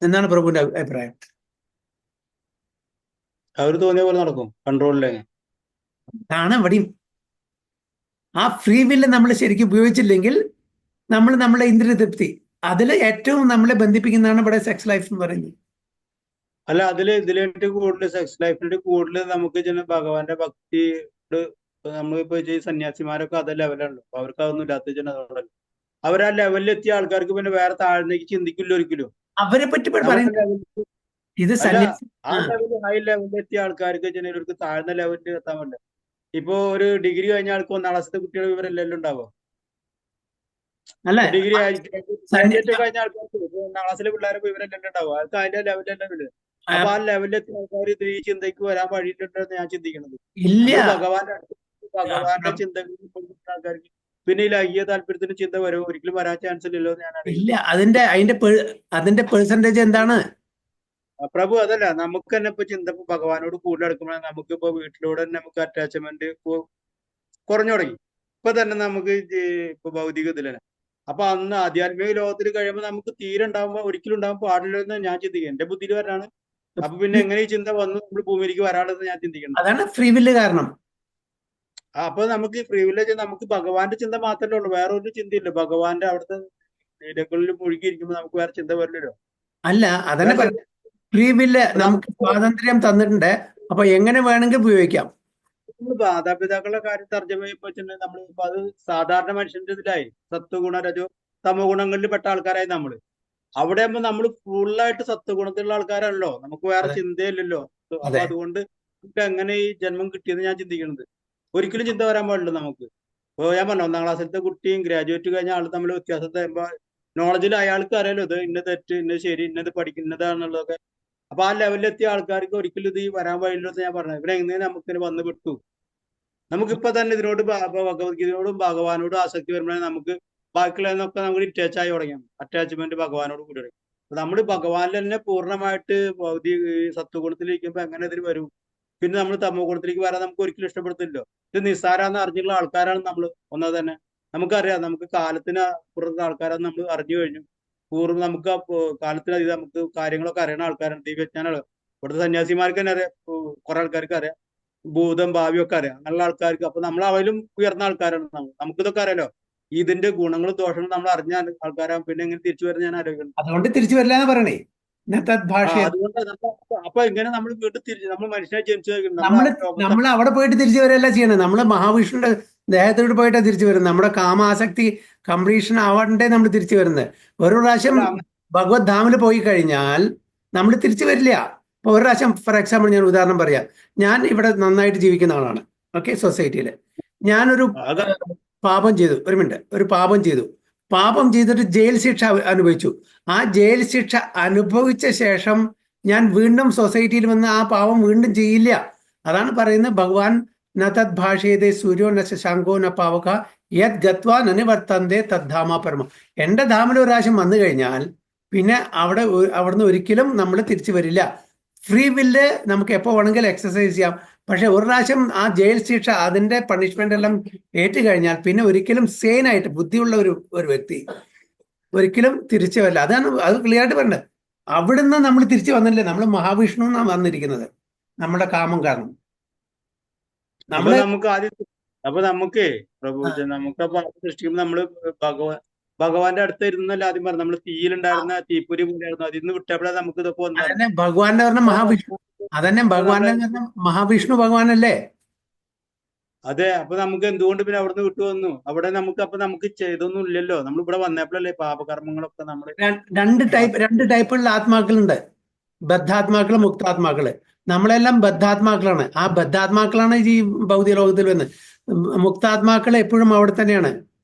Speaker 1: എന്നാണ് പ്രഭുവിന്റെ അഭിപ്രായം?
Speaker 3: അവർ തോന്നിയ പോലെ നടക്കും, കൺട്രോളിലേക്ക്
Speaker 1: ആണ് ഇവിടെയും. ആ ഫ്രീ വില്ല് നമ്മൾ ശരിക്കും ഉപയോഗിച്ചില്ലെങ്കിൽ നമ്മൾ നമ്മുടെ ഇന്ദ്രിയ തൃപ്തി, അതിൽ ഏറ്റവും നമ്മളെ ബന്ധിപ്പിക്കുന്നതാണ് ഇവിടെ സെക്സ് ലൈഫ് എന്ന് പറയുന്നത്.
Speaker 3: അല്ല, ഇതിലായിട്ട് കൂടുതൽ സെക്സ് ലൈഫിന്റെ കൂടുതൽ നമുക്ക് ഭഗവാന്റെ ഭക്തി നമ്മളിപ്പോ സന്യാസിമാരൊക്കെ അതേ ലെവലാണല്ലോ. അപ്പൊ അവർക്ക് അതൊന്നും ഇല്ലാത്ത അതുകൊണ്ടല്ലോ അവരാ ലെവലിൽ എത്തിയ ആൾക്കാർക്ക് പിന്നെ വേറെ താഴ്ന്നേക്ക് ചിന്തിക്കില്ല ഒരിക്കലും.
Speaker 1: അവരെ പറ്റി ഇത്
Speaker 3: ആ ലെവലിൽ ഹൈ ലെവലിൽ എത്തിയ ആൾക്കാർക്ക് ഇവർക്ക് താഴ്ന്ന ലെവലിൽ എത്താൻ പറ്റില്ല. ഇപ്പൊ ഒരു ഡിഗ്രി കഴിഞ്ഞ ആൾക്ക് 1-ാം ക്ലാസ്സിലെ കുട്ടികൾ ഇവരെല്ലാം ഉണ്ടാവുക. ഡിഗ്രി കഴിഞ്ഞ ആൾക്കാർക്ക് 1-ാം ക്ലാസ്സിലെ പിള്ളേരൊക്കെ ഇവരെല്ലാം ഉണ്ടാവുക. അവർക്ക് അതിന്റെ ലെവലെല്ലാം ഉണ്ട്. അപ്പൊ ആ ലെവലിലെത്തിയ ആൾക്കാർ ഇത് ഈ ചിന്തയ്ക്ക് വരാൻ വഴിയിട്ടുണ്ടെന്ന് ഞാൻ ചിന്തിക്കുന്നത്. ഭഗവാന്റെ ചിന്തകൾ ആൾക്കാർക്ക് പിന്നെ ഈ ലൈംഗിക താല്പര്യത്തിന് ചിന്ത വരും ഒരിക്കലും വരാൻ ചാൻസ് ഇല്ലല്ലോ.
Speaker 1: ഇല്ല, അതിന്റെ പെർസെന്റേജ് എന്താണ്?
Speaker 3: പ്രഭു അതല്ല, നമുക്ക് തന്നെ ഇപ്പൊ ചിന്ത ഇപ്പൊ ഭഗവാനോട് കൂടുതൽ അടുക്കുമ്പോൾ നമുക്കിപ്പോ വീട്ടിലൂടെ തന്നെ നമുക്ക് അറ്റാച്ച്മെന്റ് കുറഞ്ഞു തുടങ്ങി. ഇപ്പൊ തന്നെ നമുക്ക് ഇപ്പൊ ഭൗതിക ഇതിൽ തന്നെ. അപ്പൊ അന്ന് ആധ്യാത്മിക ലോകത്തിൽ കഴിയുമ്പോൾ നമുക്ക് തീരെ ഉണ്ടാകുമ്പോൾ ഒരിക്കലും ഉണ്ടാകാൻ പാടില്ലെന്ന് ഞാൻ ചിന്തിക്കുക. എന്റെ ബുദ്ധിയിൽ വരാണ്. അപ്പൊ പിന്നെ എങ്ങനെ ഈ ചിന്ത വന്നു നമ്മൾ ഭൂമിയിലേക്ക് വരാണെന്ന് ഞാൻ ചിന്തിക്കണം.
Speaker 1: അതാണ് ഫ്രീ വില്ല് കാരണം.
Speaker 3: അപ്പൊ നമുക്ക് ഫ്രീ വില്ലേജ് നമുക്ക് ഭഗവാന്റെ ചിന്ത മാത്രമേ ഉള്ളൂ, വേറെ ഒരു ചിന്തയില്ല. ഭഗവാന്റെ അവിടുത്തെ ലീലകളിൽ മുഴുകിയിരിക്കുമ്പോൾ നമുക്ക് വേറെ ചിന്ത വരില്ലല്ലോ.
Speaker 1: അല്ല, അതന്നെ
Speaker 3: വേറെ
Speaker 1: പറഞ്ഞു. ഫ്രീ വില്ല് നമുക്ക് സ്വാതന്ത്ര്യം തന്നിട്ടുണ്ട്. അപ്പൊ എങ്ങനെ വേണമെങ്കിൽ ഉപയോഗിക്കാം.
Speaker 3: മാതാപിതാക്കളുടെ കാര്യം തർജ്ജമ ചെയ്യുമ്പോൾ നമ്മളിപ്പോ അത് സാധാരണ മനുഷ്യന്റെ ഇതിലായി സത്വഗുണ രജോ തമോ ഗുണങ്ങളിൽ പെട്ട ആൾക്കാരായി നമ്മള്. അവിടെ ആകുമ്പോ നമ്മൾ ഫുള്ളായിട്ട് സത്വഗുണത്തിലുള്ള ആൾക്കാരാണല്ലോ, നമുക്ക് വേറെ
Speaker 1: അതെ.
Speaker 3: ചിന്തയില്ലല്ലോ. അപ്പൊ
Speaker 1: അതെ.
Speaker 3: അതുകൊണ്ട് നമുക്ക് എങ്ങനെ ഈ ജന്മം കിട്ടിയെന്ന് ഞാൻ ചിന്തിക്കുന്നത്. ഒരിക്കലും ചിന്ത വരാൻ പാടില്ല നമുക്ക്. ഇപ്പൊ ഞാൻ പറഞ്ഞു, 1ാം ക്ലാസ്സിലത്തെ കുട്ടിയും ഗ്രാജുവേറ്റ് കഴിഞ്ഞ ആൾ തമ്മിൽ വ്യത്യാസത്തെ നോളജിൽ അയാൾക്ക് അറിയാലോ ഇത് ഇന്ന തെറ്റ്, ഇന്നത് ശരി, ഇന്നത് പഠിക്കുന്നതാണെന്നുള്ളതൊക്കെ. അപ്പൊ ആ ലെവലിലെത്തിയ ആൾക്കാർക്ക് ഒരിക്കലും ഇത് വരാൻ പാടില്ല എന്ന് ഞാൻ പറഞ്ഞത്. ഇവിടെ എങ്ങനെ നമുക്കിന് വന്ന് വിട്ടു. നമുക്കിപ്പോ തന്നെ ഇതിനോട് ഭഗവത്ഗീതയോടും ഭഗവാനോടും ആസക്തി വരുമ്പോഴേ നമുക്ക് ബാക്കിയുള്ളതൊക്കെ നമുക്ക് ഡിറ്റാച്ച് ആയി തുടങ്ങി. അറ്റാച്ച്മെന്റ് ഭഗവാനോട് കൂടി തുടങ്ങി. അപ്പൊ നമ്മൾ ഭഗവാനിൽ തന്നെ പൂർണ്ണമായിട്ട് ഭൗതിക സത്വഗുണത്തിലിരിക്കുമ്പോ എങ്ങനെ ഇതിൽ വരും? പിന്നെ നമ്മൾ തമോ ഗുണത്തിലേക്ക് വരാൻ നമുക്ക് ഒരിക്കലും ഇഷ്ടപ്പെടുത്തില്ലോ. ഇത് നിസ്സാരാന്ന് അറിഞ്ഞുള്ള ആൾക്കാരാണ് നമ്മൾ. ഒന്നത് തന്നെ നമുക്കറിയാം, നമുക്ക് കാലത്തിന് പുറത്തുള്ള ആൾക്കാരാന്ന് നമ്മൾ അറിഞ്ഞു കഴിഞ്ഞു. പൂർവ്വം നമുക്ക് കാലത്തിലധികം നമുക്ക് കാര്യങ്ങളൊക്കെ അറിയണ ആൾക്കാരാണ്. ദിവ്യജ്ഞാനാണ്. ഇവിടുത്തെ സന്യാസിമാർക്ക് തന്നെ അറിയാം, കുറെ ആൾക്കാർക്ക് അറിയാം, ഭൂതം ഭാവിയും ഒക്കെ അറിയാം. അങ്ങനെയുള്ള ആൾക്കാർക്ക്. അപ്പൊ നമ്മൾ അവരും ഉയർന്ന ആൾക്കാരാണ്. നമുക്കിതൊക്കെ അറിയാലോ. ഇതിന്റെ ഗുണങ്ങളും ദോഷങ്ങളും നമ്മൾ അറിഞ്ഞ ആൾക്കാരാണ്. പിന്നെ എങ്ങനെ തിരിച്ചു വരുന്ന ഞാൻ ആലോചിക്കുന്നു.
Speaker 1: അതുകൊണ്ട് തിരിച്ചു വരില്ല എന്ന് പറയണേ. ഭാഷ
Speaker 3: അതുകൊണ്ട് അപ്പൊ എങ്ങനെ നമ്മൾ വീണ്ടും തിരിച്ചു നമ്മൾ മനുഷ്യനെ ജനിച്ചു
Speaker 1: നമ്മൾ അവിടെ പോയിട്ട് തിരിച്ചു വരികയല്ല ചെയ്യണത്. നമ്മൾ മഹാവിഷ്ണുന്റെ ദേഹത്തോട് പോയിട്ടാണ് തിരിച്ചു വരുന്നത്. നമ്മുടെ കാമാസക്തി കംപ്ലീഷൻ ആവണ്ടേ നമ്മൾ തിരിച്ചു വരുന്നത്. ഒരു പ്രാവശ്യം ഭഗവത് ധാമിൽ പോയി കഴിഞ്ഞാൽ നമ്മൾ തിരിച്ചു വരില്ല. ഇപ്പൊ ഒരു പ്രാവശ്യം ഫോർ എക്സാമ്പിൾ ഞാൻ ഉദാഹരണം പറയാം. ഞാൻ ഇവിടെ നന്നായിട്ട് ജീവിക്കുന്ന ആളാണ്. ഓക്കെ, സൊസൈറ്റിയിൽ ഞാനൊരു പാപം ചെയ്തു. ഒരു പാപം ചെയ്തു. പാപം ചെയ്തിട്ട് ജയിൽ ശിക്ഷ അനുഭവിച്ചു. ആ ജയിൽ ശിക്ഷ അനുഭവിച്ച ശേഷം ഞാൻ വീണ്ടും സൊസൈറ്റിയിൽ വന്ന് ആ പാപം വീണ്ടും ചെയ്യില്ല. അതാണ് പറയുന്നത് ഭഗവാൻ ന തദ് ഭാഷയതേ സൂര്യോ ന ശശാങ്കോ ന പാവക യത് ഗത്വാ നനിവർത്തന്തേ തദ്ധാമ പരമ. എന്റെ ധാമിൽ ഒരു പ്രാവശ്യം വന്നു കഴിഞ്ഞാൽ പിന്നെ അവിടുന്ന് ഒരിക്കലും നമ്മൾ തിരിച്ചു വരില്ല. ഫ്രീ വില്ല് നമുക്ക് എപ്പോൾ വേണമെങ്കിലും എക്സസൈസ് ചെയ്യാം. പക്ഷെ ഒരു പ്രാവശ്യം ആ ജയിൽ ശിക്ഷ അതിന്റെ പണിഷ്മെന്റ് എല്ലാം ഏറ്റു കഴിഞ്ഞാൽ പിന്നെ ഒരിക്കലും സെയിനായിട്ട് ബുദ്ധിയുള്ള ഒരു വ്യക്തി ഒരിക്കലും തിരിച്ചു വരില്ല. അത് ക്ലിയർ ആയിട്ട് പറഞ്ഞത്. അവിടുന്ന് നമ്മൾ തിരിച്ചു വന്നില്ലേ. നമ്മൾ മഹാവിഷ്ണു എന്നാണ് വന്നിരിക്കുന്നത്. നമ്മുടെ കാമം കാരണം
Speaker 3: നമുക്ക് ആദ്യം. അപ്പൊ നമുക്ക് പ്രഭു നമുക്കപ്പൊ സൃഷ്ടിക്കുമ്പോൾ നമ്മള് ഭഗവാന്റെ അടുത്ത് ഇരുന്നല്ല ആദ്യം പറഞ്ഞു. നമ്മൾ തീയിലുണ്ടായിരുന്ന തീപ്പൊരി പോലെയായിരുന്നു. അതിൽ നിന്ന് വിട്ടപ്പോഴേ നമുക്ക് ഇതൊക്കെ വന്നത്.
Speaker 1: ഭഗവാന്റെ പറഞ്ഞ മഹാവിഷ്ണു. അതന്നെ ഭഗവാന്റെ മഹാവിഷ്ണു ഭഗവാനല്ലേ.
Speaker 3: അതെ. അപ്പൊ നമുക്ക് എന്തുകൊണ്ട് പിന്നെ അവിടുന്ന് വിട്ടു വന്നു? അവിടെ നമുക്ക് ചെയ്തൊന്നും ഇല്ലല്ലോ. നമ്മൾ ഇവിടെ വന്നപ്പോഴല്ലേ പാപകർമ്മങ്ങളൊക്കെ നമ്മൾ.
Speaker 1: രണ്ട് ടൈപ്പുള്ള ആത്മാക്കളുണ്ട്. ബദ്ധാത്മാക്കള്, മുക്താത്മാക്കള്. നമ്മളെല്ലാം ബദ്ധാത്മാക്കളാണ്. ആ ബദ്ധാത്മാക്കളാണ് ഈ ഭൗതിക ലോകത്തിൽ വരുന്നത്. മുക്താത്മാക്കൾ എപ്പോഴും അവിടെ തന്നെയാണ്.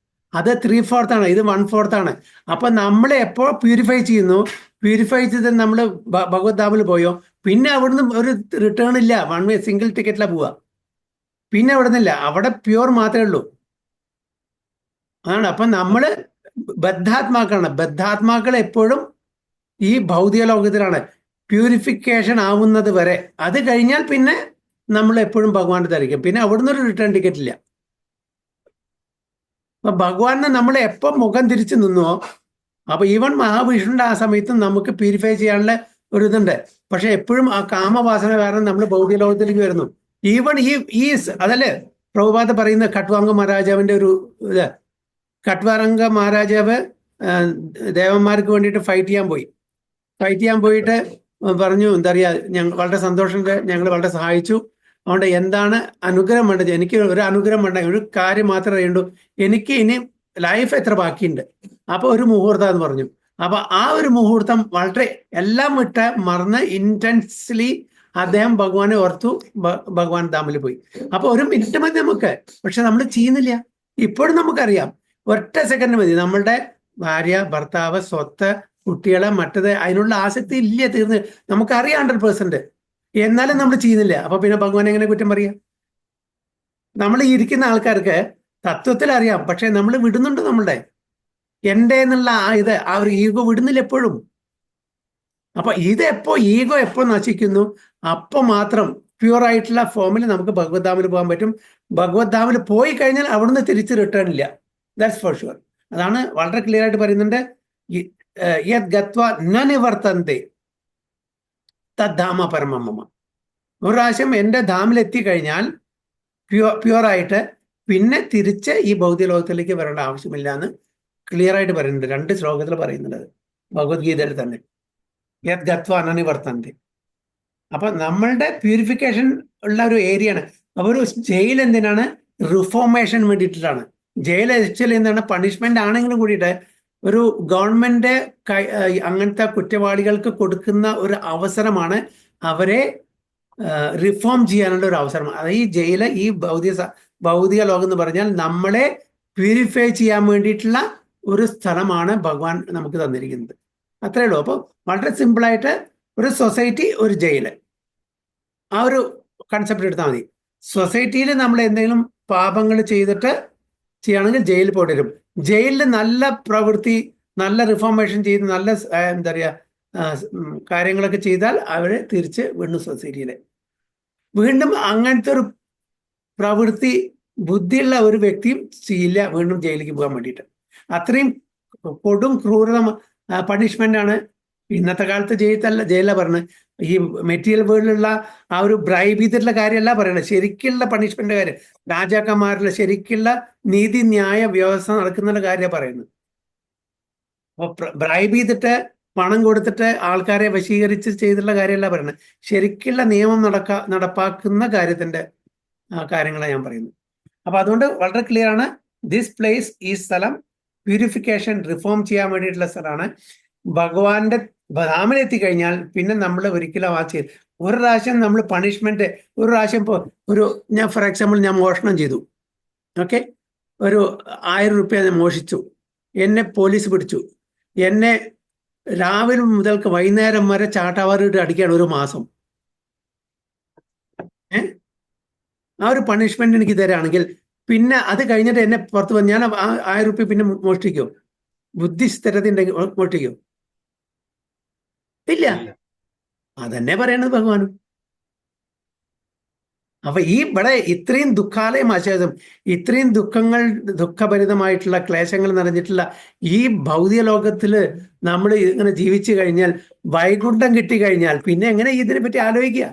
Speaker 1: അത് 3/4 ആണ്, ഇത് 1/4 ആണ്. അപ്പൊ നമ്മളെ എപ്പോ പ്യൂരിഫൈ ചെയ്യുന്നു, പ്യൂരിഫൈ ചെയ്ത് നമ്മൾ ഭഗവത് ധാമിൽ പോയോ പിന്നെ അവിടുന്ന് ഒരു റിട്ടേൺ ഇല്ല. വൺ വേ സിംഗിൾ ടിക്കറ്റിലാ പോവുക. പിന്നെ അവിടുന്നില്ല, അവിടെ പ്യൂർ മാത്രമേ ഉള്ളൂ. അതാണ്. അപ്പൊ നമ്മള് ബദ്ധാത്മാക്കളാണ്. ബദ്ധാത്മാക്കൾ എപ്പോഴും ഈ ഭൗതിക ലോകത്തിലാണ്. പ്യൂരിഫിക്കേഷൻ ആവുന്നത് വരെ. അത് കഴിഞ്ഞാൽ പിന്നെ നമ്മൾ എപ്പോഴും ഭഗവാന്റെ ധരിക്കും. പിന്നെ അവിടുന്ന് ഒരു റിട്ടേൺ ടിക്കറ്റ് ഇല്ല. അപ്പൊ ഭഗവാനെ നമ്മൾ എപ്പം മുഖം തിരിച്ചു നിന്നോ, അപ്പൊ ഈവൻ മഹാവിഷ്ണുവിന്റെ ആ സമയത്തും നമുക്ക് പ്യൂരിഫൈ ചെയ്യാനുള്ള ഒരു ഇതുണ്ട്. പക്ഷെ എപ്പോഴും ആ കാമവാസന കാരണം നമ്മൾ ഭൗതിക ലോകത്തിലേക്ക് വരുന്നു. ഈവൻ ഈ അതല്ലേ പ്രഭുപാദ പറയുന്ന ഖട്വാംഗ മഹാരാജാവിന്റെ ഒരു ഇത്. ഖട്വാംഗ മഹാരാജാവ് ദേവന്മാർക്ക് വേണ്ടിയിട്ട് ഫൈറ്റ് ചെയ്യാൻ പോയിട്ട് പറഞ്ഞു, എന്താ പറയാ, ഞങ്ങൾ വളരെ സന്തോഷമുണ്ട്, ഞങ്ങൾ വളരെ സഹായിച്ചു, അതുകൊണ്ട് എന്താണ് അനുഗ്രഹം വേണ്ടത്? എനിക്ക് ഒരു അനുഗ്രഹം വേണ്ട, ഒരു കാര്യം മാത്രമേ അറിയണ്ടൂ, എനിക്ക് ഇനി ലൈഫ് എത്ര ബാക്കിയുണ്ട്, അപ്പൊ ഒരു മുഹൂർത്തം എന്ന് പറഞ്ഞു. അപ്പൊ ആ ഒരു മുഹൂർത്തം വളരെ എല്ലാം വിട്ട് മറന്ന് ഇന്റൻസ്ലി അദ്ദേഹം ഭഗവാനെ ഓർത്തു, ഭഗവാൻ ധാമിൽ പോയി. അപ്പൊ ഒരു മിനിറ്റ് മതി നമുക്ക്, പക്ഷെ നമ്മൾ ചെയ്യുന്നില്ല. ഇപ്പോഴും നമുക്കറിയാം, ഒറ്റ സെക്കൻഡ് മതി. നമ്മളുടെ ഭാര്യ, ഭർത്താവ്, സ്വത്ത്, കുട്ടികളെ, മറ്റത്, അതിനുള്ള ആസക്തി ഇല്ല, തീർന്ന് നമുക്കറിയാം 100%. എന്നാലും നമ്മൾ ചെയ്യുന്നില്ല. അപ്പൊ പിന്നെ ഭഗവാൻ എങ്ങനെ കുറ്റം പറയാം? നമ്മൾ ഇരിക്കുന്ന ആൾക്കാർക്ക് തത്വത്തിൽ അറിയാം, പക്ഷെ നമ്മൾ വിടുന്നുണ്ട്. നമ്മളുടെ എൻ്റെ എന്നുള്ള ആ ഒരു ഈഗോ വിടുന്നില്ല എപ്പോഴും. അപ്പൊ ഇതെപ്പോ ഈഗോ എപ്പോ നശിക്കുന്നു, അപ്പൊ മാത്രം പ്യൂർ ആയിട്ടുള്ള ഫോമിൽ നമുക്ക് ഭഗവത് ധാമിൽ പോകാൻ പറ്റും. ഭഗവത് ധാമിൽ പോയി കഴിഞ്ഞാൽ അവിടുന്ന് തിരിച്ച് റിട്ടേൺ ഇല്ല. That's for sure. അതാണ് വളരെ ക്ലിയർ ആയിട്ട് പറയുന്നുണ്ട്. യത് ഗത്വ ന നിവർത്തന്തെ തദ്ധാമ പരമമ. ഒരു പ്രാവശ്യം എൻ്റെ ധാമിൽ എത്തിക്കഴിഞ്ഞാൽ പ്യുവറായിട്ട് പിന്നെ തിരിച്ച് ഈ ഭൗതിക ലോകത്തിലേക്ക് വരേണ്ട ആവശ്യമില്ല എന്ന് ക്ലിയർ ആയിട്ട് പറയുന്നുണ്ട്. 2 ശ്ലോകത്തിൽ പറയുന്നുണ്ട് ഭഗവത്ഗീതയിൽ തന്നെ. യത് ഗത്വ അനനിവർത്തന്തി. അപ്പൊ നമ്മളുടെ പ്യൂരിഫിക്കേഷൻ ഉള്ള ഒരു ഏരിയ ആണ്. അപ്പൊ ഒരു ജയിൽ എന്തിനാണ്? റിഫോർമേഷൻ വേണ്ടിയിട്ടാണ്. ജയിൽ ആക്ച്വലി എന്താണ്? പണിഷ്മെന്റ് ആണെങ്കിലും കൂടിയിട്ട് ഒരു ഗവൺമെന്റ് അങ്ങനത്തെ കുറ്റവാളികൾക്ക് കൊടുക്കുന്ന ഒരു അവസരമാണ്, അവരെ റിഫോം ചെയ്യാനുള്ള ഒരു അവസരമാണ്. അത് ഈ ജയില്, ഈ ഭൗതിക ലോകം എന്ന് പറഞ്ഞാൽ നമ്മളെ പ്യൂരിഫൈ ചെയ്യാൻ വേണ്ടിയിട്ടുള്ള ഒരു സ്ഥലമാണ് ഭഗവാൻ നമുക്ക് തന്നിരിക്കുന്നത്. അത്രേ ഉള്ളൂ. അപ്പോൾ വളരെ സിമ്പിളായിട്ട് ഒരു സൊസൈറ്റി, ഒരു ജയില്, ആ ഒരു കൺസെപ്റ്റ് എടുത്താൽ മതി. സൊസൈറ്റിയിൽ നമ്മൾ എന്തെങ്കിലും പാപങ്ങൾ ചെയ്തിട്ട് ചെയ്യുകയാണെങ്കിൽ ജയിലിൽ പോയിട്ട് വരും. ജയിലിൽ നല്ല പ്രവൃത്തി, നല്ല റിഫോർമേഷൻ ചെയ്ത് നല്ല എന്താ പറയുക കാര്യങ്ങളൊക്കെ ചെയ്താൽ അവരെ തിരിച്ച് വീണ്ടും സൊസൈറ്റിയിൽ. വീണ്ടും അങ്ങനത്തെ ഒരു പ്രവൃത്തി ബുദ്ധിയുള്ള ഒരു വ്യക്തിയും ചെയ്യില്ല വീണ്ടും ജയിലിലേക്ക് പോകാൻ വേണ്ടിയിട്ട്. അത്രയും കൊടും ക്രൂരത പണിഷ്മെന്റ് ആണ് ഇന്നത്തെ കാലത്ത് ജയിലല്ല പറഞ്ഞത്. ഈ മെറ്റീരിയൽ വേൾഡിലുള്ള ആ ഒരു ബ്രൈബ് ചെയ്തിട്ടുള്ള കാര്യമല്ല പറയണത്, ശരിക്കുള്ള പണിഷ്മെന്റ് കാര്യം, രാജാക്കന്മാരുടെ ശരിക്കുള്ള നീതിന്യായ വ്യവസ്ഥ നടക്കുന്ന കാര്യമാണ് പറയുന്നത്. അപ്പൊ ബ്രൈബ് ചെയ്തിട്ട് പണം കൊടുത്തിട്ട് ആൾക്കാരെ വശീകരിച്ച് ചെയ്തിട്ടുള്ള കാര്യമല്ല പറയുന്നത്, ശരിക്കുള്ള നിയമം നടപ്പാക്കുന്ന കാര്യത്തിന്റെ കാര്യങ്ങളാണ് ഞാൻ പറയുന്നത്. അപ്പൊ അതുകൊണ്ട് വളരെ ക്ലിയർ ആണ്, ദിസ് പ്ലേസ്, ഈ സ്ഥലം പ്യൂരിഫിക്കേഷൻ, റിഫോം ചെയ്യാൻ വേണ്ടിയിട്ടുള്ള സ്ഥലമാണ്. ഭഗവാന്റെ ധാമിലെത്തി കഴിഞ്ഞാൽ പിന്നെ നമ്മൾ ഒരിക്കലും ഒരു പ്രാവശ്യം നമ്മൾ പണിഷ്മെന്റ്, ഒരു പ്രാവശ്യം ഇപ്പോൾ ഞാൻ ഫോർ എക്സാമ്പിൾ ഞാൻ മോഷണം ചെയ്തു, ഓക്കെ, ഒരു 1000 രൂപ ഞാൻ മോഷിച്ചു, എന്നെ പോലീസ് പിടിച്ചു, എന്നെ രാവിലെ മുതൽക്ക് വൈകുന്നേരം വരെ ചാട്ടാവാറിട്ട് അടിക്കുകയാണ് ഒരു മാസം. ആ ഒരു പണിഷ്മെന്റ് എനിക്ക് തരാണെങ്കിൽ പിന്നെ അത് കഴിഞ്ഞിട്ട് എന്നെ പുറത്ത് വന്ന് ഞാൻ 1000 രൂപ പിന്നെ മോഷ്ടിക്കോ? ബുദ്ധിസ്ഥിരതയുണ്ടെങ്കിൽ മോഷ്ടിക്കോ? ഇല്ല. അതന്നെ പറയണത് ഭഗവാനും. അപ്പൊ ഇവിടെ ഇത്രയും ദുഃഖാലയം ആശ്വാസം, ഇത്രയും ദുഃഖഭരിതമായിട്ടുള്ള ക്ലേശങ്ങൾ നിറഞ്ഞിട്ടുള്ള ഈ ഭൗതിക ലോകത്തില് നമ്മൾ ഇങ്ങനെ ജീവിച്ചു കഴിഞ്ഞാൽ, വൈകുണ്ഠം കിട്ടിക്കഴിഞ്ഞാൽ പിന്നെ എങ്ങനെ ഇതിനെ പറ്റി ആലോചിക്കുക?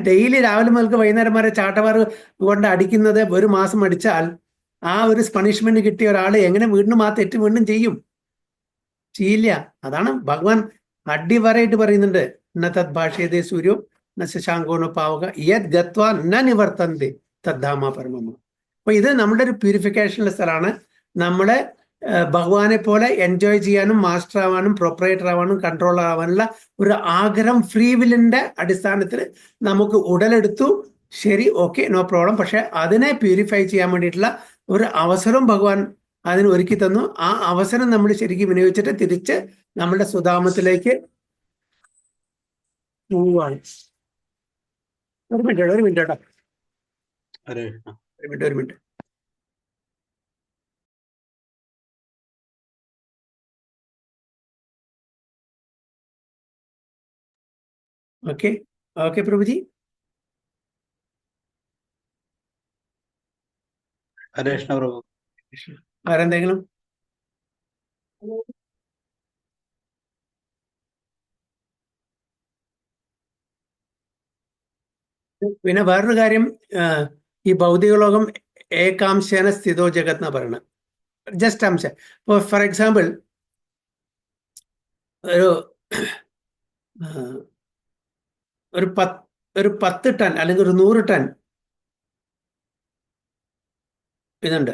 Speaker 1: ഡെയിലി രാവിലെ മുതൽക്ക് വൈകുന്നേരം വരെ ചാട്ടവാറ് കൊണ്ട് അടിക്കുന്നത് ഒരു മാസം അടിച്ചാൽ ആ ഒരു പണിഷ്മെന്റ് കിട്ടിയ ഒരാൾ എങ്ങനെ വീണ്ടും ആ തെറ്റ് വീണ്ടും ചെയ്യില്ല. അതാണ് ഭഗവാൻ അടിവരായിട്ട് പറയുന്നുണ്ട്, തദ് ഭാഷയതേ സൂര്യോ ന ശശാങ്കോനോ പാവക യത് ഗത്വ ന നിവർത്തന്തി തദ്ധാമ പരമമ. അപ്പൊ ഇത് നമ്മുടെ ഒരു പ്യൂരിഫിക്കേഷനുള്ള സ്ഥലമാണ്. നമ്മളെ ഭഗവാനെ പോലെ എൻജോയ് ചെയ്യാനും മാസ്റ്റർ ആവാനും പ്രൊപ്പറേറ്റർ ആവാനും കൺട്രോളർ ആവാനുള്ള ഒരു ആഗ്രഹം ഫ്രീ വില്ലിന്റെ അടിസ്ഥാനത്തിൽ നമുക്ക് ഉടലെടുത്തു. ശരി, ഓക്കെ, നോ പ്രോബ്ലം. പക്ഷെ അതിനെ പ്യൂരിഫൈ ചെയ്യാൻ വേണ്ടിയിട്ടുള്ള ഒരു അവസരം ഭഗവാൻ അതിന് ഒരുക്കി തന്നു. ആ അവസരം നമ്മൾ ശരിക്കും വിനിയോഗിച്ചിട്ട് തിരിച്ച് നമ്മുടെ സുധാമത്തിലേക്ക് പോവുകയാണ്. ഒരു മിനിറ്റ് കേട്ടോ, ഒരു മിനിറ്റ്. ഓക്കെ പ്രഭുജി.
Speaker 3: ഹരേ കൃഷ്ണ പ്രഭു.
Speaker 1: വേറെന്തെങ്കിലും? പിന്നെ വേറൊരു കാര്യം, ഈ ഭൗതിക ലോകം ഏകാംശേന സ്ഥിതോ ജഗത് എന്നാ പറയണത്. ജസ്റ്റ് അംശം. ഇപ്പോൾ ഫോർ എക്സാമ്പിൾ ഒരു 10 ടൺ അല്ലെങ്കിൽ ഒരു 100 ടൺ ഇതുണ്ട്,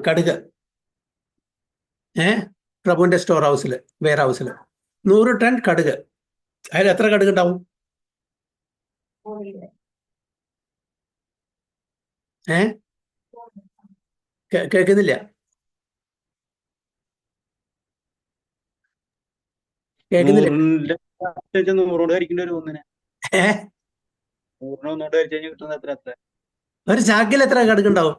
Speaker 1: കടുക്, പ്രഭുവിന്റെ സ്റ്റോർ ഹൗസിൽ, വെയർ ഹൗസിൽ 100 ടൺ കടുക്. അതിൽ എത്ര കടുക് ഉണ്ടാവും? കേൾക്കുന്നില്ല? ഒരു ചാക്കിൽ എത്ര കടുക് ഉണ്ടാവും?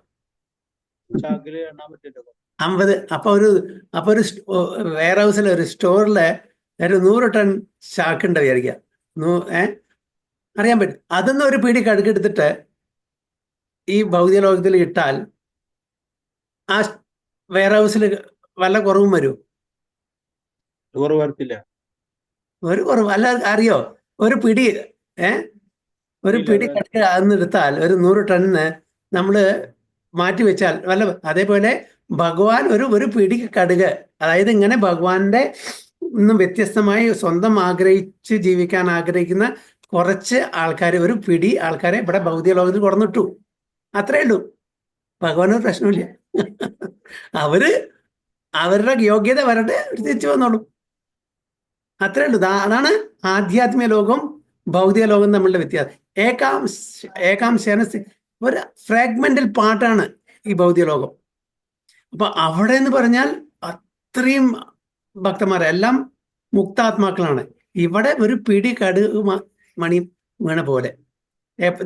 Speaker 1: 50. അപ്പൊ ഒരു വെയർ ഹൗസിലെ ഒരു സ്റ്റോറിലെ ഒരു 100 ടൺ ചാക്കുണ്ട് വിചാരിക്കുക. അറിയാൻ പറ്റും. അതൊന്നും ഒരു പിടി കടുക്കെടുത്തിട്ട് ഈ ഭൗതിക ലോകത്തിൽ ഇട്ടാൽ ആ വെയർ ഹൗസിൽ വല്ല കുറവും വരുമോ?
Speaker 3: കുറവ് വരത്തില്ല.
Speaker 1: ഒരു കുറവ് അല്ല. അറിയോ, ഒരു പിടി ഒരു പിടി കടുക്ക് അതെടുത്താൽ ഒരു 100 ടണ്ണിന് നമ്മൾ മാറ്റി വെച്ചാൽ വല്ല. അതേപോലെ ഭഗവാൻ ഒരു പിടി കടുക്, അതായത് ഇങ്ങനെ ഭഗവാന്റെ നിന്നും വ്യത്യസ്തമായി സ്വന്തം ആഗ്രഹിച്ച് ജീവിക്കാൻ ആഗ്രഹിക്കുന്ന കുറച്ച് ആൾക്കാർ, ഒരു പിടി ആൾക്കാരെ ഇവിടെ ഭൗതിക ലോകത്തിൽ കൊണ്ടുവന്നിട്ടു. അത്രേ ഉള്ളൂ. ഭഗവാനൊരു പ്രശ്നമില്ല. അവരുടെ യോഗ്യത വരട്ടെ, തിരിച്ചു വന്നോളൂ. അത്രേ ഉള്ളൂ. അതാണ് ആധ്യാത്മിക ലോകം ഭൗതിക ലോകം തമ്മിലുള്ള വ്യത്യാസം. ഏകാംശേന ഒരു ഫ്രാഗ്മെന്റൽ പാർട്ടാണ് ഈ ഭൗതിക ലോകം. അപ്പൊ അവിടെ എന്ന് പറഞ്ഞാൽ അത്രയും ഭക്തന്മാരെ എല്ലാം മുക്താത്മാക്കളാണ്. ഇവിടെ ഒരു പിടി കടുക് മണി വീണ പോലെ.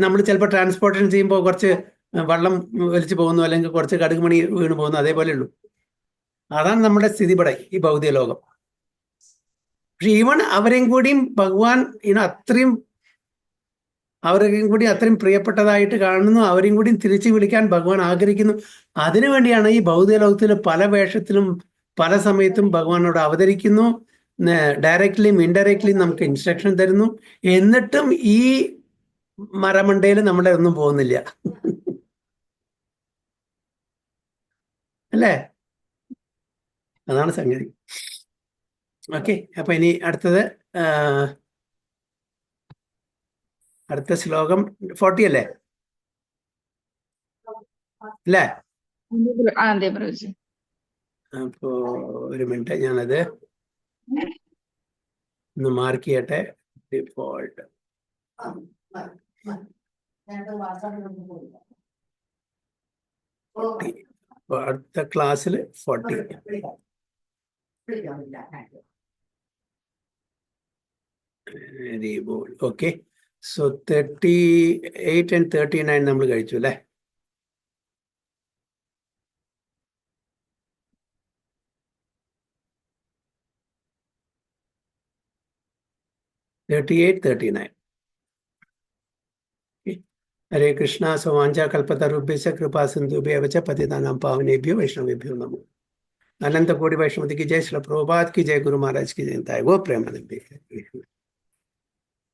Speaker 1: നമ്മൾ ചിലപ്പോൾ ട്രാൻസ്പോർട്ടേഷൻ ചെയ്യുമ്പോൾ കുറച്ച് വെള്ളം വലിച്ചു പോകുന്നു, അല്ലെങ്കിൽ കുറച്ച് കടുക് മണി വീണ് പോകുന്നു, അതേപോലെ ഉള്ളൂ. അതാണ് നമ്മുടെ സ്ഥിതി ഇവിടെ ഈ ഭൗതിക ലോകം. പക്ഷെ ഈവൺ അവരെയും കൂടിയും ഭഗവാൻ അവരെയും കൂടി അത്രയും പ്രിയപ്പെട്ടതായിട്ട് കാണുന്നു. അവരെയും കൂടി തിരിച്ചു വിളിക്കാൻ ഭഗവാൻ ആഗ്രഹിക്കുന്നു. അതിനുവേണ്ടിയാണ് ഈ ഭൗതിക ലോകത്തിൽ പല വേഷത്തിലും പല സമയത്തും ഭഗവാനോട് അവതരിക്കുന്നു. ഡയറക്റ്റ്ലിയും ഇൻഡയറക്റ്റ്ലിയും നമുക്ക് ഇൻസ്ട്രക്ഷൻ തരുന്നു. എന്നിട്ടും ഈ മരമണ്ടയിൽ നമ്മളെ ഒന്നും പോകുന്നില്ല. അല്ലേ? അതാണ് സംഗതി. ഓക്കെ, അപ്പൊ ഇനി അടുത്ത ശ്ലോകം 40 അല്ലേ? അല്ലേ?
Speaker 5: അതെ പ്രഭുജി.
Speaker 1: അപ്പോ ഒരു മിനിറ്റ്, ഞാനത് ഒന്ന് മാർക്ക് ചെയ്യട്ടെ. ഡിഫോൾട്ട് അടുത്ത ക്ലാസ്സിൽ 40. Very good. Okay, so 38 and 39 നമ്മൾ കഴിച്ചു അല്ലേ? ഹരേ കൃഷ്ണ. സോവാഞ്ച കൽപ്പതരുഭ്യശ്ച കൃപാ സിന്ധുഭ്യഃ ച പതിതാനാം പാവനേഭ്യോ വൈഷ്ണവേഭ്യോ നമോ. अनंत कोटि वैष्णव की जय। श्री प्रभुपाद की जय। गुरु महाराज की जय। गो प्रेमानंद।